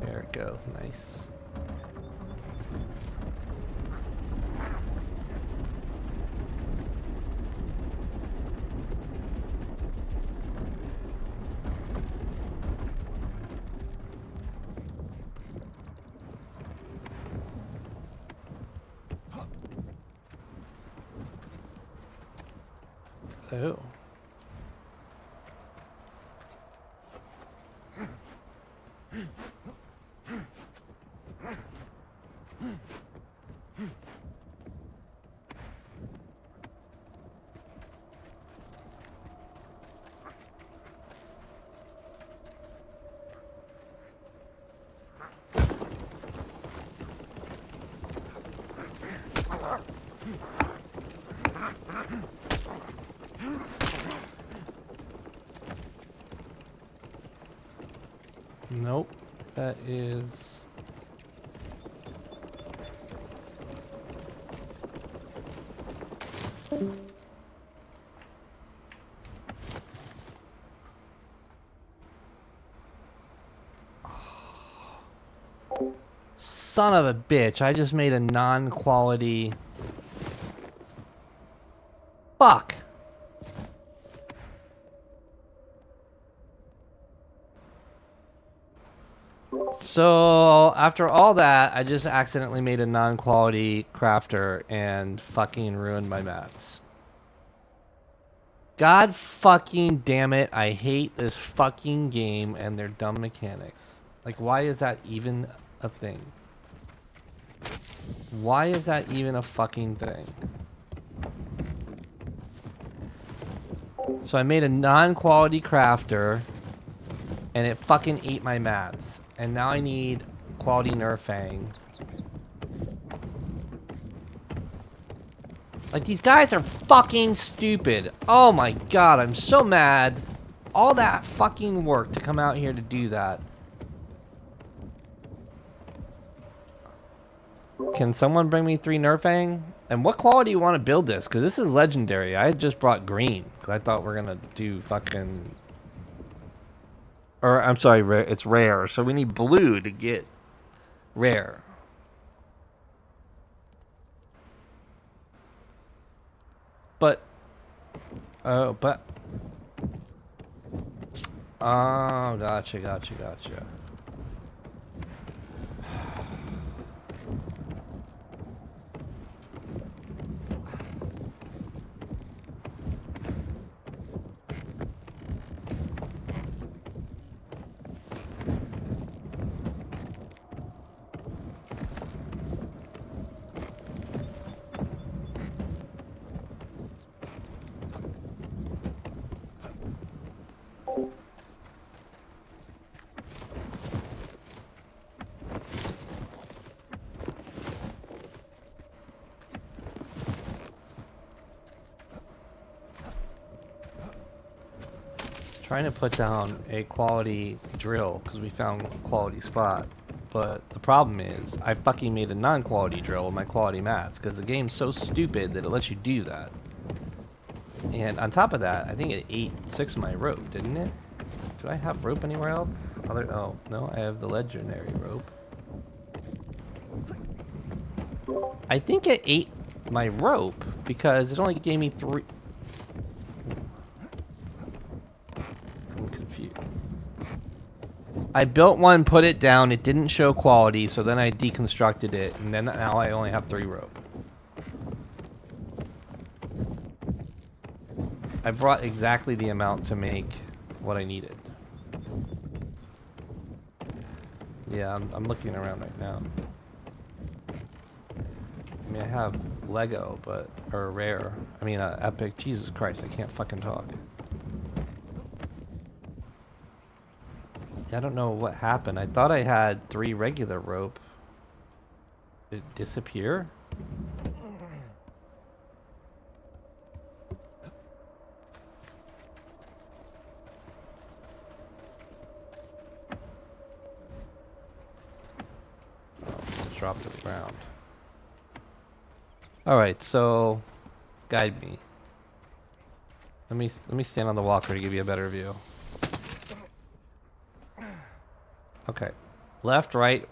There it goes, nice. Oh. Nope, that is... son of a bitch. I just made a non-quality... Fuck. So, after all that, I just accidentally made a non-quality crafter and fucking ruined my mats. God fucking damn it, I hate this fucking game and their dumb mechanics. Like, why is that even a thing? Why is that even a fucking thing? So I made a non-quality crafter and it fucking ate my mats. And now I need quality Nerfang. Like, these guys are fucking stupid. Oh my god, I'm so mad. All that fucking work to come out here to do that. Can someone bring me 3 Nerfang? And what quality you want to build this? Because this is legendary. I just brought green. Because I thought we're going to do fucking... Or, I'm sorry, it's rare. So we need blue to get rare. But... Oh, but... Oh, gotcha. Trying to put down a quality drill because we found a quality spot, but the problem is I fucking made a non-quality drill with my quality mats because the game's so stupid that it lets you do that. And on top of that, I think it ate 6 of my rope, didn't it? Do I have rope anywhere else? Oh no, I have the legendary rope. I think it ate my rope because it only gave me 3. I built one, put it down, it didn't show quality, so then I deconstructed it, and then now I only have 3 rope. I brought exactly the amount to make what I needed. Yeah, I'm looking around right now. I mean, I have Lego, but, or rare. I mean, epic. Jesus Christ, I can't fucking talk. I don't know what happened. I thought I had 3 regular rope. Did it disappear? Oh, it dropped to the ground. Alright, so guide me. Let me stand on the walker to give you a better view. Okay. Left, right.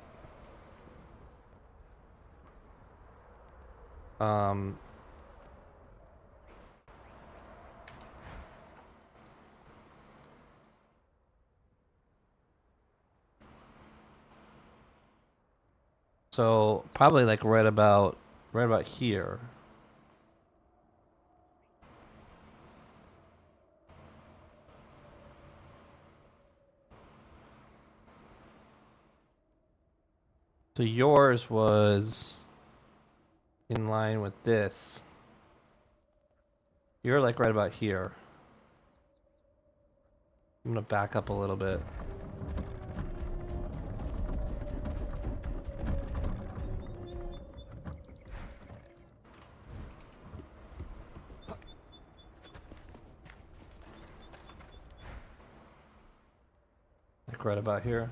So probably like right about here. So yours was in line with this. You're like right about here. I'm gonna back up a little bit. Like right about here.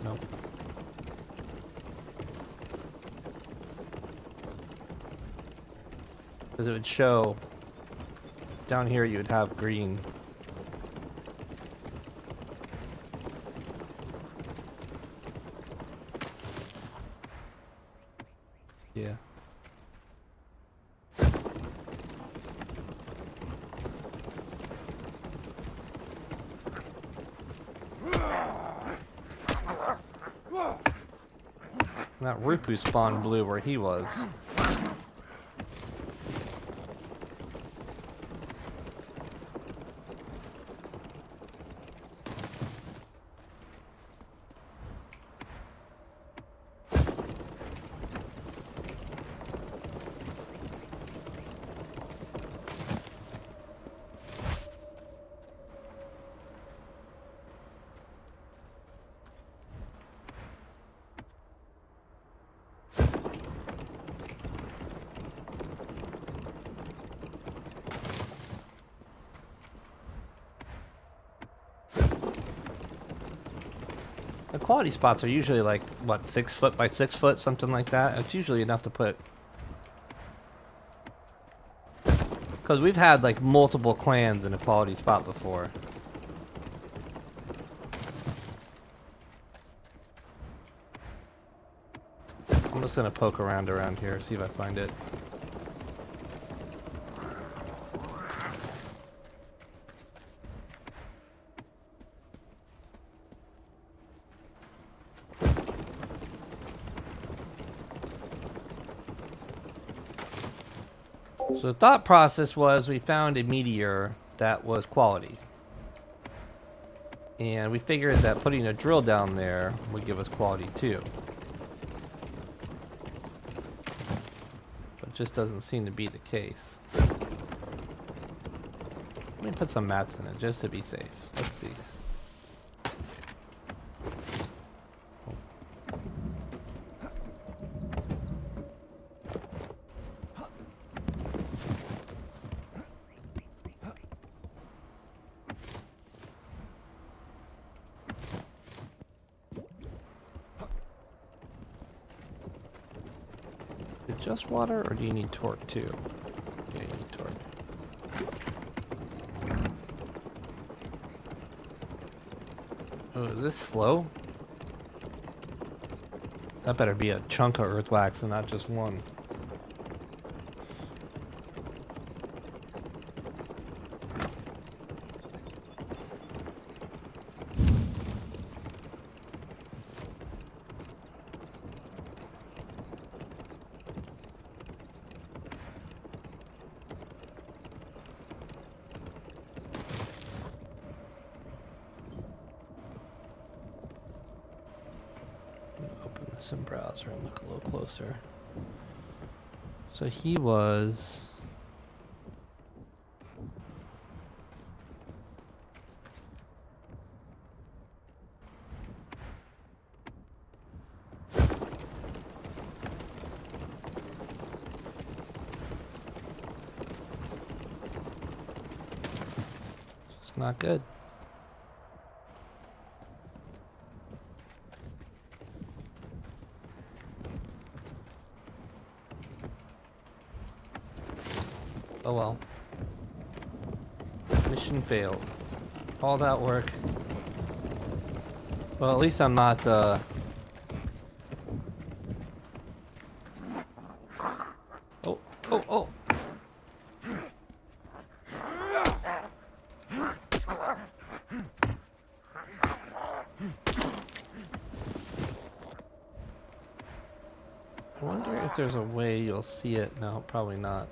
Nope. Because it would show down here you'd have green. Yeah. That Rupu spawned blue where he was. The quality spots are usually like, what, 6 foot by 6 foot, something like that. It's usually enough to put. Because we've had like multiple clans in a quality spot before. I'm just gonna poke around here, see if I find it. So the thought process was we found a meteor that was quality. And we figured that putting a drill down there would give us quality too. But it just doesn't seem to be the case. Let me put some mats in it just to be safe. Let's see. Just water, or do you need torque too? Yeah, you need torque. Oh, is this slow? That better be a chunk of earth wax and not just one. Some browser and look a little closer. So he was it's not good. Oh well. Mission failed. All that work. Well, at least I'm not, Oh, oh! I wonder if there's a way you'll see it. No, probably not.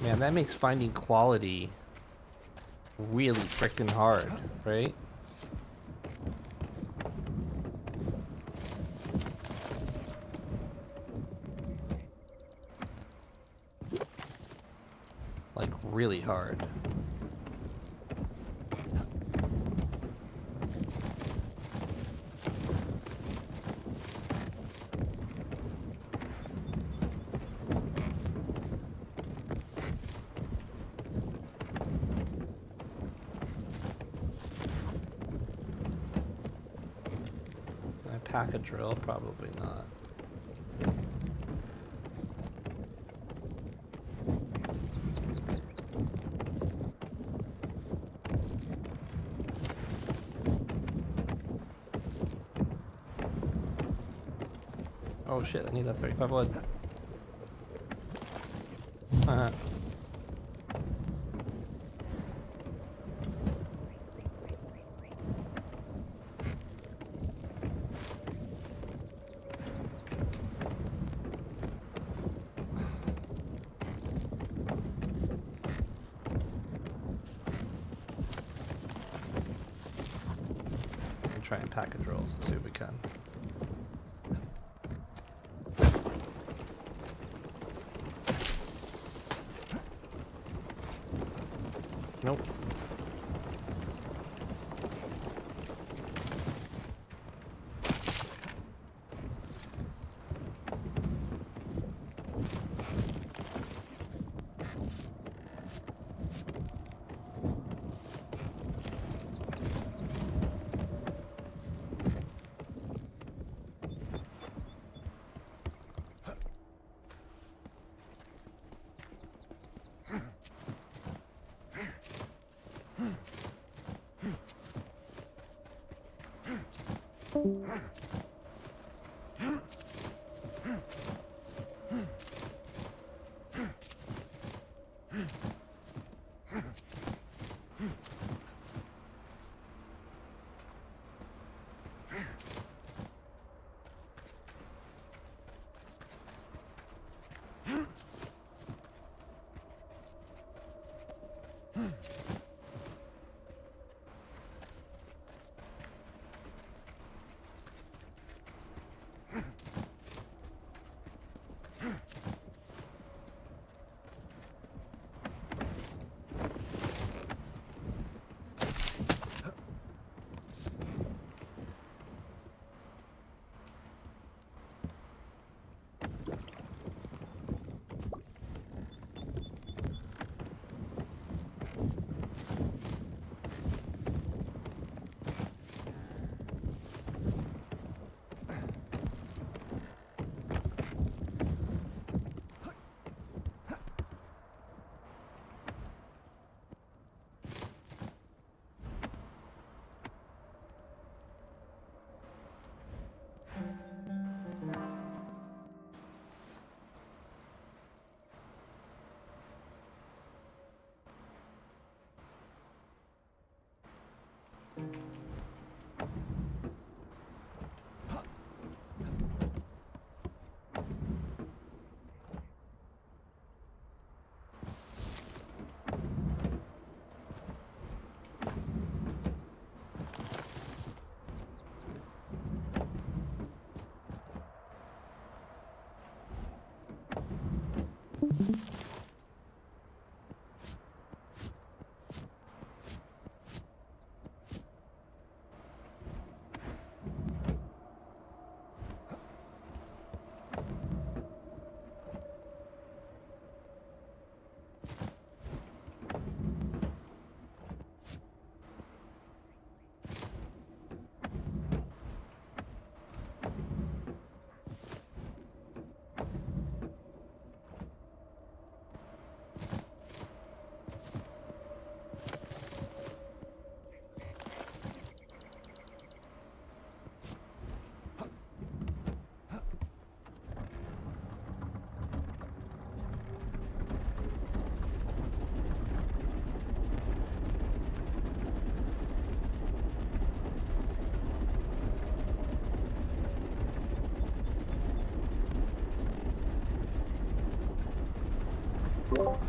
Man, that makes finding quality really frickin' hard, right? Like, really hard. pack a drill? Probably not. Oh shit, I need that 35 wood. Try and pack a drill, see if we can. Nope.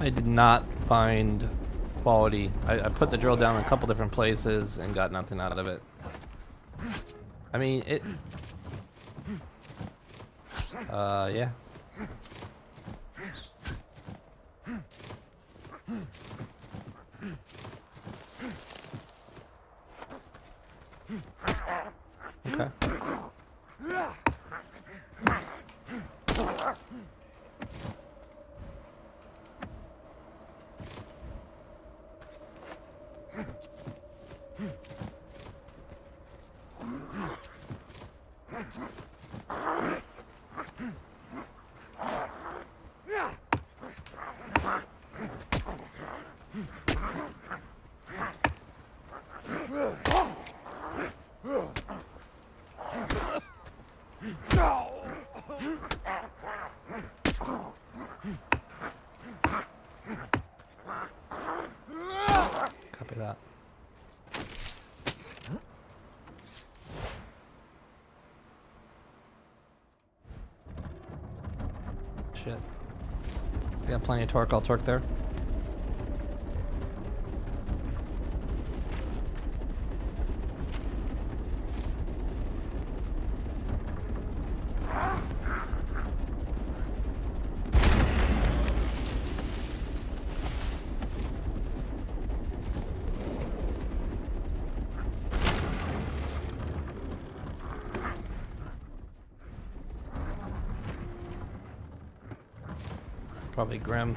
I did not find quality. I put the drill down in a couple different places and got nothing out of it. I mean, it... yeah. Okay. Copy that. Shit. I got plenty of torque. I'll torque there. Probably Grim.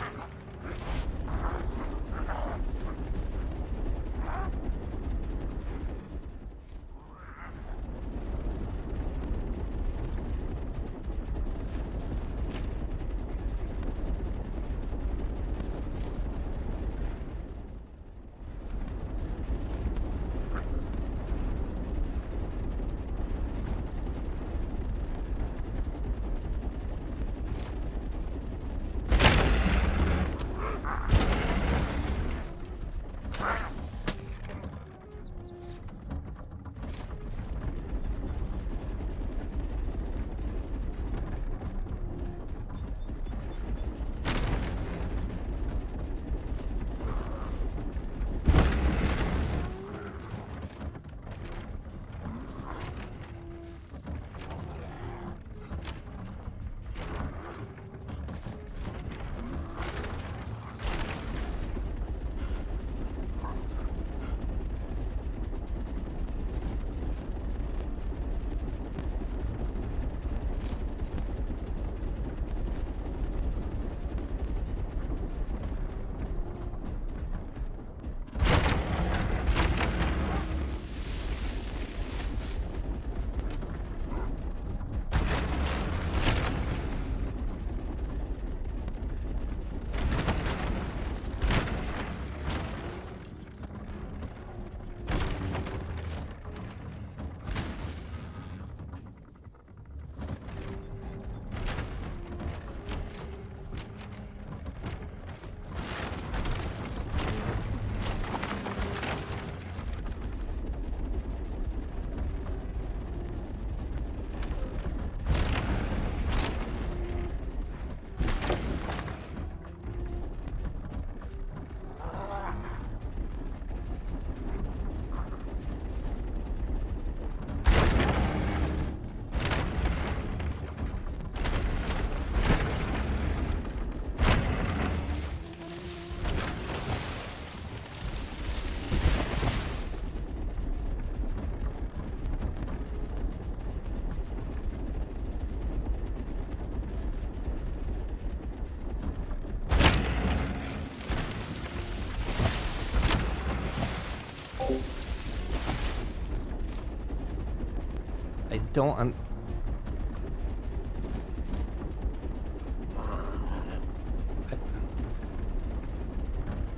don't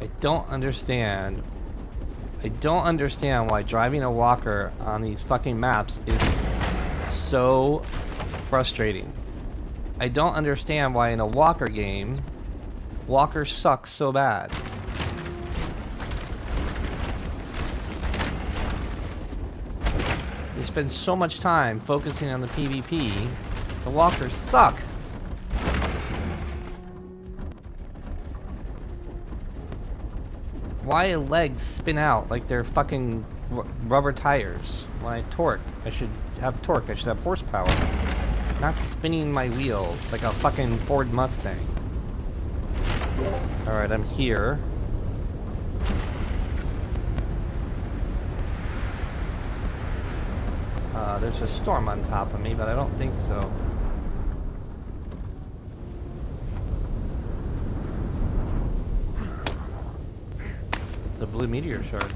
I don't understand. I don't understand why driving a walker on these fucking maps is so frustrating. I don't understand why in a walker game, walkers suck so bad. They spend so much time focusing on the PvP. The walkers suck. Why legs spin out like they're fucking rubber tires? When I torque, I should have torque. I should have horsepower. Not spinning my wheels like a fucking Ford Mustang. Alright, I'm here. There's a storm on top of me, but I don't think so. It's a blue meteor shard.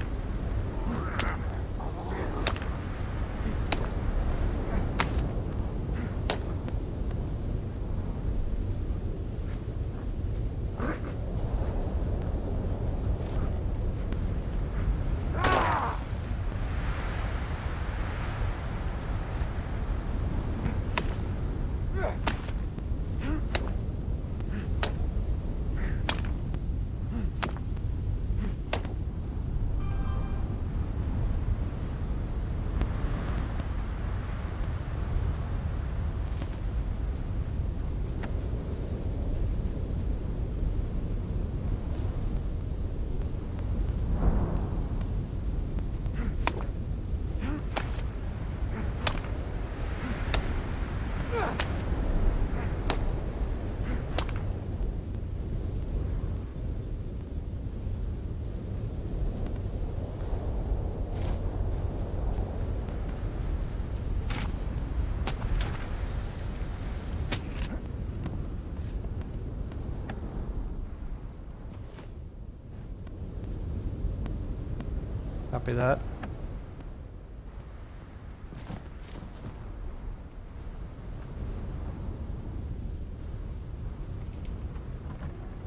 Copy that.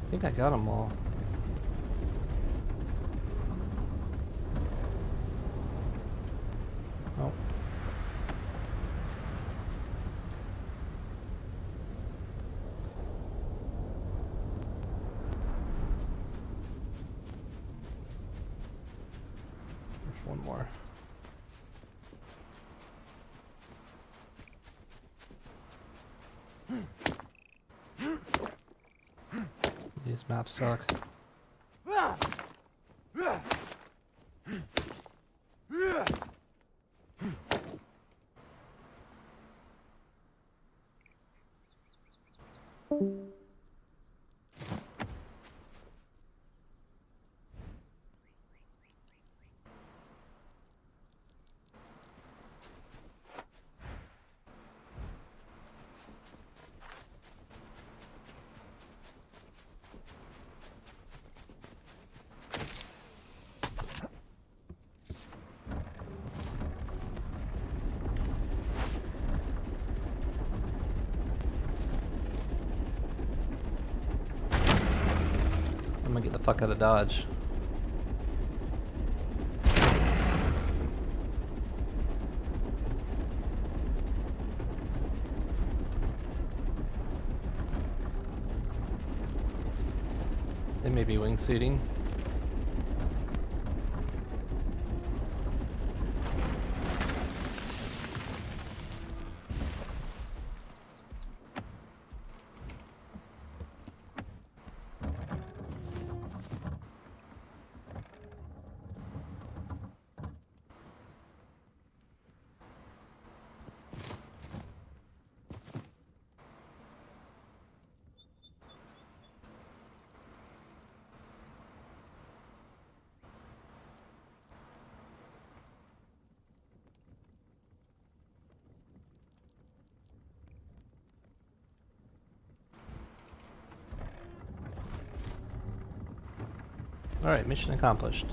I think I got them all. Oh. There's one more. These maps suck. I'm gonna get the fuck out of Dodge. They may be wingsuiting. Alright, mission accomplished.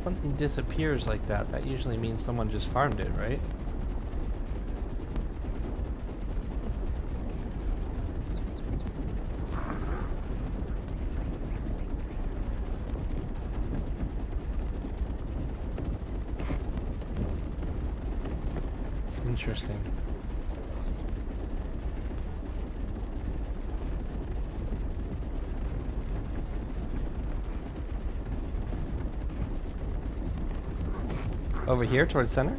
something disappears like that, that usually means someone just farmed it, right? Interesting. Over here towards center?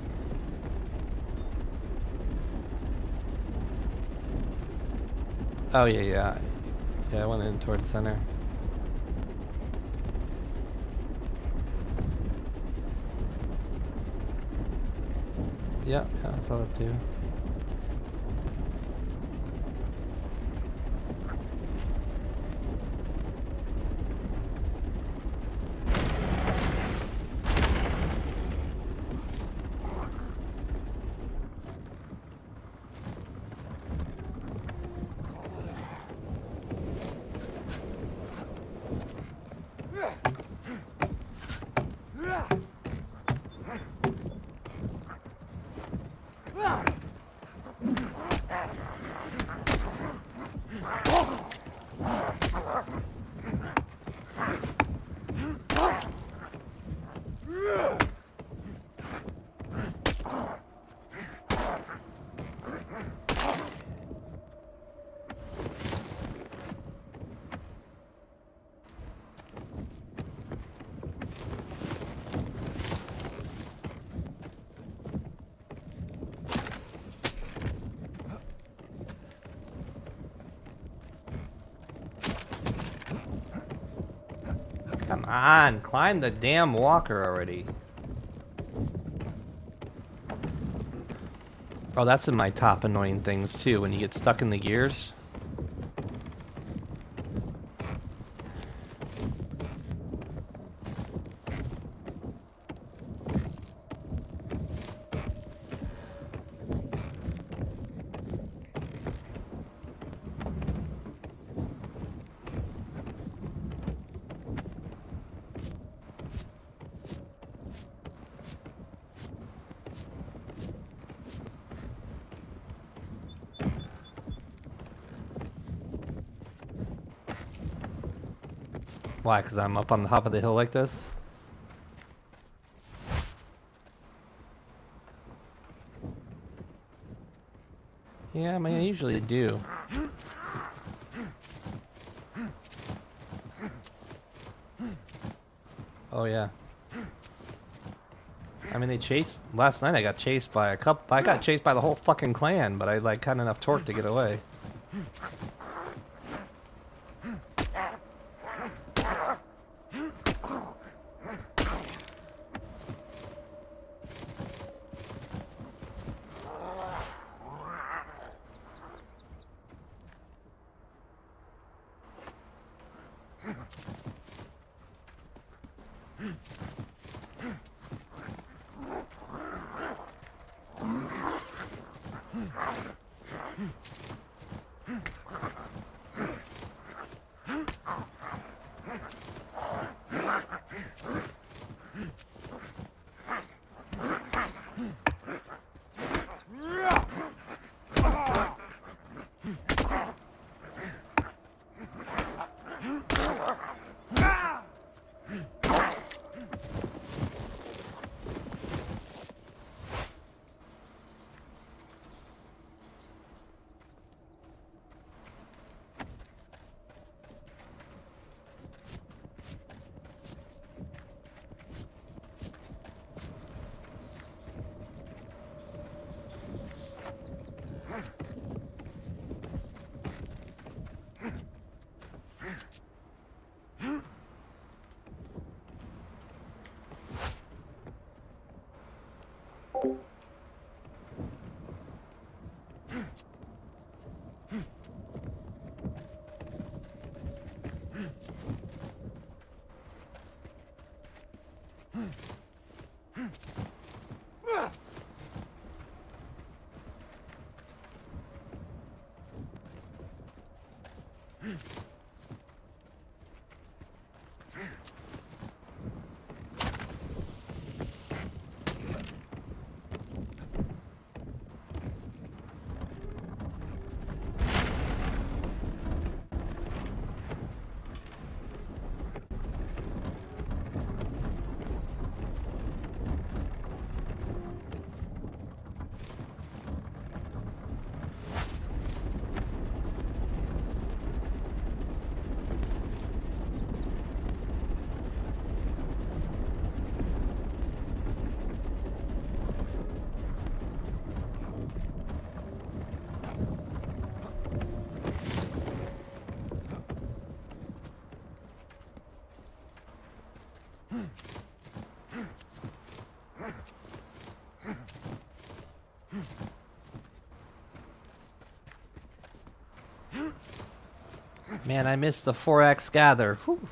Oh yeah, yeah. Yeah, I went in towards center. Yeah, yeah, I saw that too. Come on, climb the damn walker already. Oh, that's in my top annoying things too, when you get stuck in the gears. Why? Because I'm up on the top of the hill like this? Yeah, I mean, I usually do. Oh, yeah. I mean, they chased... Last night I got chased by a couple... I got chased by the whole fucking clan, but I, like, had enough torque to get away. Man, I missed the 4x gather. Whew.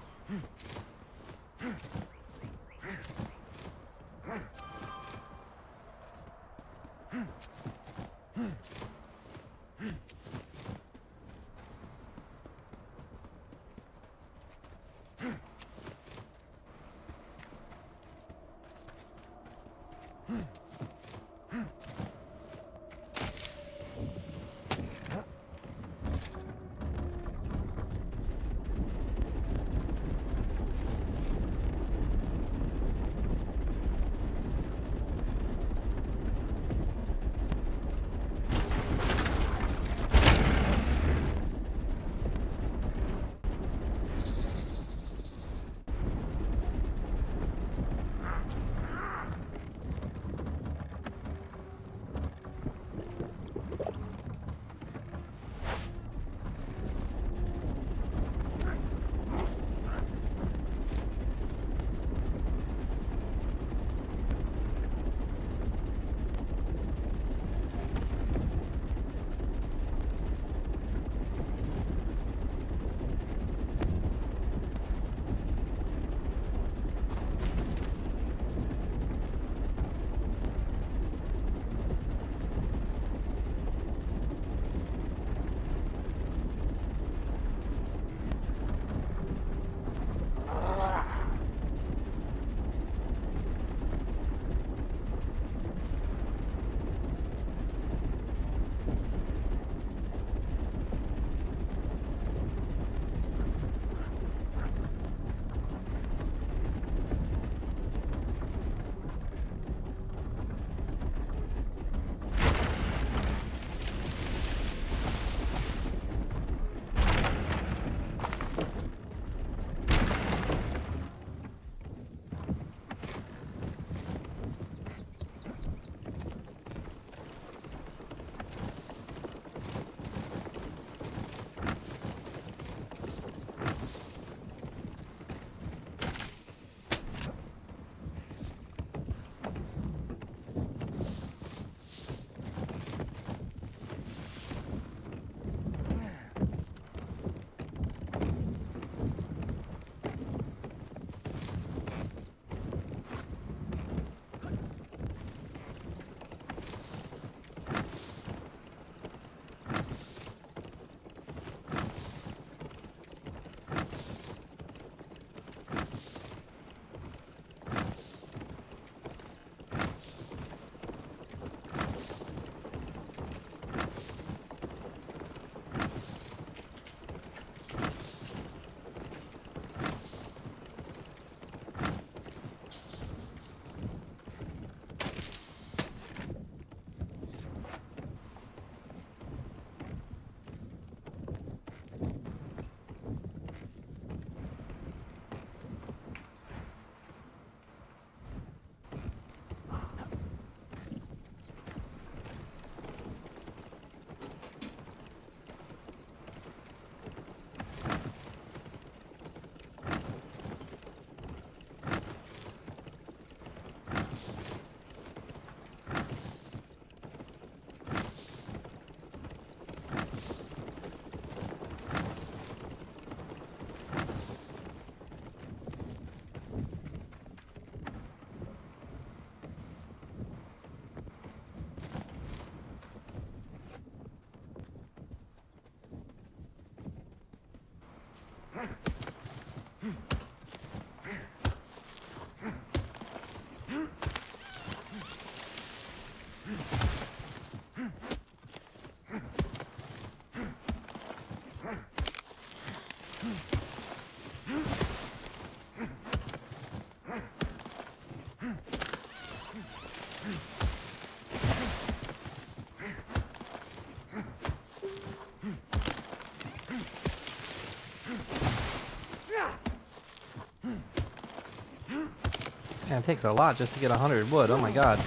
Man, it takes a lot just to get 100 wood. Oh my god.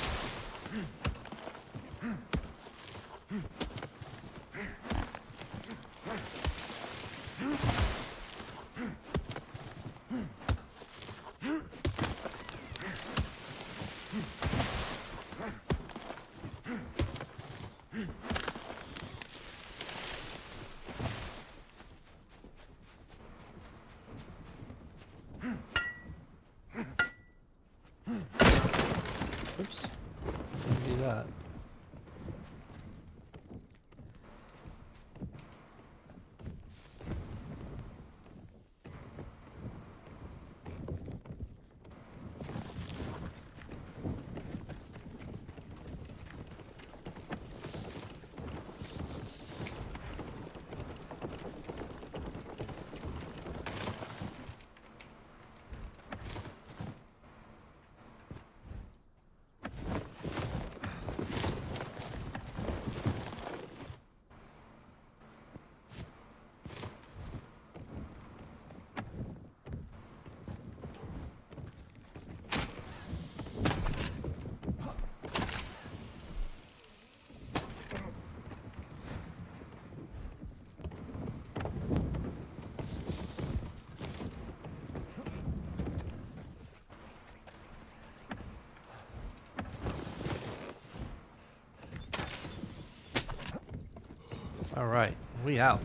All right, we out.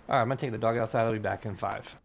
All right, I'm gonna take the dog outside. I'll be back in 5.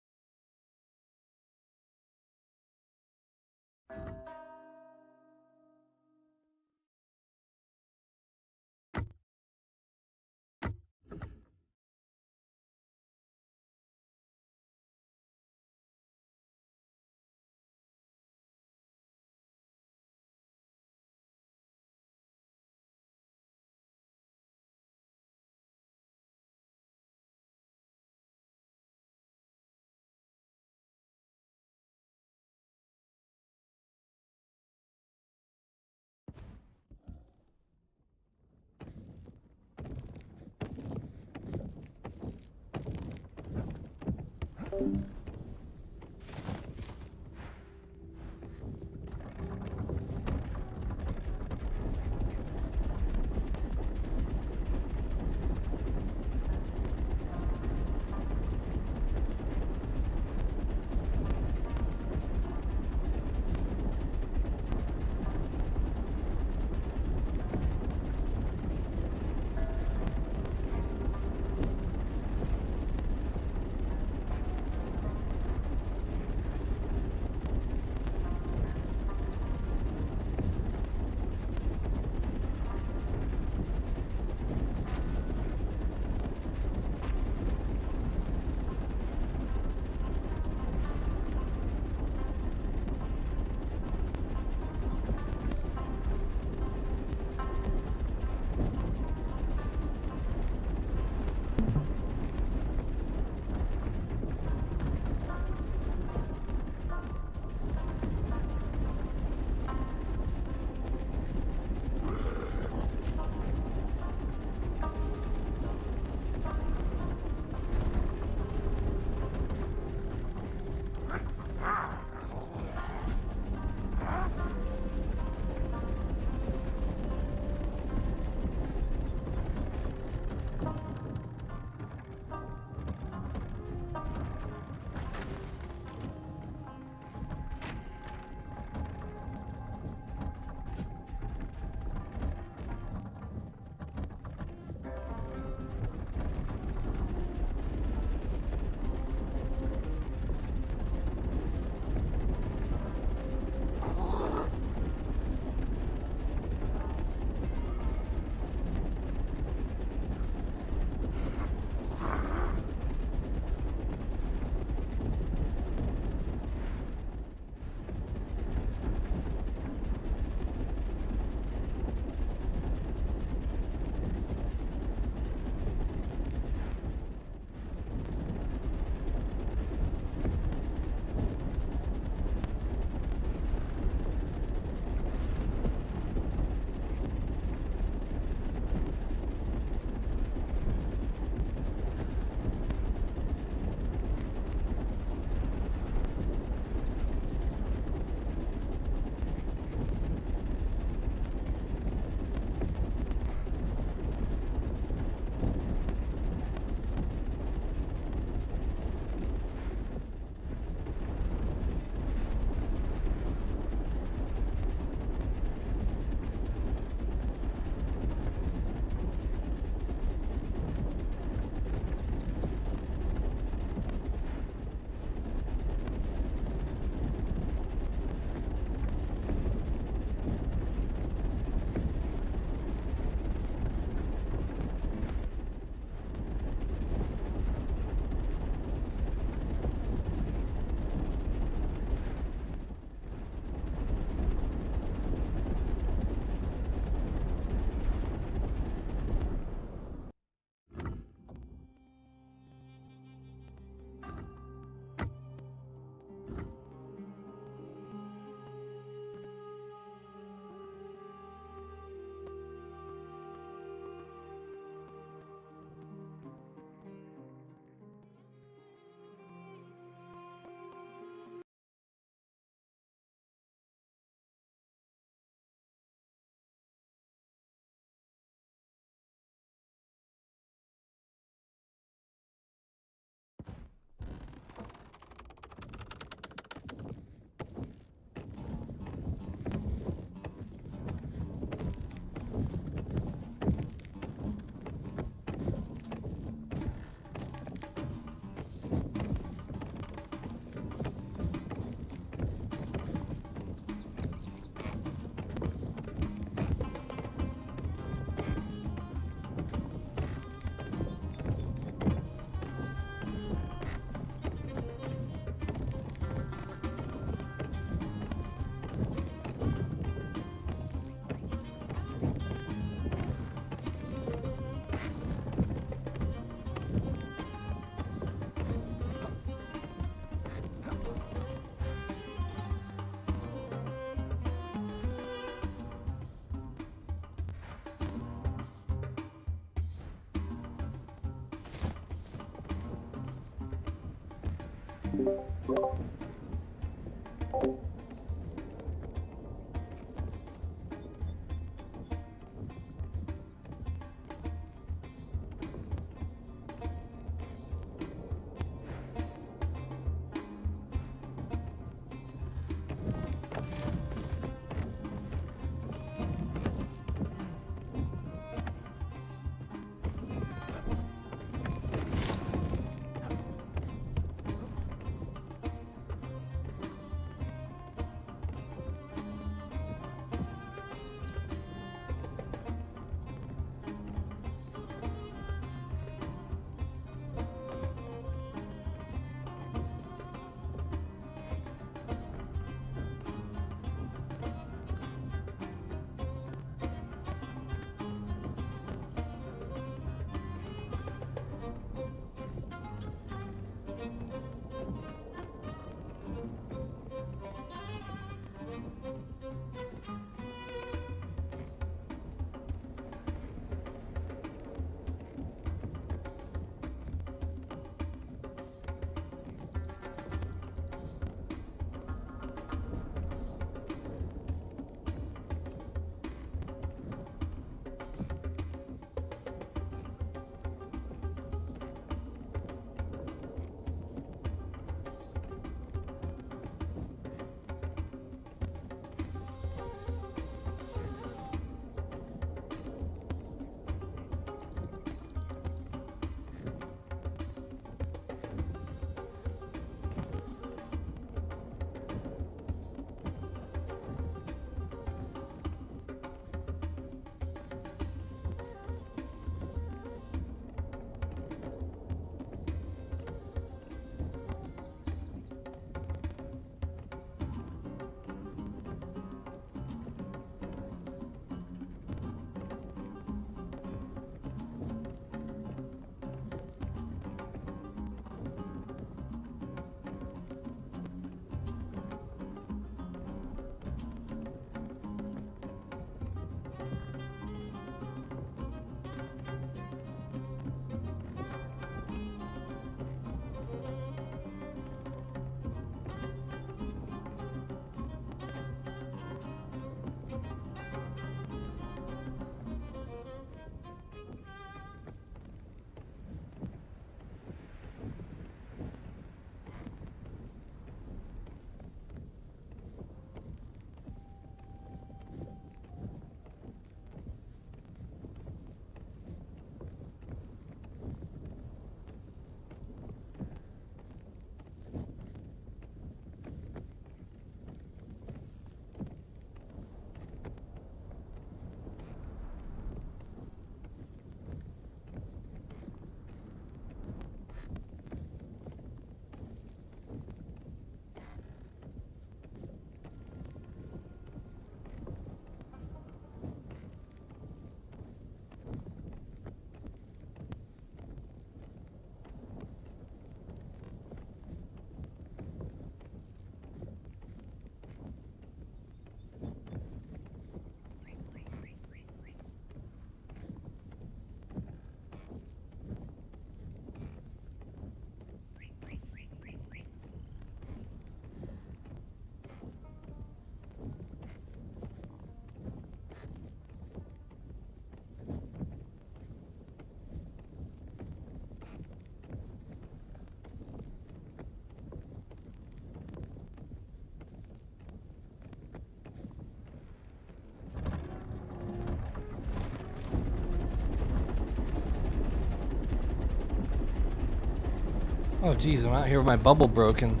Oh geez, I'm out here with my bubble broken.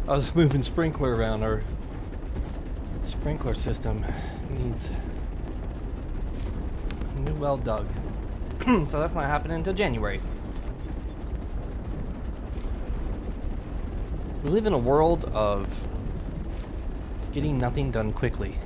I was moving sprinkler around. Our sprinkler system needs a new well dug. So that's not happening until January. We live in a world of getting nothing done quickly.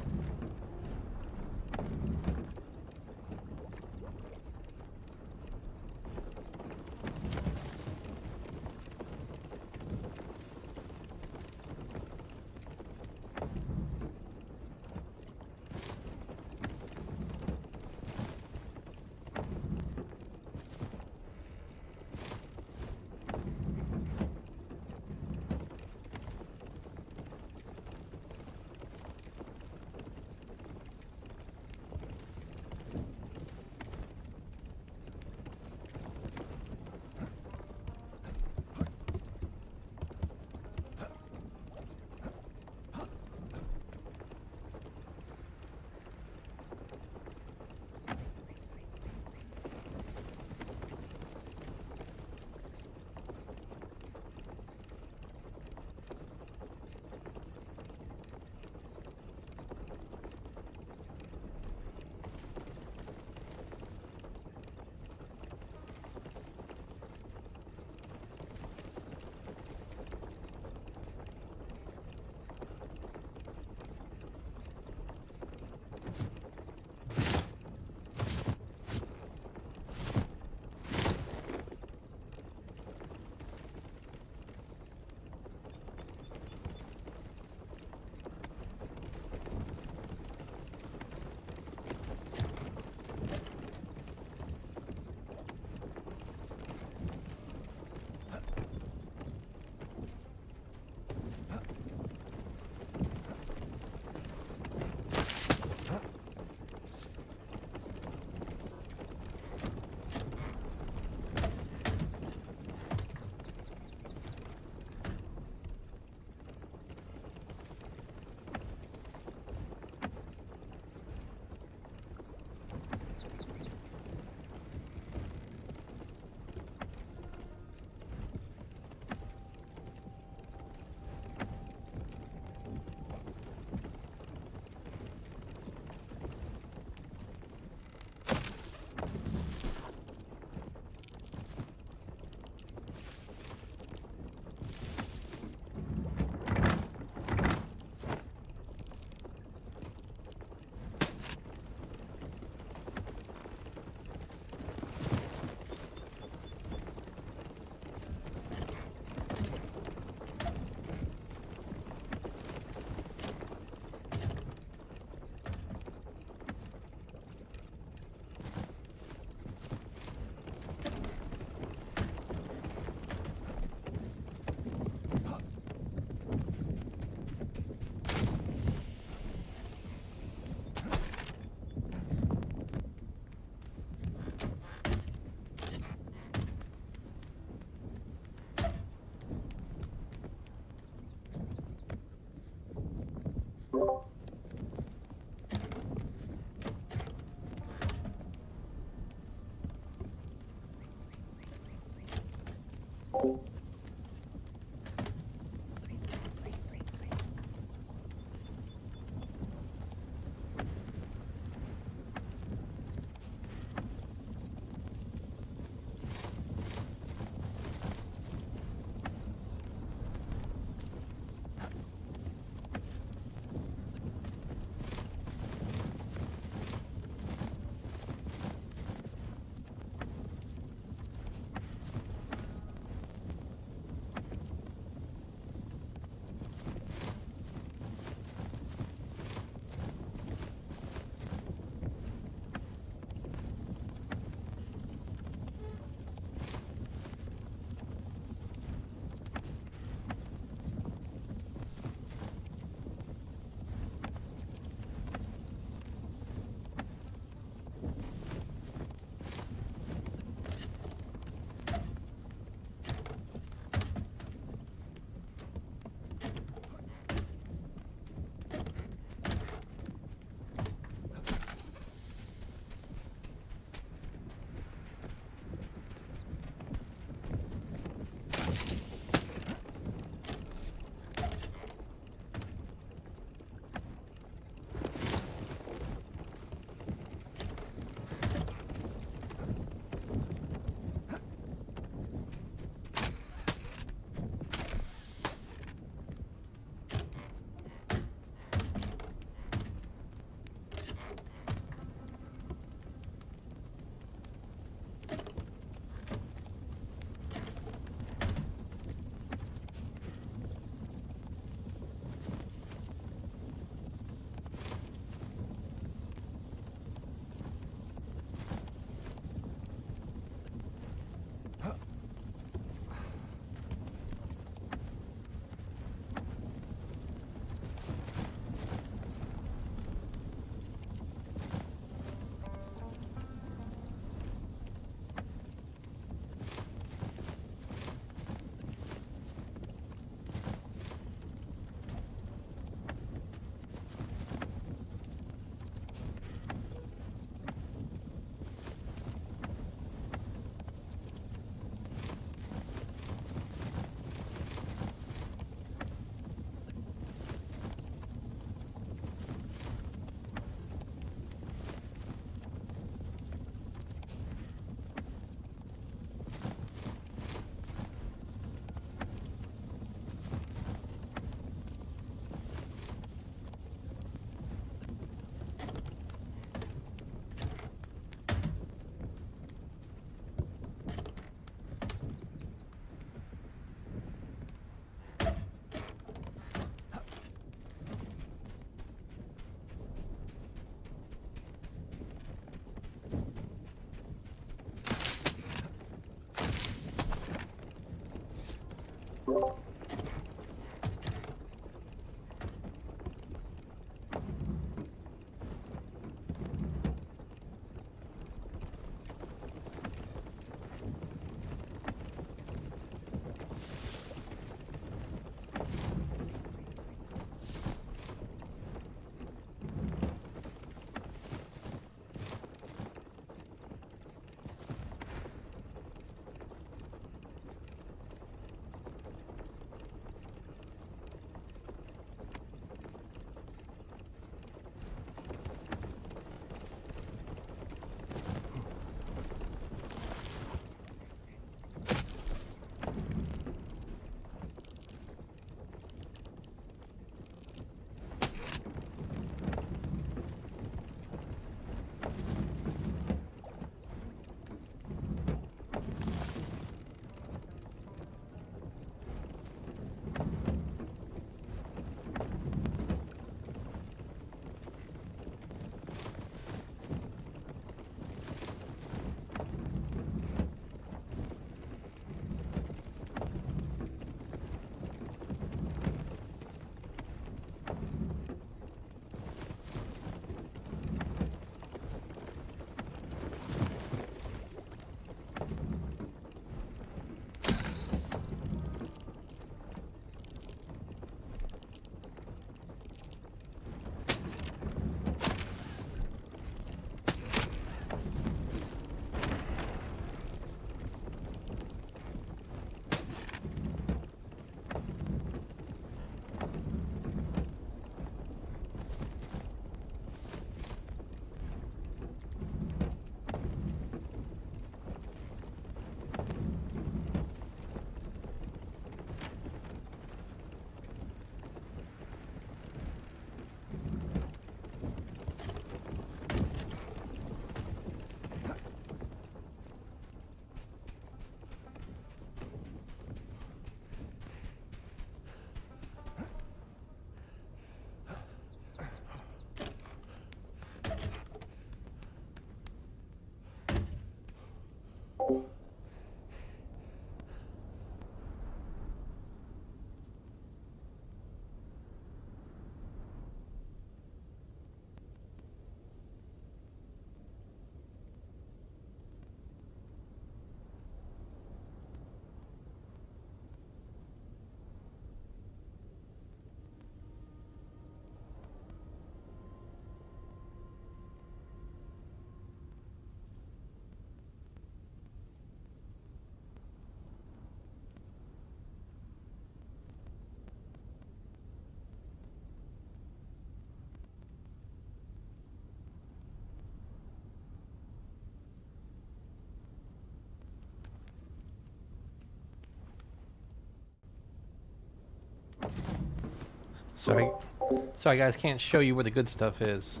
Sorry guys, can't show you where the good stuff is.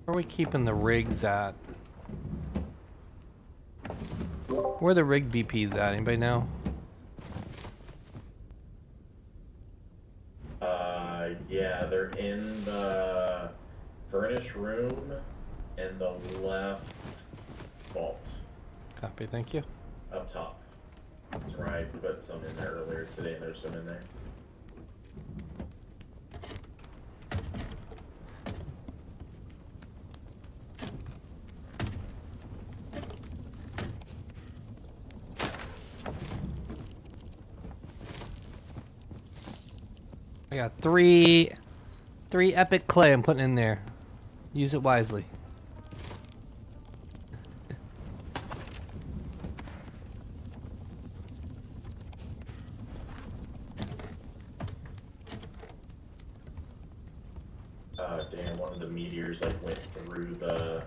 Where are we keeping the rigs at? Where are the rig BPs at? Anybody know? Yeah, they're in the furnace room and the left vault. Copy, thank you. Up top. That's where I put some in there earlier today, and there's some in there. I got three epic clay I'm putting in there. Use it wisely. Damn, one of the meteors like went through the...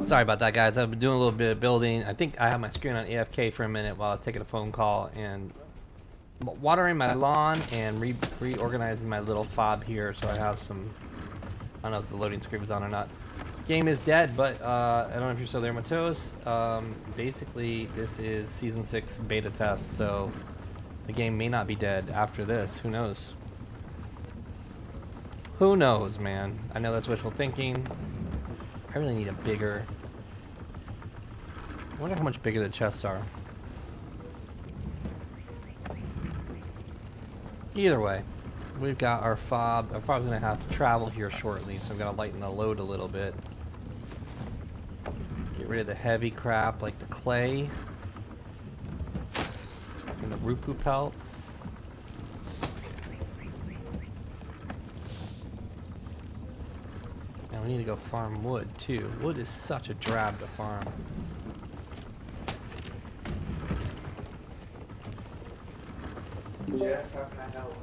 Sorry about that, guys. I've been doing a little bit of building. I think I had my screen on AFK for a minute while I was taking a phone call and watering my lawn and reorganizing my little fob here, so I have some. I don't know if the loading screen was on or not. Game is dead, but I don't know if you're still there, Matos. Basically, this is Season 6 beta test, so the game may not be dead after this. Who knows? Who knows, man? I know that's wishful thinking. I really need a bigger... I wonder how much bigger the chests are. Either way, we've got our fob. Our fob's going to have to travel here shortly, so I'm going to lighten the load a little bit. Get rid of the heavy crap like the clay and the rupu pelts. Now we need to go farm wood too. Wood is such a drab to farm. Jeff, how can I help?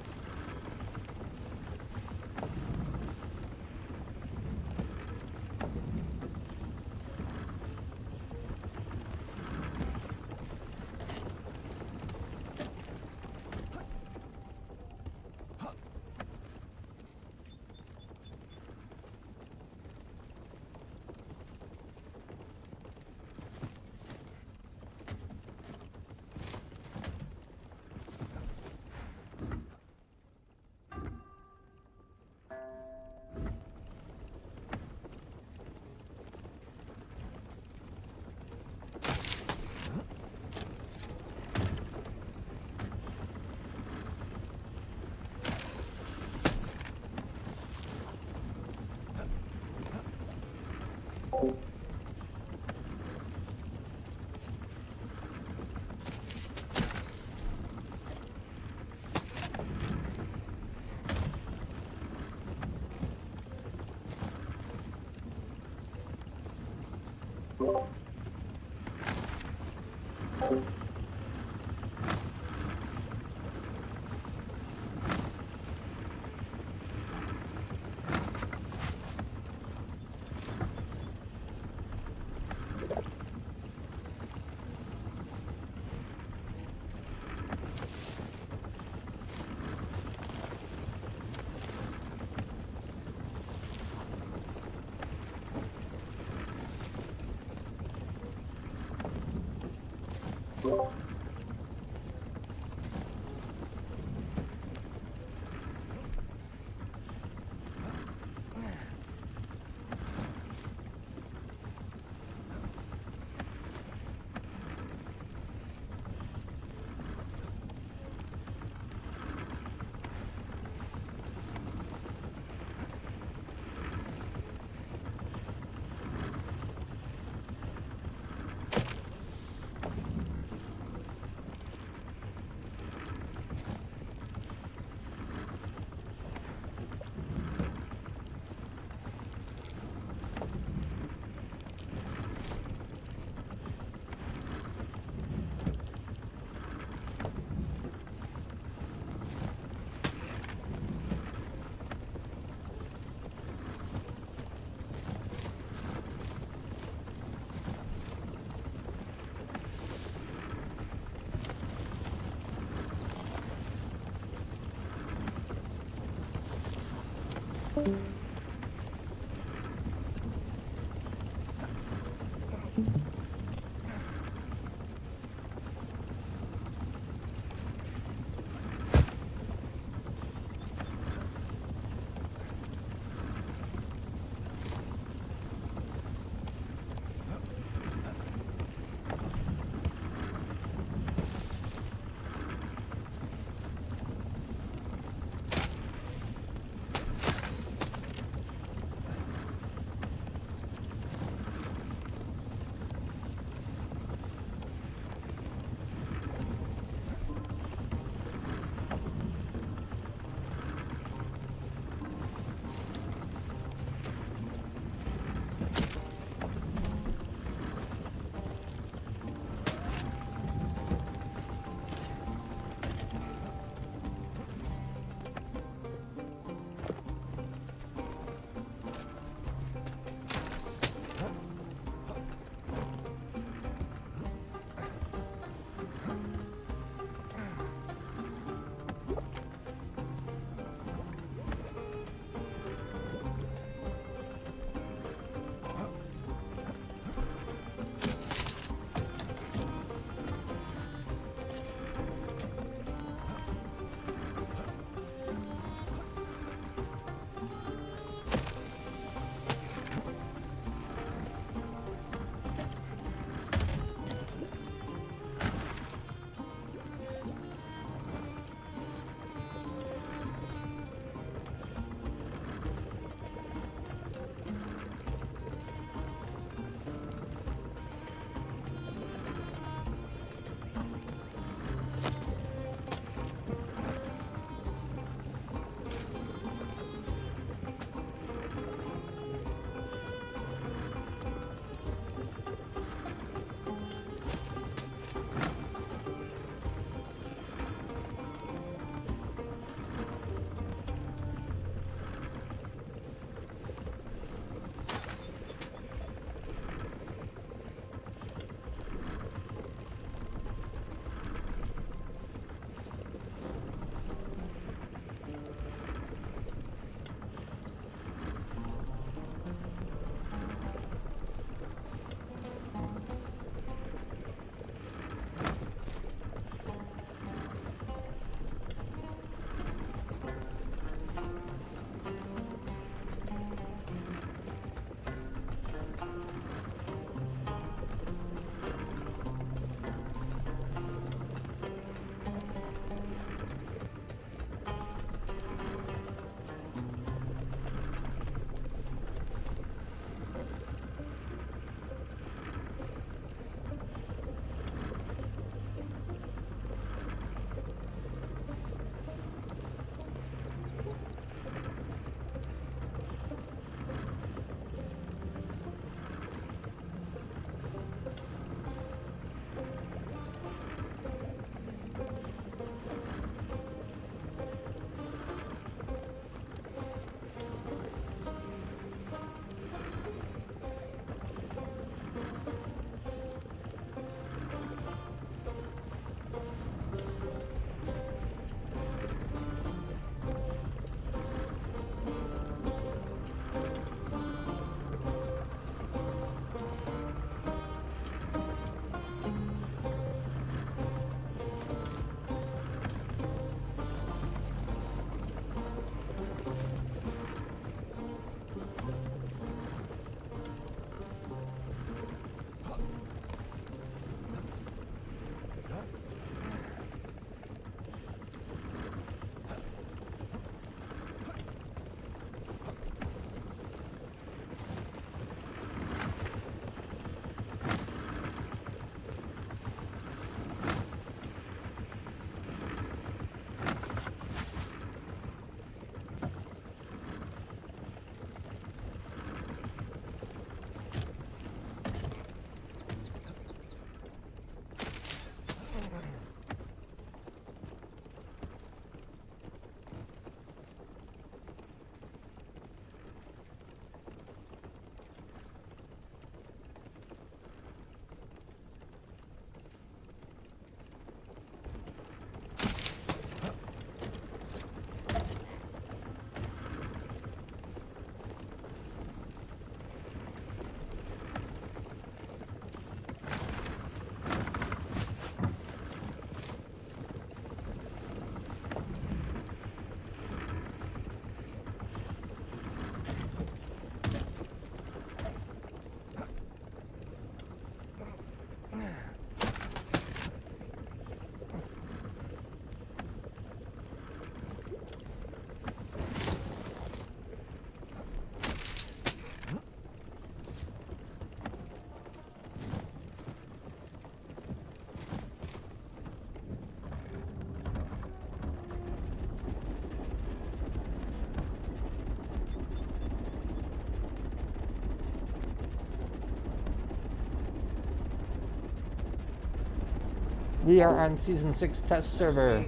We are on season 6 test server.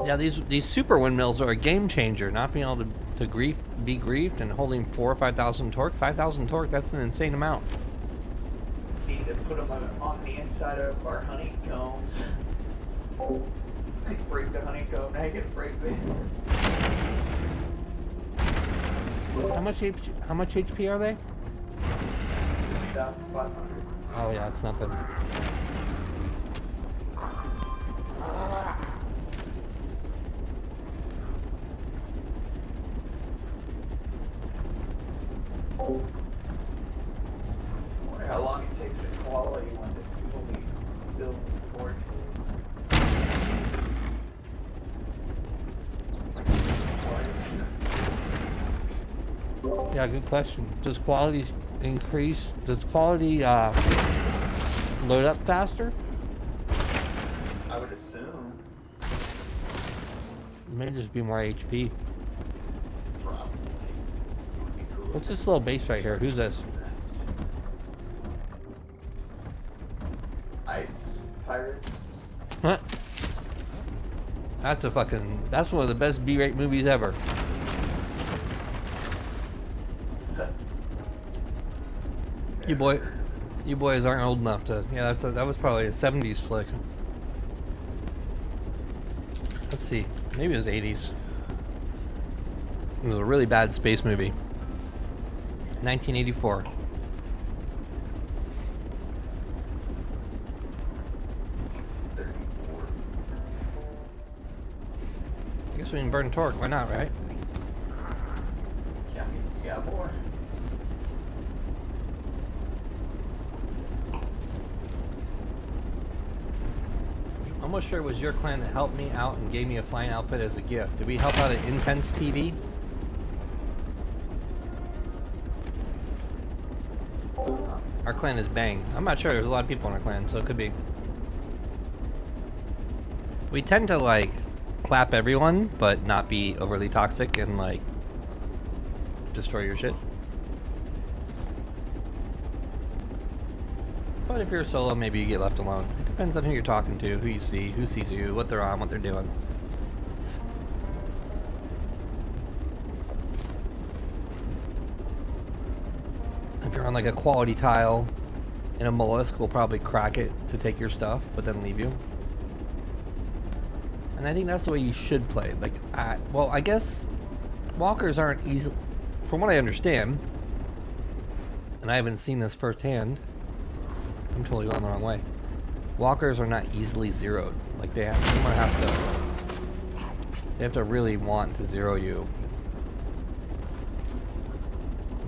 Yeah, these super windmills are a game changer. Not being able to be griefed and holding 4,000 or 5,000 torque. 5,000 torque, that's an insane amount. Need to put them on the inside of our honeycombs. I can break the honeycomb, now I can break this. How much HP are they? 2,500. Oh yeah, it's nothing. I wonder how long it takes the quality one to fully build the board. Yeah, good question. Does quality increase? Does quality load up faster? I would assume. It may just be more HP. Probably. Would be cool. What's this little base right here? Who's this? Ice pirates. Huh? That's one of the best B-rate movies ever. You boys aren't old enough to. Yeah, that was probably a 70s flick. Let's see, maybe it was 80s. It was a really bad space movie. 1984. I guess we can burn torque. Why not, right? Yeah, you got more. I'm almost sure it was your clan that helped me out and gave me a flying outfit as a gift. Did we help out at Intense TV? Our clan is Bang. I'm not sure. There's a lot of people in our clan, so it could be. We tend to, like, clap everyone, but not be overly toxic and, like, destroy your shit. But if you're solo, maybe you get left alone. It depends on who you're talking to, who you see, who sees you, what they're on, what they're doing. If you're on like a quality tile, and a mollusk will probably crack it to take your stuff, but then leave you. And I think that's the way you should play. Like, well, I guess walkers aren't easy, from what I understand, and I haven't seen this firsthand. I'm totally going the wrong way. Walkers are not easily zeroed. Like someone has to. They have to really want to zero you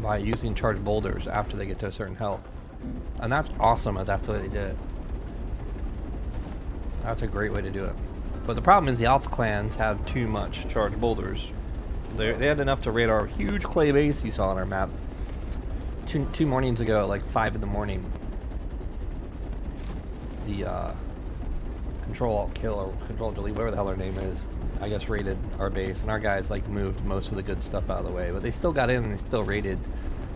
by using charged boulders after they get to a certain health, and that's awesome if that's the way they did it. That's a great way to do it. But the problem is the alpha clans have too much charged boulders. They had enough to raid our huge clay base you saw on our map two mornings ago at like 5 in the morning. The Control-Alt-Kill or Control-Delete, whatever the hell their name is, I guess raided our base, and our guys like moved most of the good stuff out of the way, but they still got in and they still raided,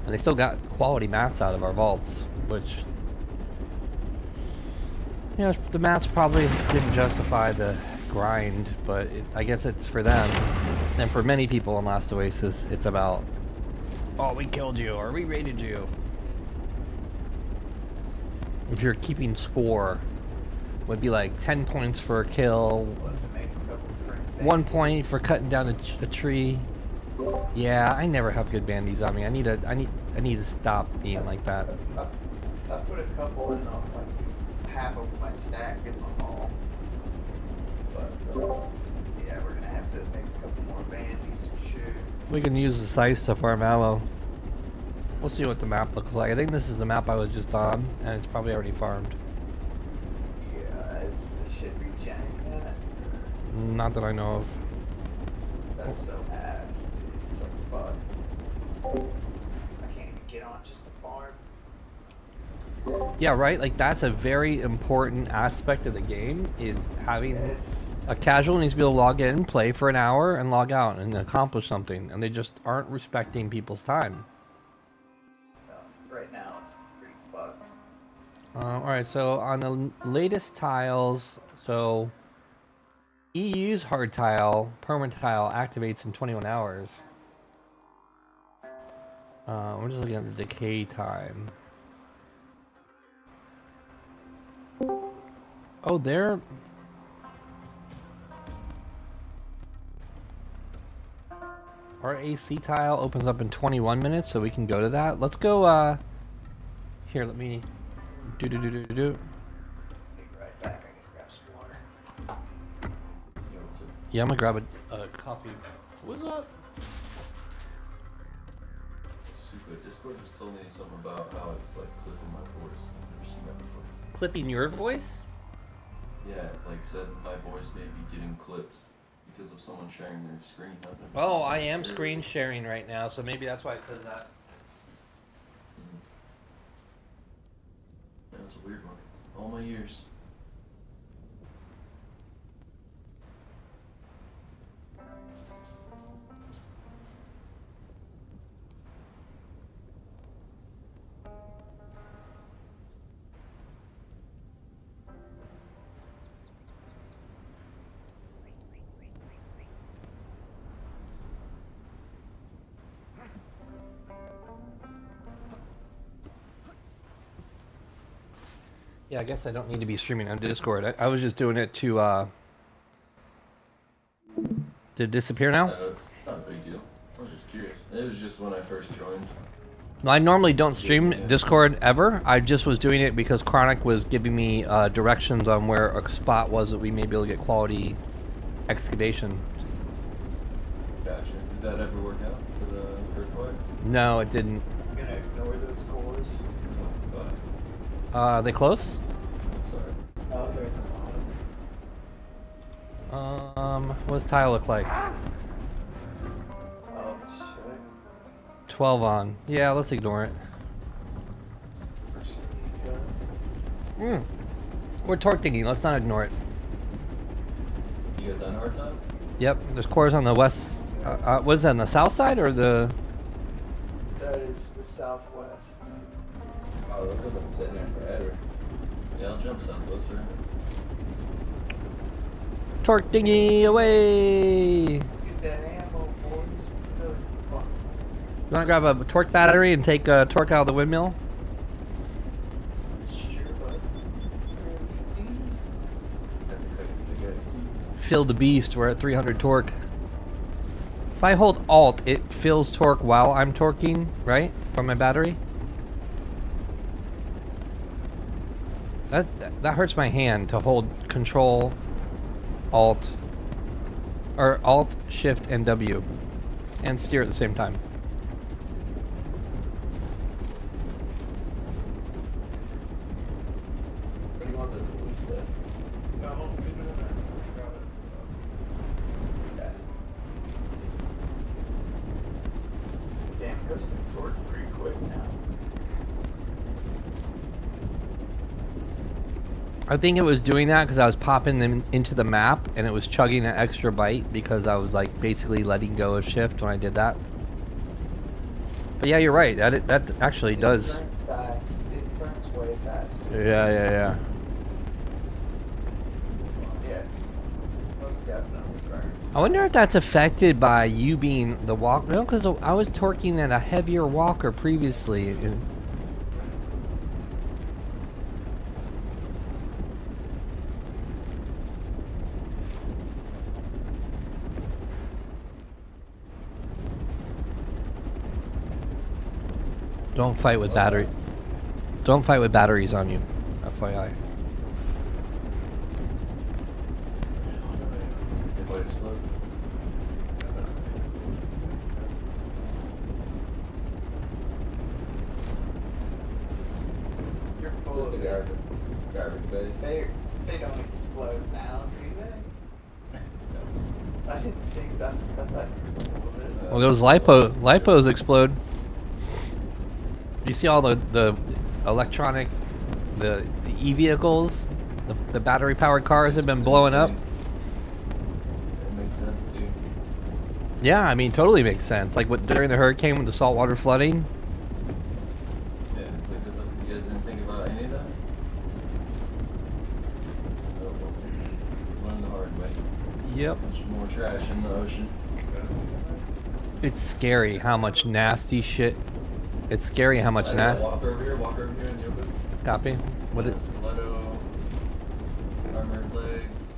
and they still got quality mats out of our vaults, which, you know, the mats probably didn't justify the grind, but I guess it's for them, and for many people in Last Oasis, it's about, oh, we killed you, or we raided you. If you're keeping score, would be like 10 points for a kill, 1 point for cutting down a tree. Yeah, I never have good bandies on me. I need to stop being like that. I put a couple in like half of my stack in the hall. But yeah, we're gonna have to make a couple more bandies for sure. We can use the size to farm aloe. We'll see what the map looks like. I think this is the map I was just on, and it's probably already farmed. Yeah, is the shit regenning that? Not that I know of. That's so ass, dude. It's so fuck. I can't even get on just to farm. Yeah, right. Like that's a very important aspect of the game is having a casual needs to be able to log in, play for an hour, and log out and accomplish something, and they just aren't respecting people's time. Right now it's pretty fucked. All right, so on the latest tiles, so EU's hard tile, permanent tile activates in 21 hours. We're just looking at the decay time. Oh, there. Our AC tile opens up in 21 minutes, so we can go to that. Let's go, here, let me do. Be right back. I gotta grab some water. Yeah, I'm gonna grab a coffee. What's up? Super. Discord just told me something about how it's like clipping my voice. I've never seen that before. Clipping your voice? Yeah, like said my voice may be getting clipped because of someone sharing their screen. I've never Oh, seen I that am before. screen sharing right now, so maybe that's why it says that. Yeah, it's a weird one. All my years. Yeah, I guess I don't need to be streaming on Discord. I was just doing it to, did it disappear now? Not a big deal. I was just curious. It was just when I first joined. No, I normally don't stream Discord ever. I just was doing it because Chronic was giving me directions on where a spot was that we may be able to get quality excavation. Gotcha. Did that ever work out for the earthquakes? No, it didn't. I'm gonna ignore those cores. They close? Sorry. Oh, they're at the bottom. What does tile look like? Oh, shit. 12 on. Yeah, let's ignore it. We're torque digging. Let's not ignore it. You guys on hard time? Yep, there's cores on the west. What is that, on the south side or the... That is the southwest. Oh, those have been sitting there forever. Yeah, I'll jump southwest right now. Torque dingy away! Let's get that ammo, boys. So, fuck. You want to grab a torque battery and take torque out of the windmill? Sure, bud. Fill the beast. We're at 300 torque. If I hold Alt, it fills torque while I'm torquing, right? From my battery? That hurts my hand to hold Control, Alt, or Alt, Shift, and W, and steer at the same time. What do you want the blue stuff? No, leave it in there. Grab it. Yeah. Damn, goes to torque pretty quick now. I think it was doing that because I was popping them into the map and it was chugging an extra byte because I was like basically letting go of shift when I did that. But yeah, you're right. That actually does. It burns fast. It burns way fast. Yeah. Yeah. Most definitely burns. I wonder if that's affected by you being the walk. No, because I was torquing at a heavier walker previously. Don't fight with battery. Don't fight with batteries on you, FYI. If I explode. You're full of it. Garbage bay. They don't explode now, do they? I didn't think so. I thought you were full of it. Well, those lipos explode. You see all the electronic the e-vehicles, the battery-powered cars have been blowing up. It makes sense, dude. Yeah, I mean, totally makes sense. Like what during the hurricane with the saltwater flooding. Yeah, it's like, you guys didn't think about any of that? Oh, well, learn the hard way. Yep. Much more trash in the ocean. It's scary how much nasty shit. It's scary how much nasty. Walk over here in the open. Copy. What it? Stiletto, armored legs,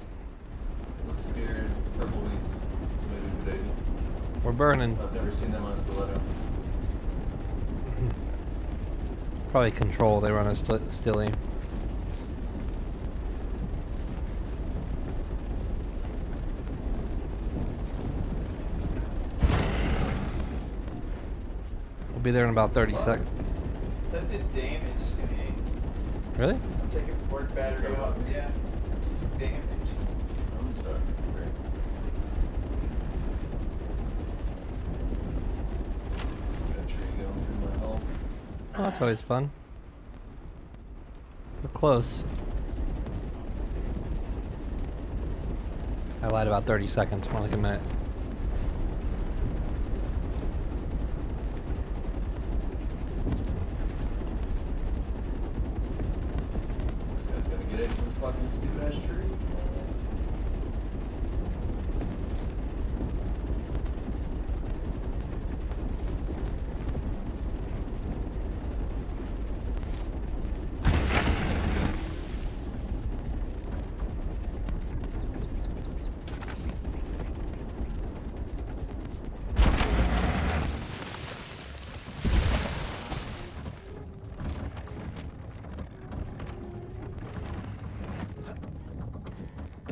looks scared, purple wings. Maybe today. We're burning. I've never seen them on a stiletto. Probably control. They run a stilly. We'll be there in about 30 seconds. That did damage to me. Really? I'm taking work battery off. Yeah, it just took damage. I'm stuck. Great. Got a tree going through my hull. Oh, that's always fun. We're close. I lied about 30 seconds, more like a minute. This guy's gonna get into this fucking stupid ass tree.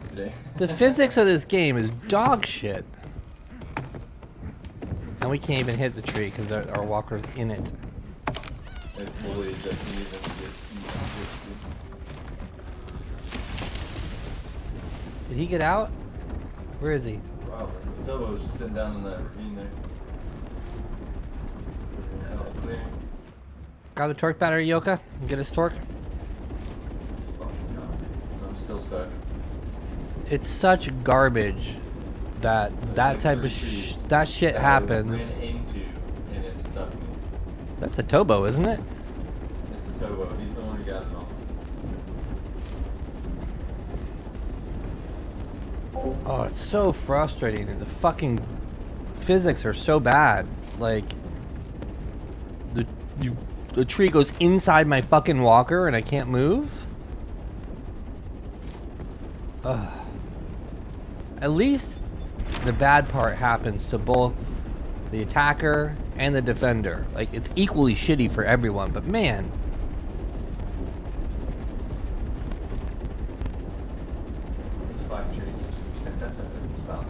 Today. The physics of this game is dog shit. And we can't even hit the tree because our walker's in it. It fully doesn't even get. Did he get out? Where is he? Probably. Tobo was just sitting down in that ravine there. Clear. Grab the torque battery, Yoka, and get his torque. Fucking God. I'm still stuck. It's such garbage that that type of that shit happens. Ran into and it stuck me. That's a Tobo, isn't it? It's a Tobo. He's the one who got it all. Oh, it's so frustrating. The fucking physics are so bad. Like the tree goes inside my fucking walker and I can't move. Ugh. At least the bad part happens to both the attacker and the defender. Like, it's equally shitty for everyone, but man. There's 5 trees. Stop.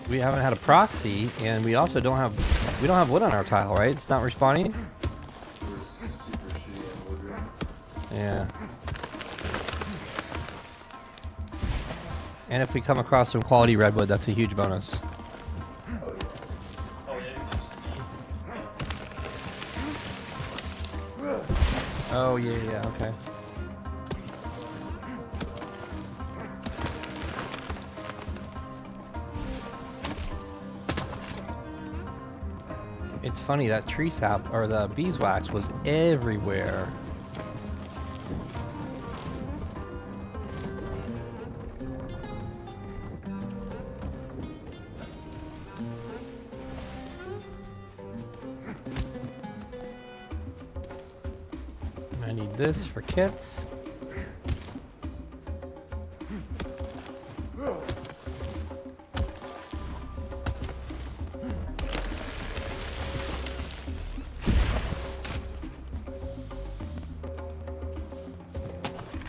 We haven't had a proxy, and we also don't have wood on our tile, right? It's not respawning. We're super shitty on wood room. Yeah. And if we come across some quality redwood, that's a huge bonus. Oh yeah, you just see. Oh, yeah, yeah, okay. It's funny, that tree sap, or the beeswax, was everywhere. I need this for kits.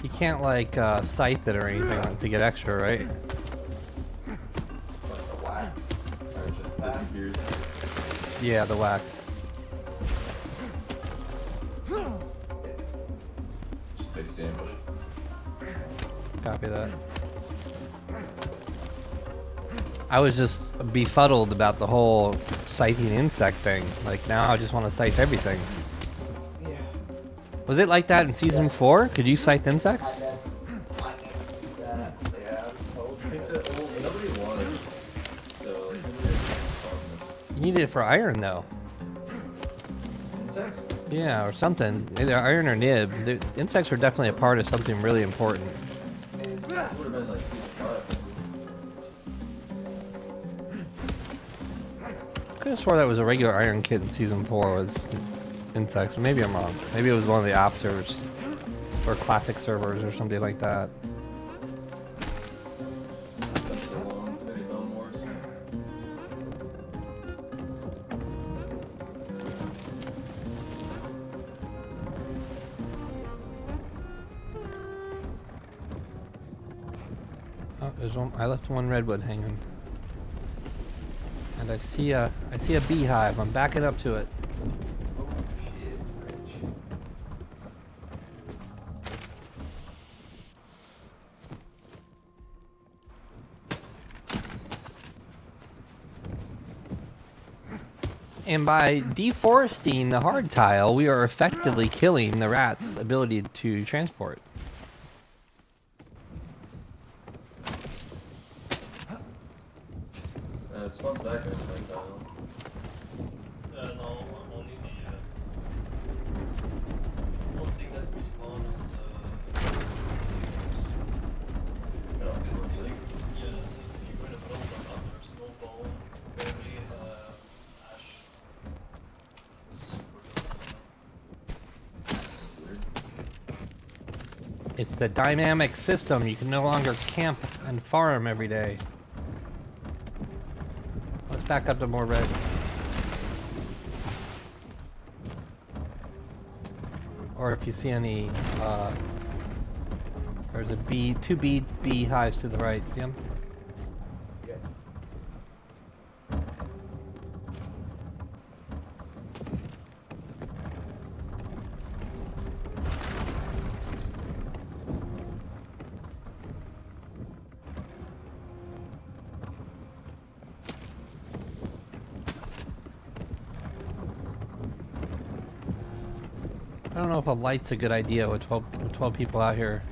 You can't like scythe it or anything to get extra, right? Like the wax. Or just that. Yeah, the wax. Just takes damage. Copy that. I was just befuddled about the whole scything insect thing. Like now I just want to scythe everything. Yeah. Was it like that in season 4? Could you scythe insects? I can't do that. Yeah, I was told. I think so. Well, nobody wanted it. So, like, nobody was talking You needed it for iron though. about insects. Yeah, or something. Either iron or nib. The insects are definitely a part of something really important. This would have been like season 5. I could have swore that was a regular iron kit in season 4 was insects, but maybe I'm wrong. Maybe it was one of the opters or classic servers or something like that. That's so long. Maybe Bone Wars. Oh, there's one. I left one redwood hanging, and I see a beehive. I'm backing up to it. Oh shit, Rich. And by deforesting the hard tile, we are effectively killing the rat's ability to transport. It spawns back in the tile. No, only the one thing that respawn is No, because it's like, yeah, so if you win a blow from up, there's no bone, barely ash. it's weird. It's the dynamic system. You can no longer camp and farm every day. Let's back up to more reds. Or if you see any, there's a two beehives to the right. See them? Yep. I don't know if a light's a good idea with 12 people out here.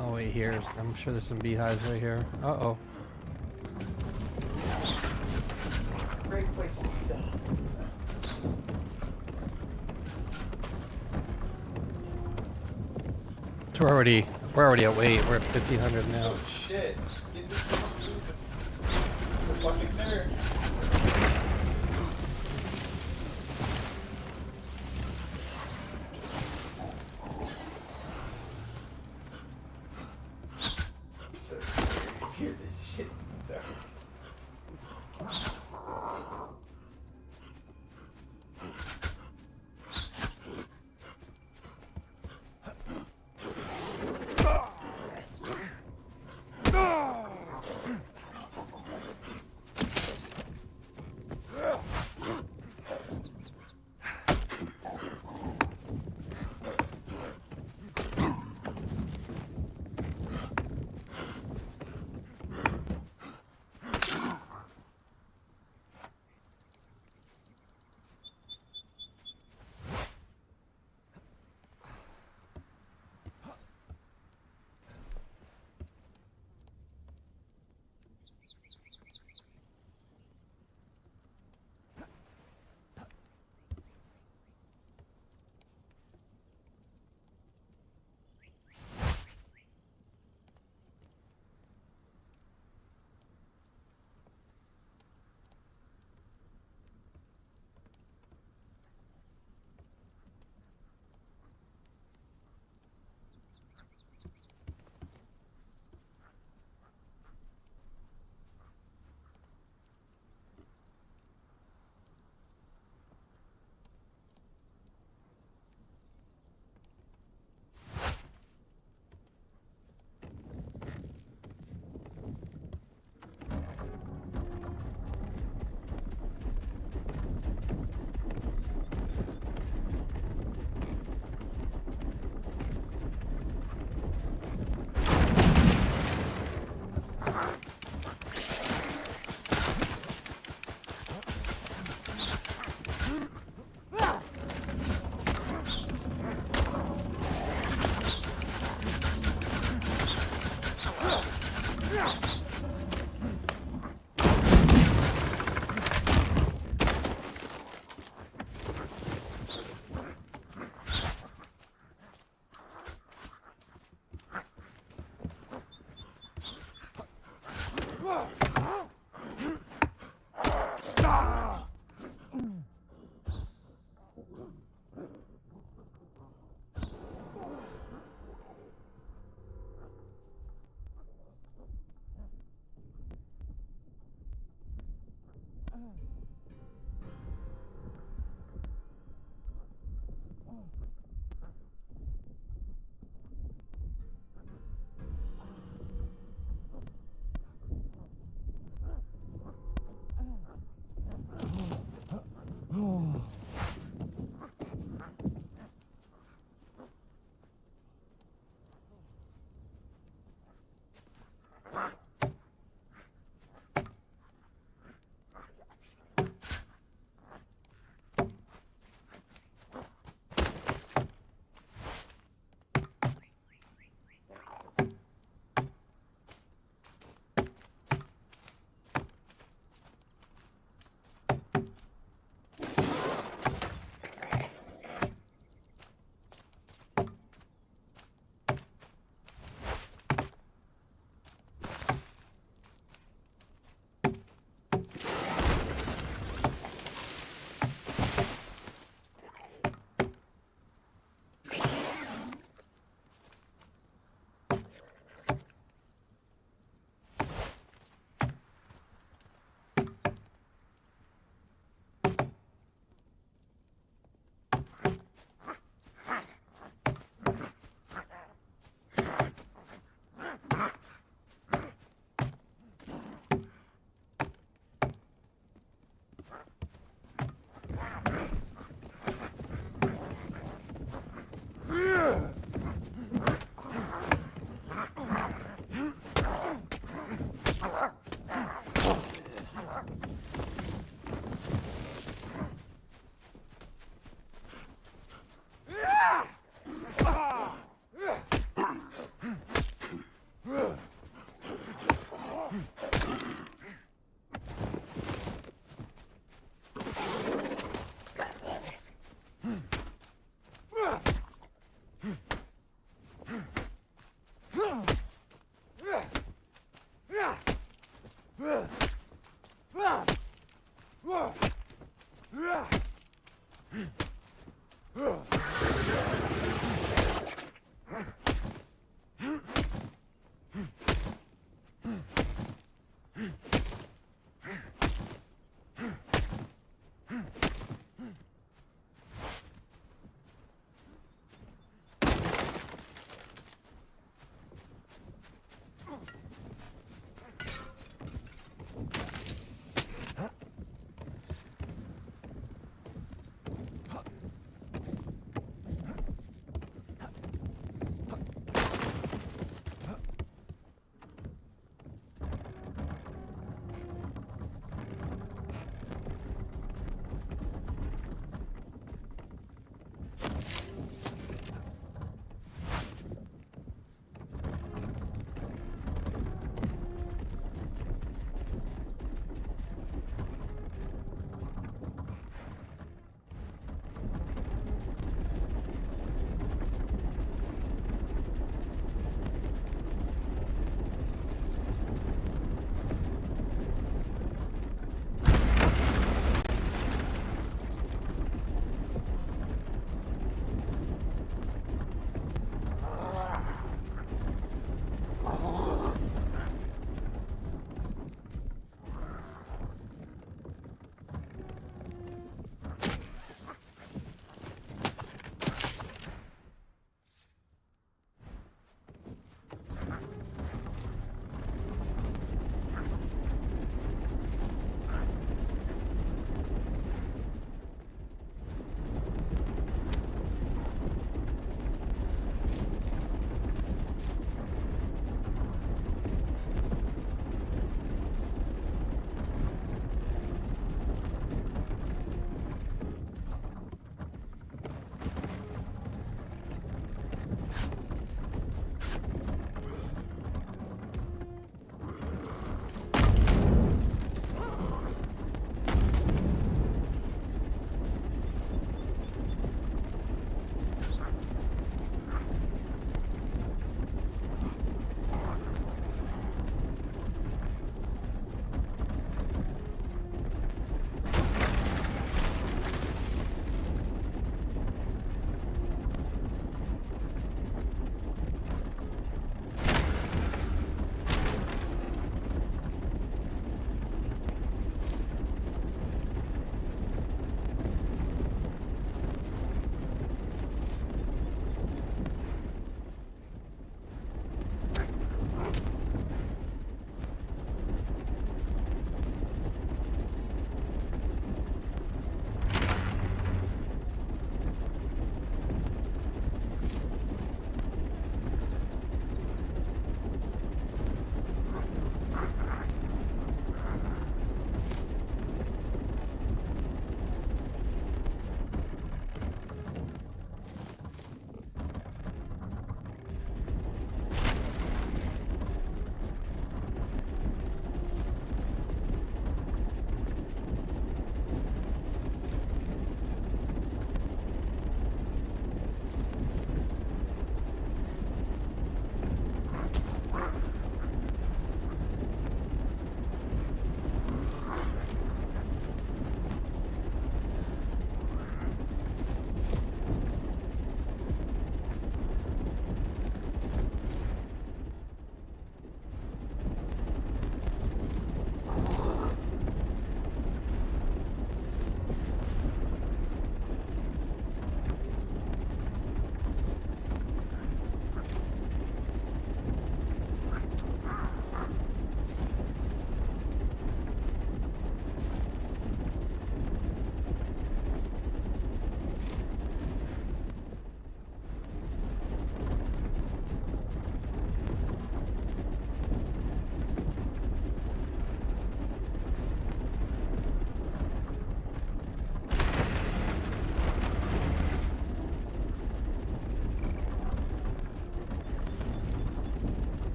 Oh wait, here. I'm sure there's some beehives right here. Uh-oh. Great place to stop. We're already at weight. We're at 1500 now. Oh shit. Get this moving. We're fucking there. So scary to hear this shit. Sorry.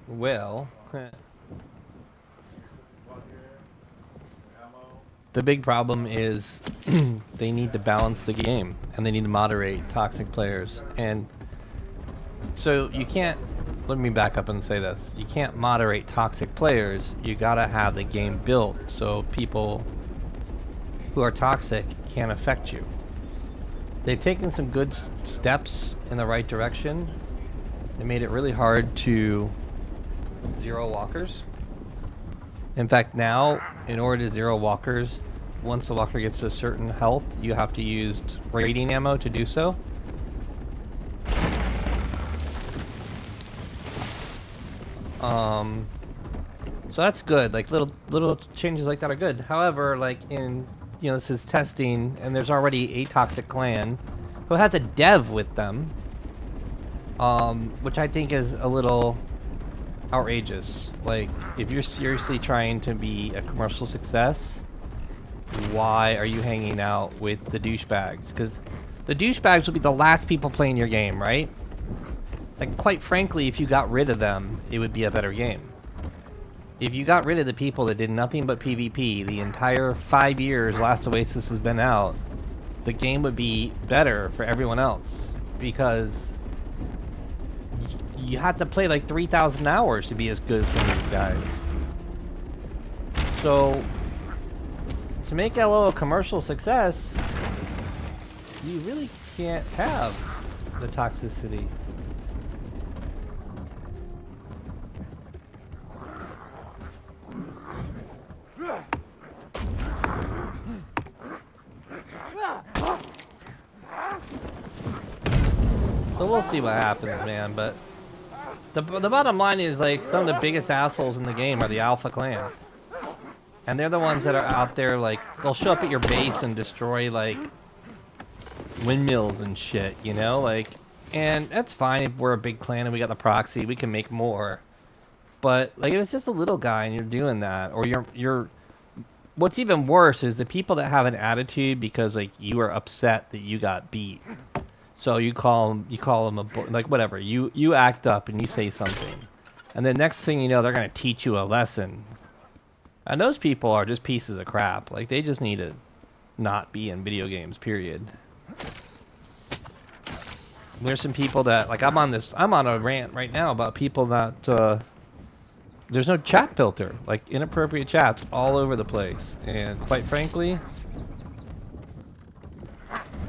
Well, Ammo. the big problem is they need to balance the game and they need to moderate toxic players. And so you can't, let me back up and say this, you can't moderate toxic players. You gotta have the game built so people who are toxic can't affect you. They've taken some good steps in the right direction. They made it really hard to zero walkers. In fact, now, in order to zero walkers, once a walker gets to a certain health, you have to use raiding ammo to do so. So that's good. Like little changes like that are good. However, like in, you know, this is testing, and there's already a toxic clan who has a dev with them. which I think is a little outrageous. Like, if you're seriously trying to be a commercial success, why are you hanging out with the douchebags? Because the douchebags will be the last people playing your game, right? Like, quite frankly, if you got rid of them, it would be a better game. If you got rid of the people that did nothing but PvP the entire 5 years Last Oasis has been out, the game would be better for everyone else. Because you have to play like 3,000 hours to be as good as some of these guys. So, to make LO a commercial success, you really can't have the toxicity. So we'll see what happens, man, but the bottom line is, like, some of the biggest assholes in the game are the Alpha Clan. And they're the ones that are out there, like, they'll show up at your base and destroy, like, windmills and shit, you know? Like, and that's fine if we're a big clan and we got the proxy, we can make more. But, like, if it's just a little guy and you're doing that, or you're what's even worse is the people that have an attitude because, like, you are upset that you got beat. So you call them like, whatever, you act up and you say something. And then next thing you know, they're going to teach you a lesson. And those people are just pieces of crap. Like, they just need to not be in video games, period. There's some people that, like, I'm on a rant right now about people that, there's no chat filter. Like, inappropriate chats all over the place. And quite frankly,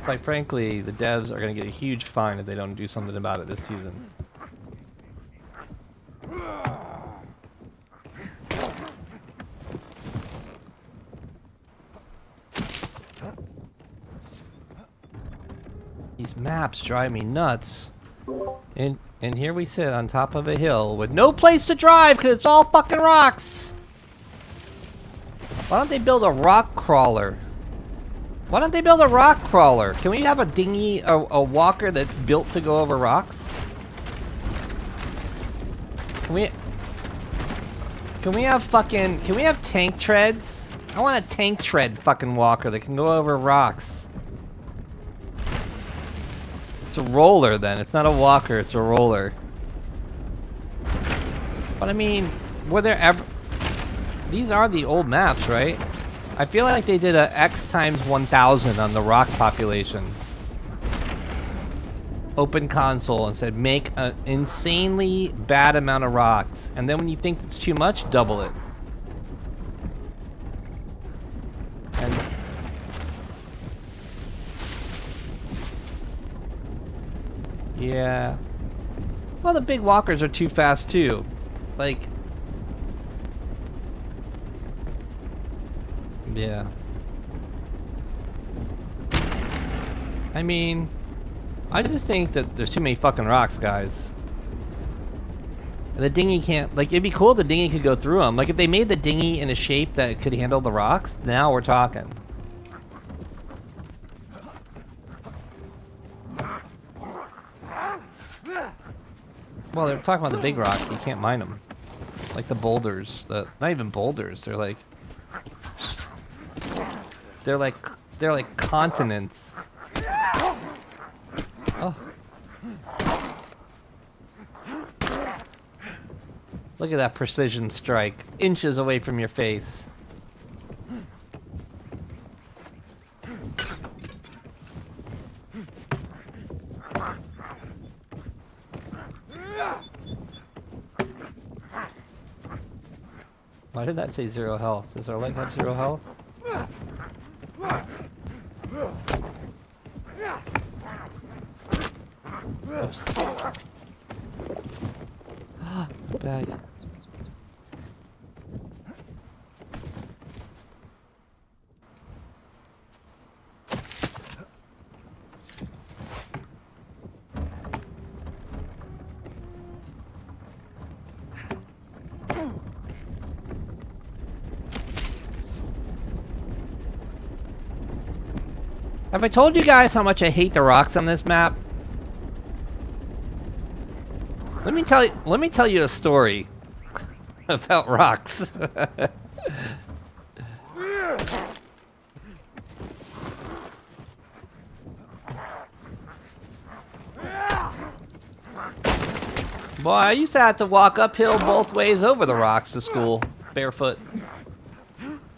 the devs are going to get a huge fine if they don't do something about it this season. These maps drive me nuts. And here we sit on top of a hill with no place to drive because it's all fucking rocks. Why don't they build a rock crawler? Why don't they build a rock crawler? Can we have a dinghy, a walker that's built to go over rocks? Can we have tank treads? I want a tank tread fucking walker that can go over rocks. It's a roller then. It's not a walker, it's a roller. But I mean, were there ever... These are the old maps, right? I feel like they did a X times 1,000 on the rock population. Open console and said make an insanely bad amount of rocks. And then when you think it's too much, double it. And yeah. Well, the big walkers are too fast too. Like, yeah. I mean, I just think that there's too many fucking rocks, guys. And the dinghy can't, like, it'd be cool if the dinghy could go through them. Like, if they made the dinghy in a shape that could handle the rocks, now we're talking. Well, they're talking about the big rocks. You can't mine them. Like the boulders. Not even boulders. They're like continents. Oh. Look at that precision strike. Inches away from your face. Why did that say 0 health? Does our leg have 0 health? Oops. Bag. Have I told you guys how much I hate the rocks on this map? Let me tell you a story about rocks. Boy, I used to have to walk uphill both ways over the rocks to school, barefoot,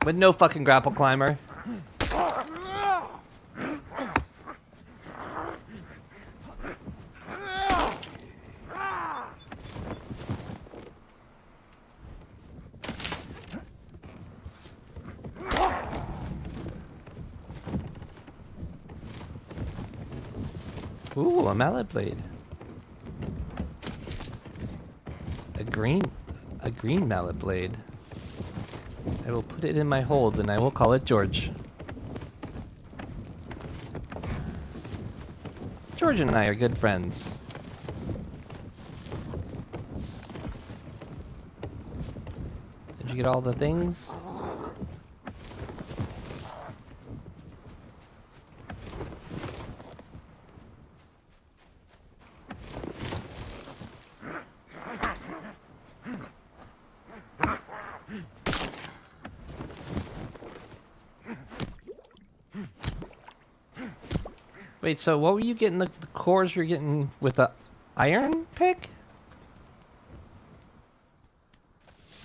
with no fucking grapple climber. Ooh, a mallet blade. A green mallet blade. I will put it in my hold and I will call it George. George and I are good friends. Did you get all the things? Wait, so what were you getting, the cores you're getting with the iron pick?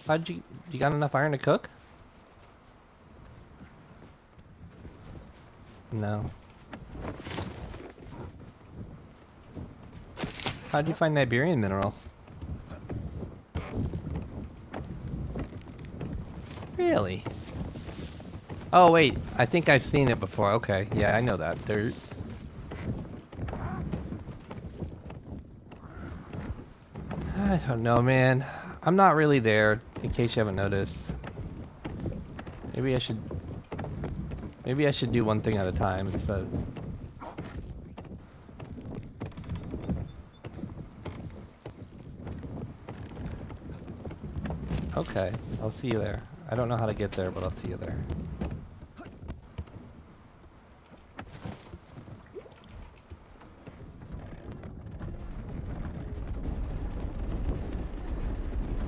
You got enough iron to cook? No. How'd you find Iberian mineral? Really? Oh wait, I think I've seen it before. Okay, yeah, I know that. I don't know, man. I'm not really there, in case you haven't noticed. Maybe I should do one thing at a time instead. Okay, I'll see you there. I don't know how to get there, but I'll see you there.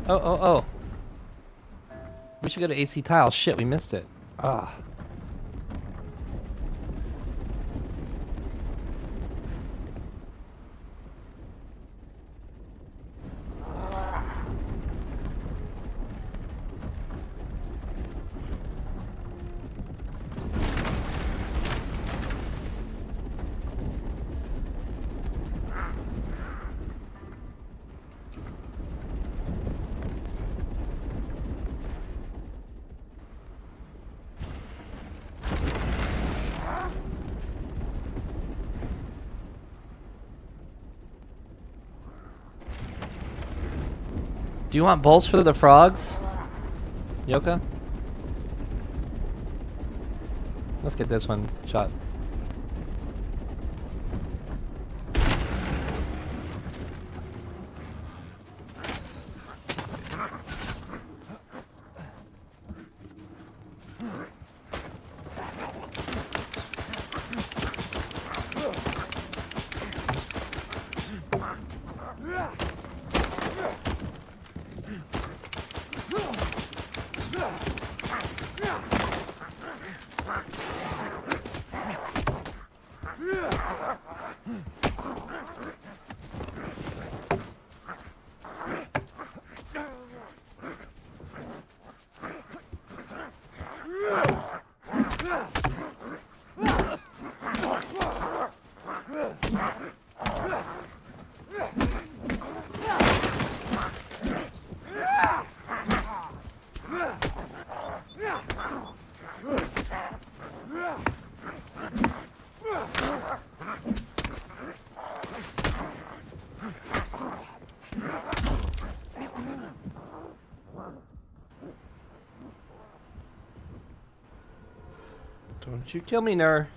Oh. We should go to AC Tile. Shit, we missed it. Ah. Do you want bolts for the frogs, Yoka? Let's get this one shot. Don't you kill me, Nur.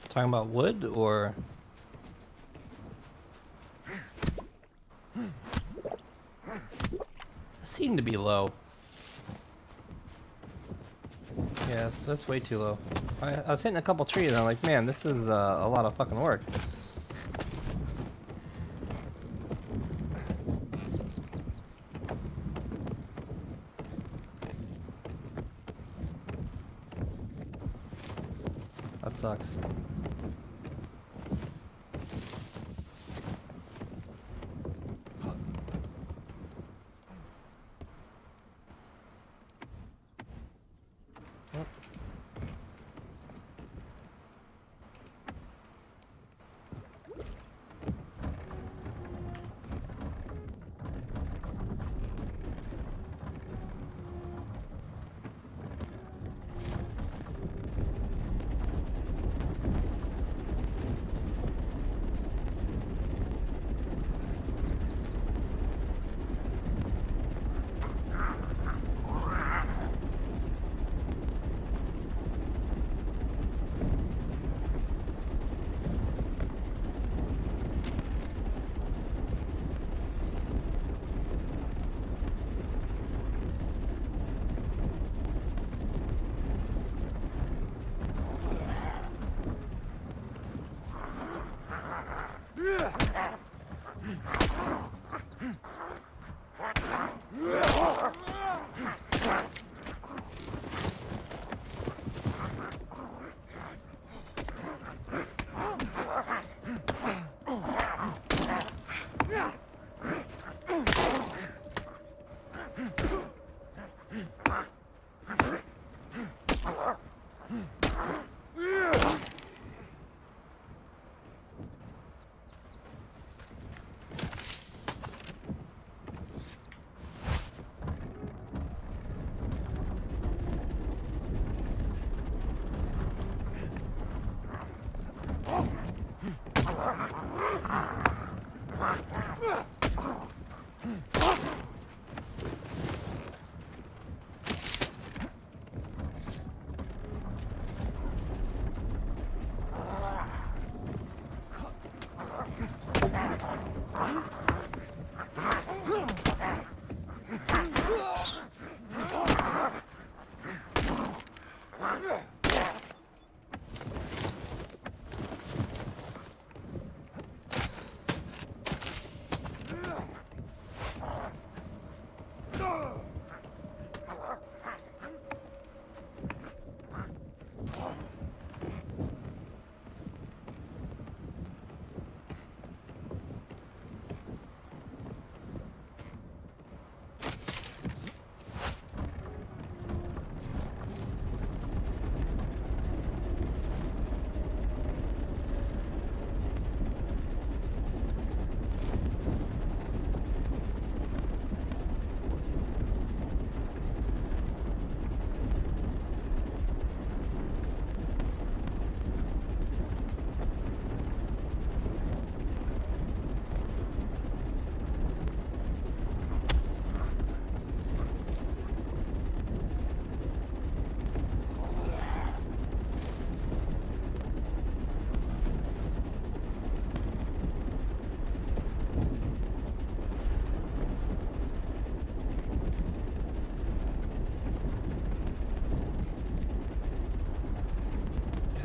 Talking about wood or? Seem to be low. Yeah, that's way too low. I was hitting a couple trees and I'm like, man, this is a lot of fucking work. That sucks.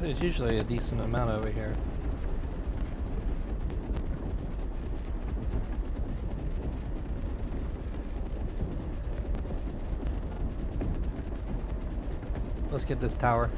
There's usually a decent amount over here. Let's get this tower.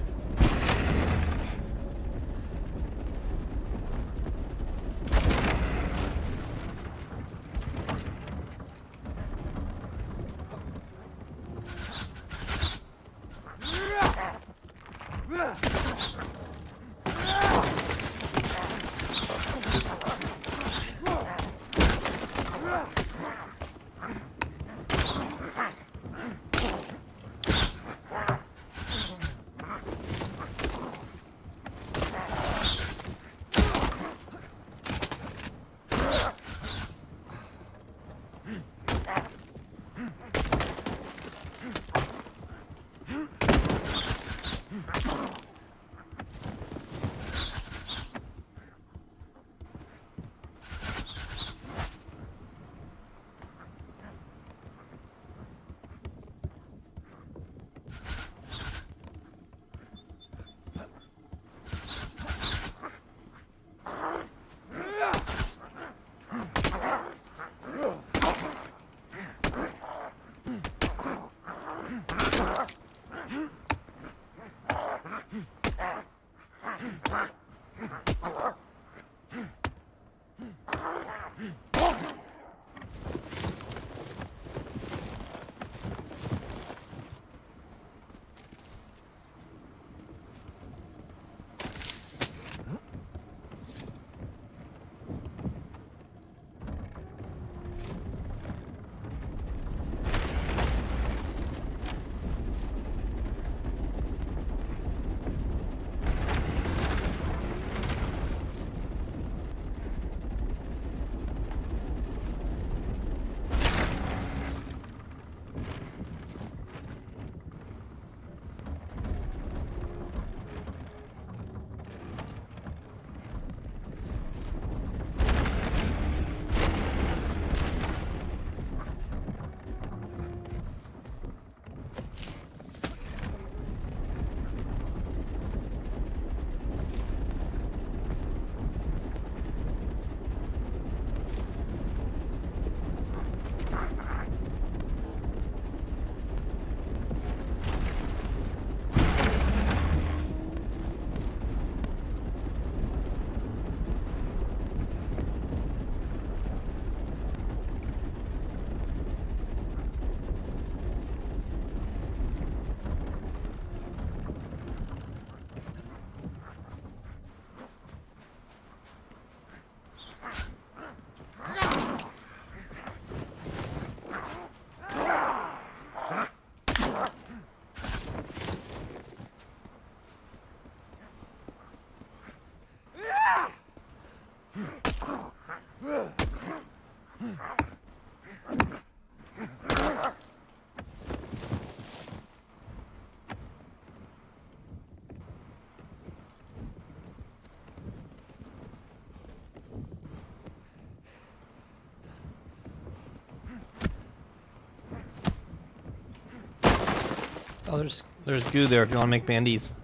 Oh, there's goo there if you want to make bandies.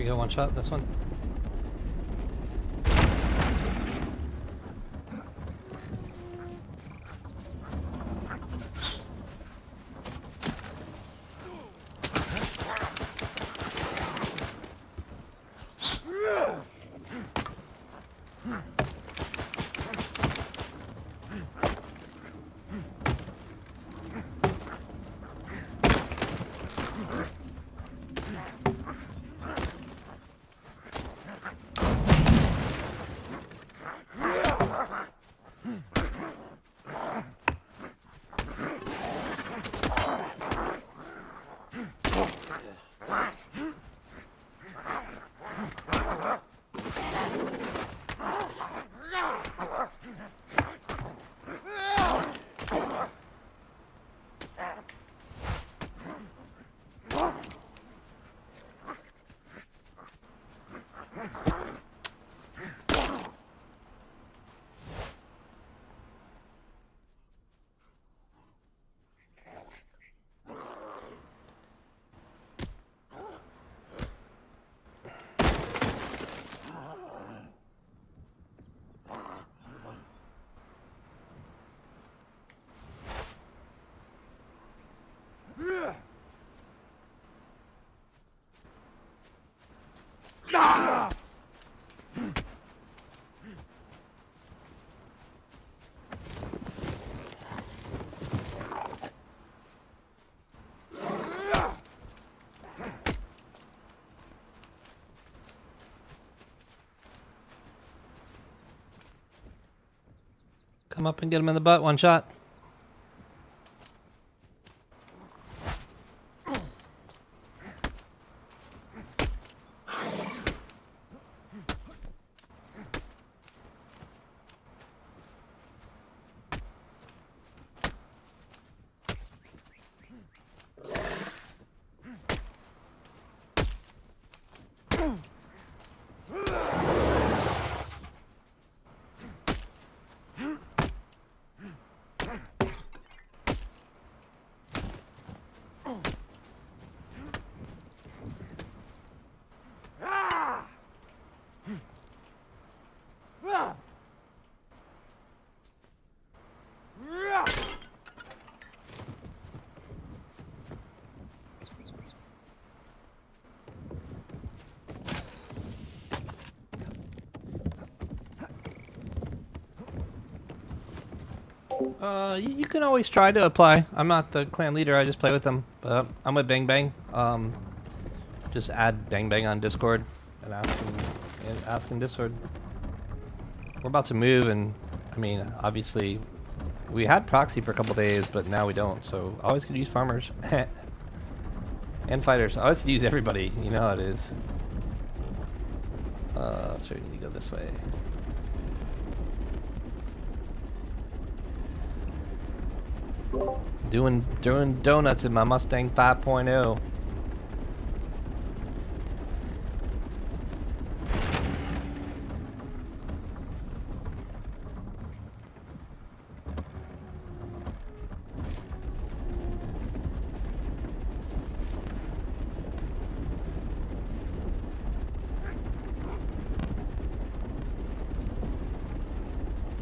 we go, one shot, this one. Come up and get him in the butt, one shot. You can always try to apply. I'm not the clan leader, I just play with them. But I'm with Bang Bang. Just add Bang Bang on Discord and ask in Discord. We're about to move, and I mean, obviously, we had Proxy for a couple days, but now we don't. So I always could use farmers and fighters. I always could use everybody. You know how it is. So we need to go this way. Doing donuts in my Mustang 5.0.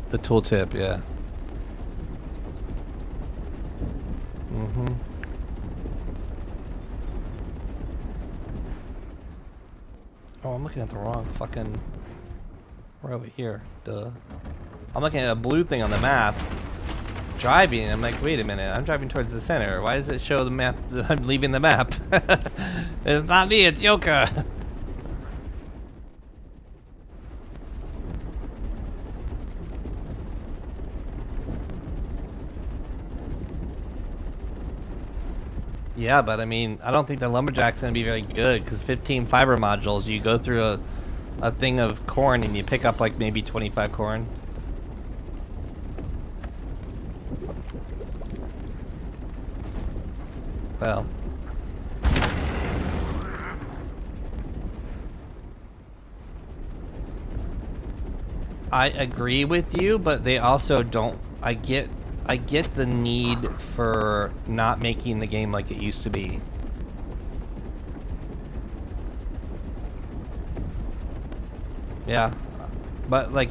The tooltip, yeah. Oh, I'm looking at the wrong fucking... We're over here. Duh. I'm looking at a blue thing on the map. Driving, I'm like, wait a minute, I'm driving towards the center. Why does it show the map that I'm leaving the map? It's not me, it's Yoka. Yeah, but I mean, I don't think the lumberjack's gonna be very good because 15 fiber modules, you go through a thing of corn and you pick up like maybe 25 corn. Well. I agree with you, but they also don't. I get the need for not making the game like it used to be. Yeah, but like,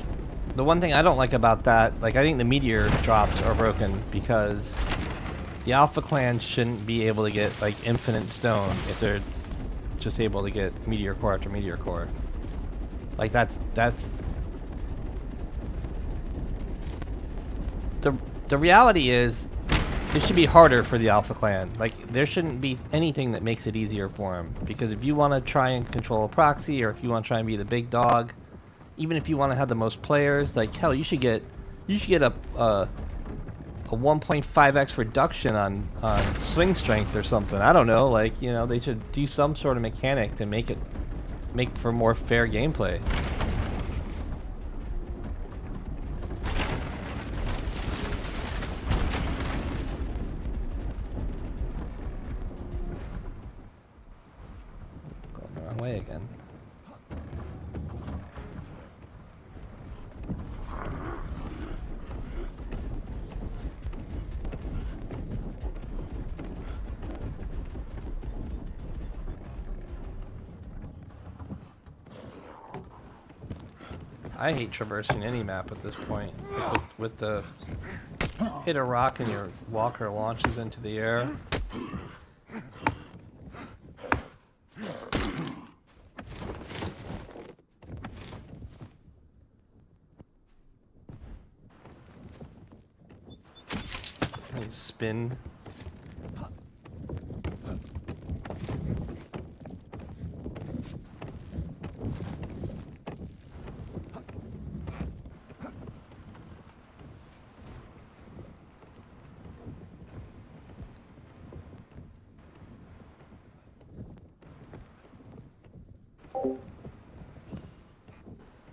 the one thing I don't like about that, like, I think the meteor drops are broken because the Alpha Clan shouldn't be able to get like infinite stone if they're just able to get meteor core after meteor core. Like that's the reality is it should be harder for the Alpha Clan. Like there shouldn't be anything that makes it easier for them, because if you want to try and control a proxy, or if you want to try and be the big dog, even if you want to have the most players, like hell, you should get a 1.5x reduction on swing strength or something. I don't know, like, you know, they should do some sort of mechanic to make for more fair gameplay. Going the wrong way again. I hate traversing any map at this point. Like with the hit a rock and your walker launches into the air. And spin.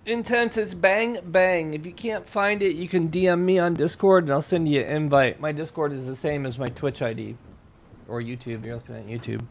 Intense is bang bang. If you can't find it, you can DM me on Discord and I'll send you an invite. My Discord is the same as my Twitch ID. Or YouTube. You're looking at YouTube.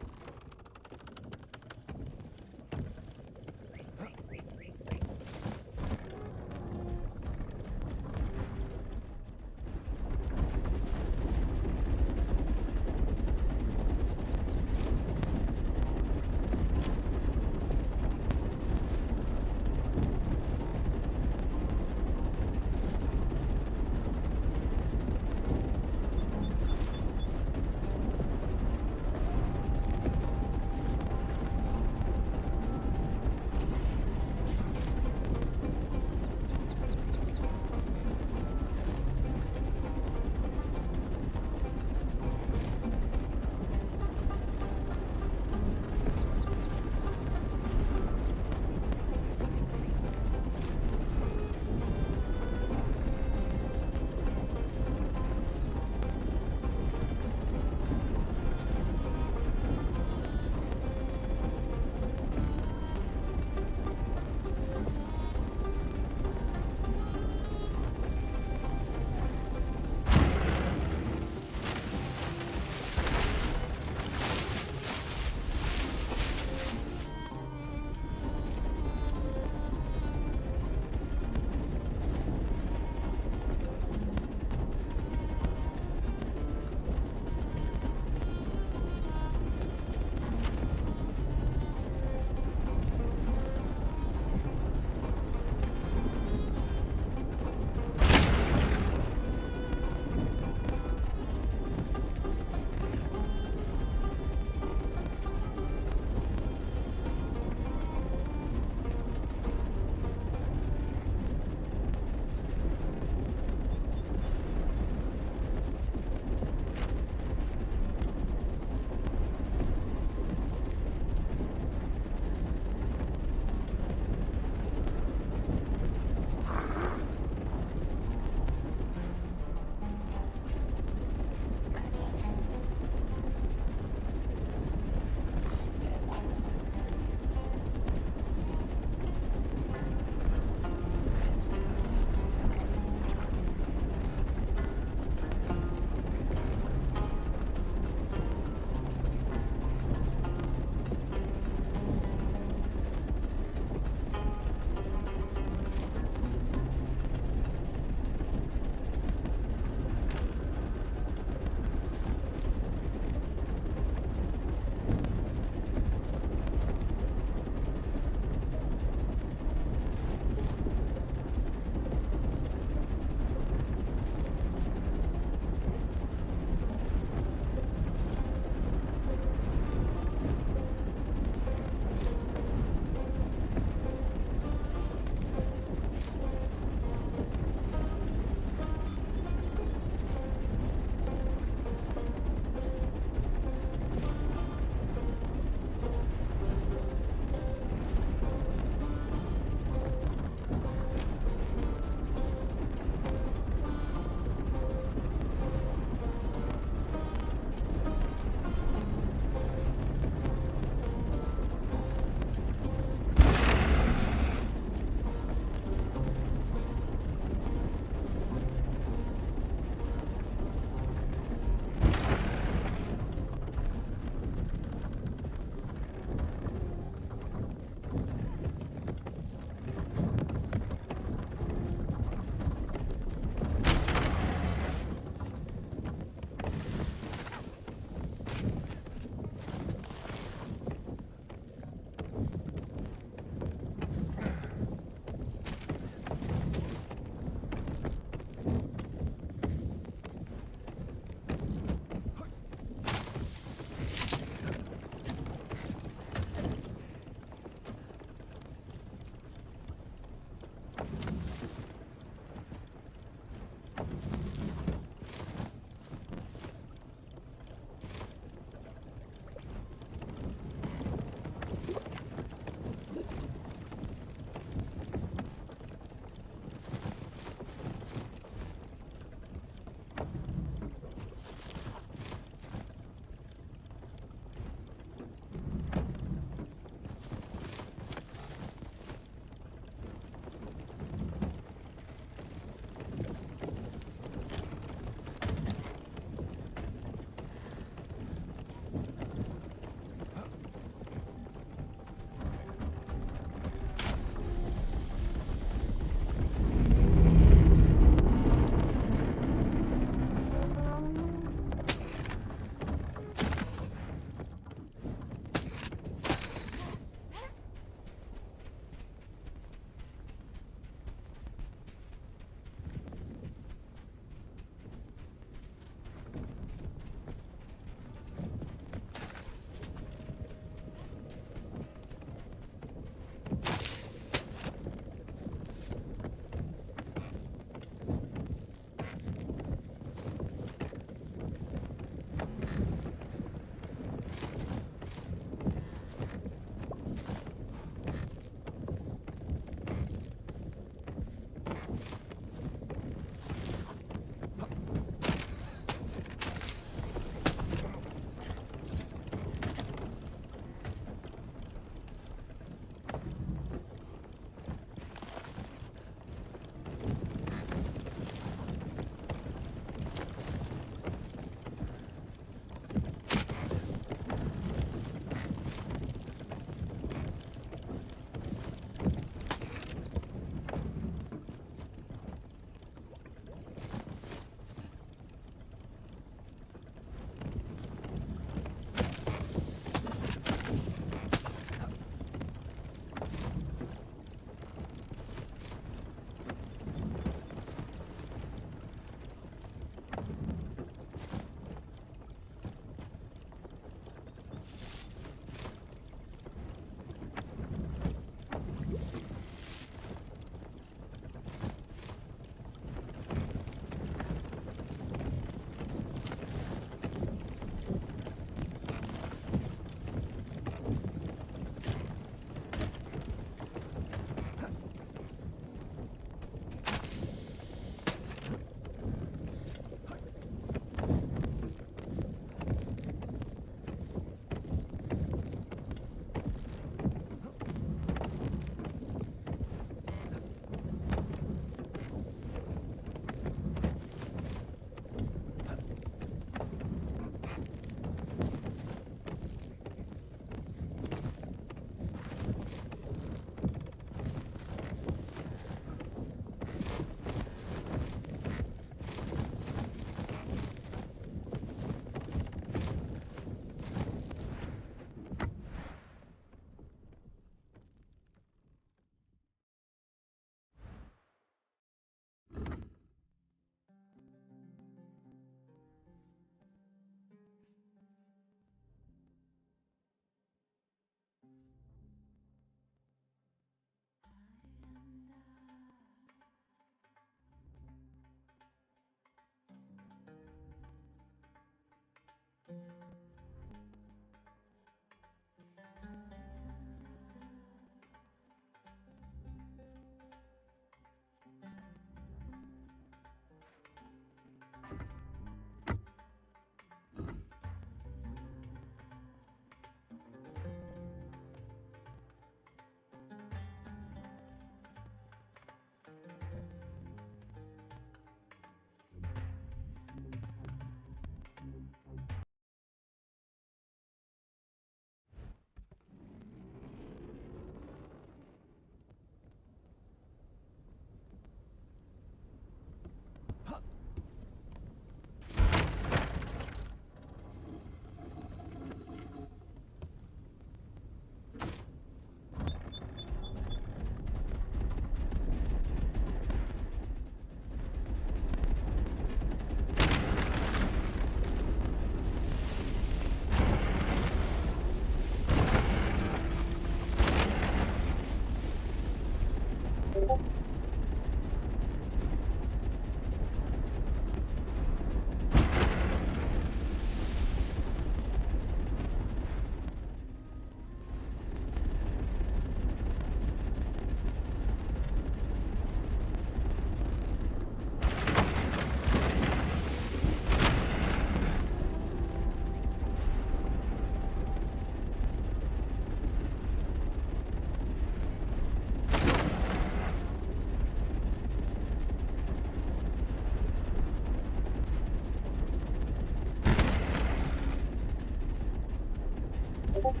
No, no,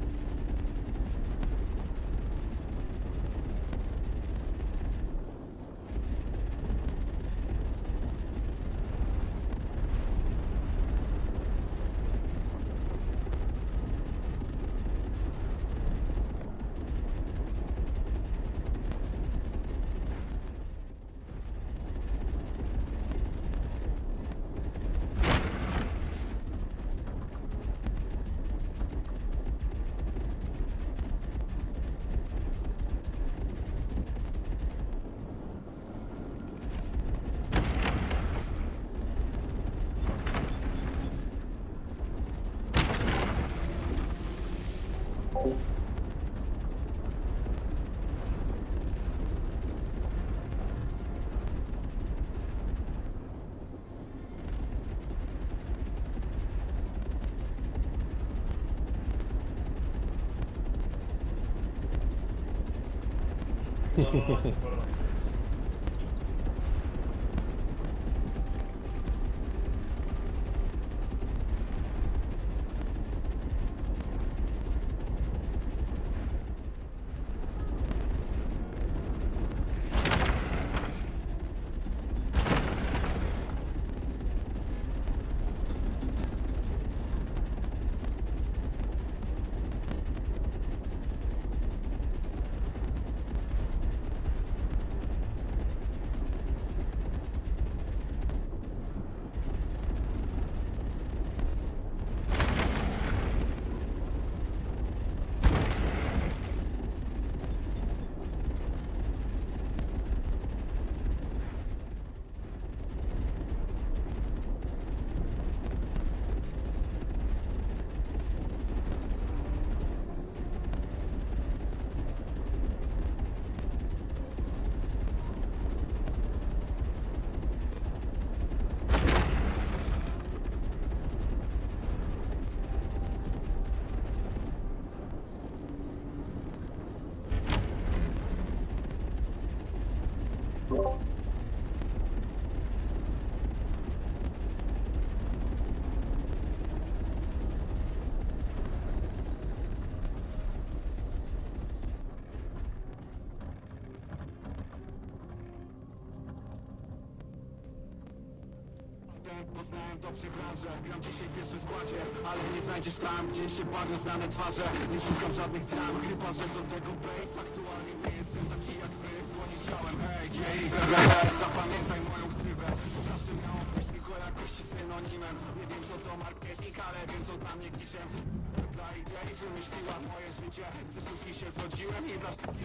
it's for Poznałem dobrze branżę, gram dzisiaj w pierwszym składzie, ale nie znajdziesz tam, gdzie się bawią znane twarze. Nie szukam żadnych dram, chyba że do tego bass. Aktualnie nie jestem taki jak wy, bo nie chciałem. Hej, zapamiętaj moją ksywę. To zawsze miało być tylko jakoś synonimem. Nie wiem co to marketing, ale wiem co dla mnie kliczem. Dla idei wymyśliła moje życie. Ze sztuki się zrodziłem i dla sztuki.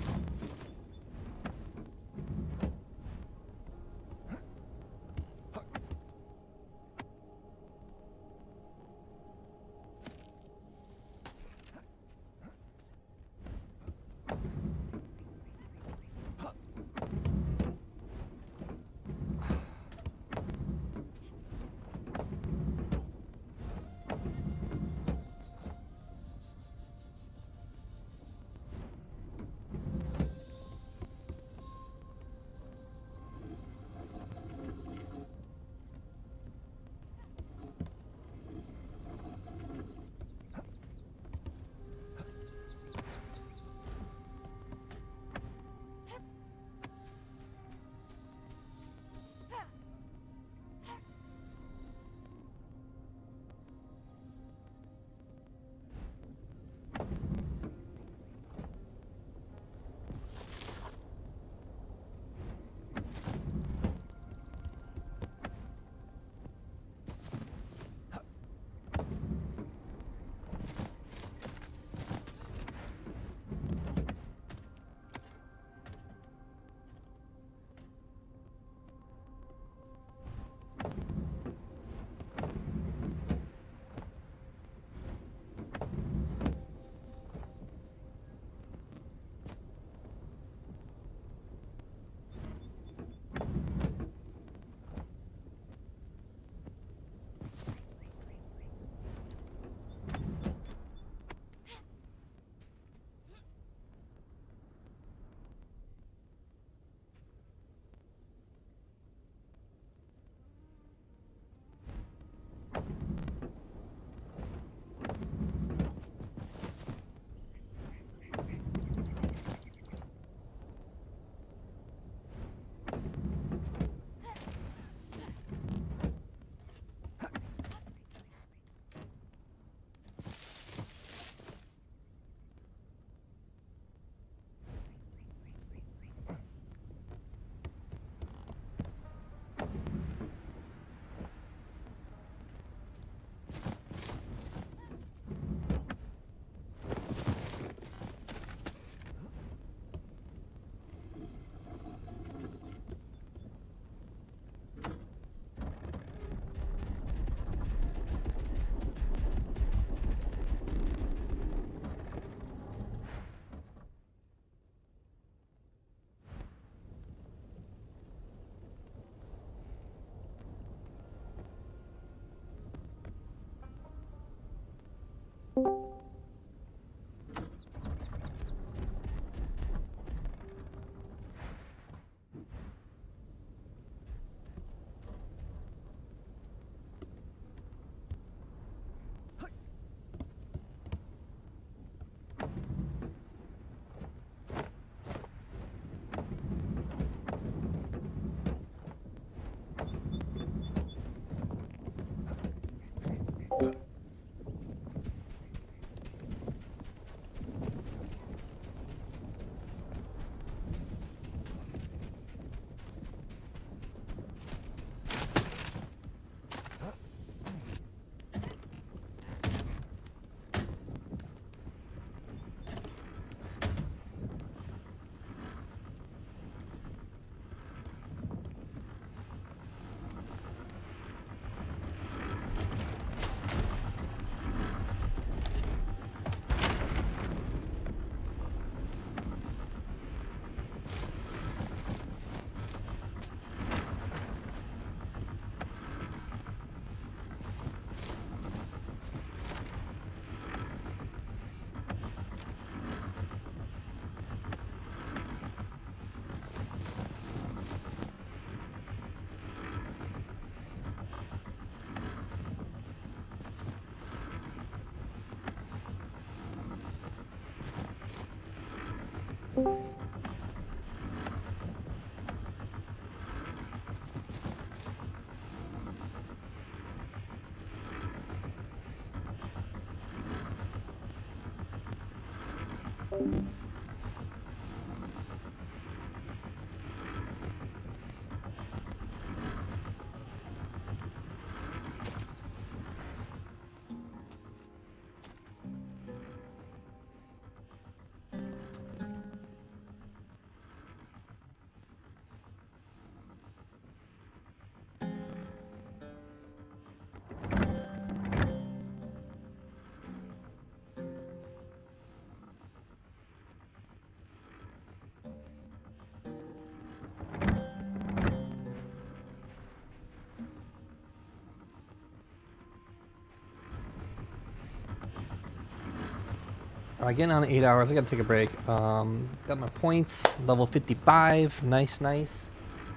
Alright, getting on 8 hours. I gotta take a break. Got my points, level 55. Nice, nice.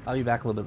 I'll be back a little bit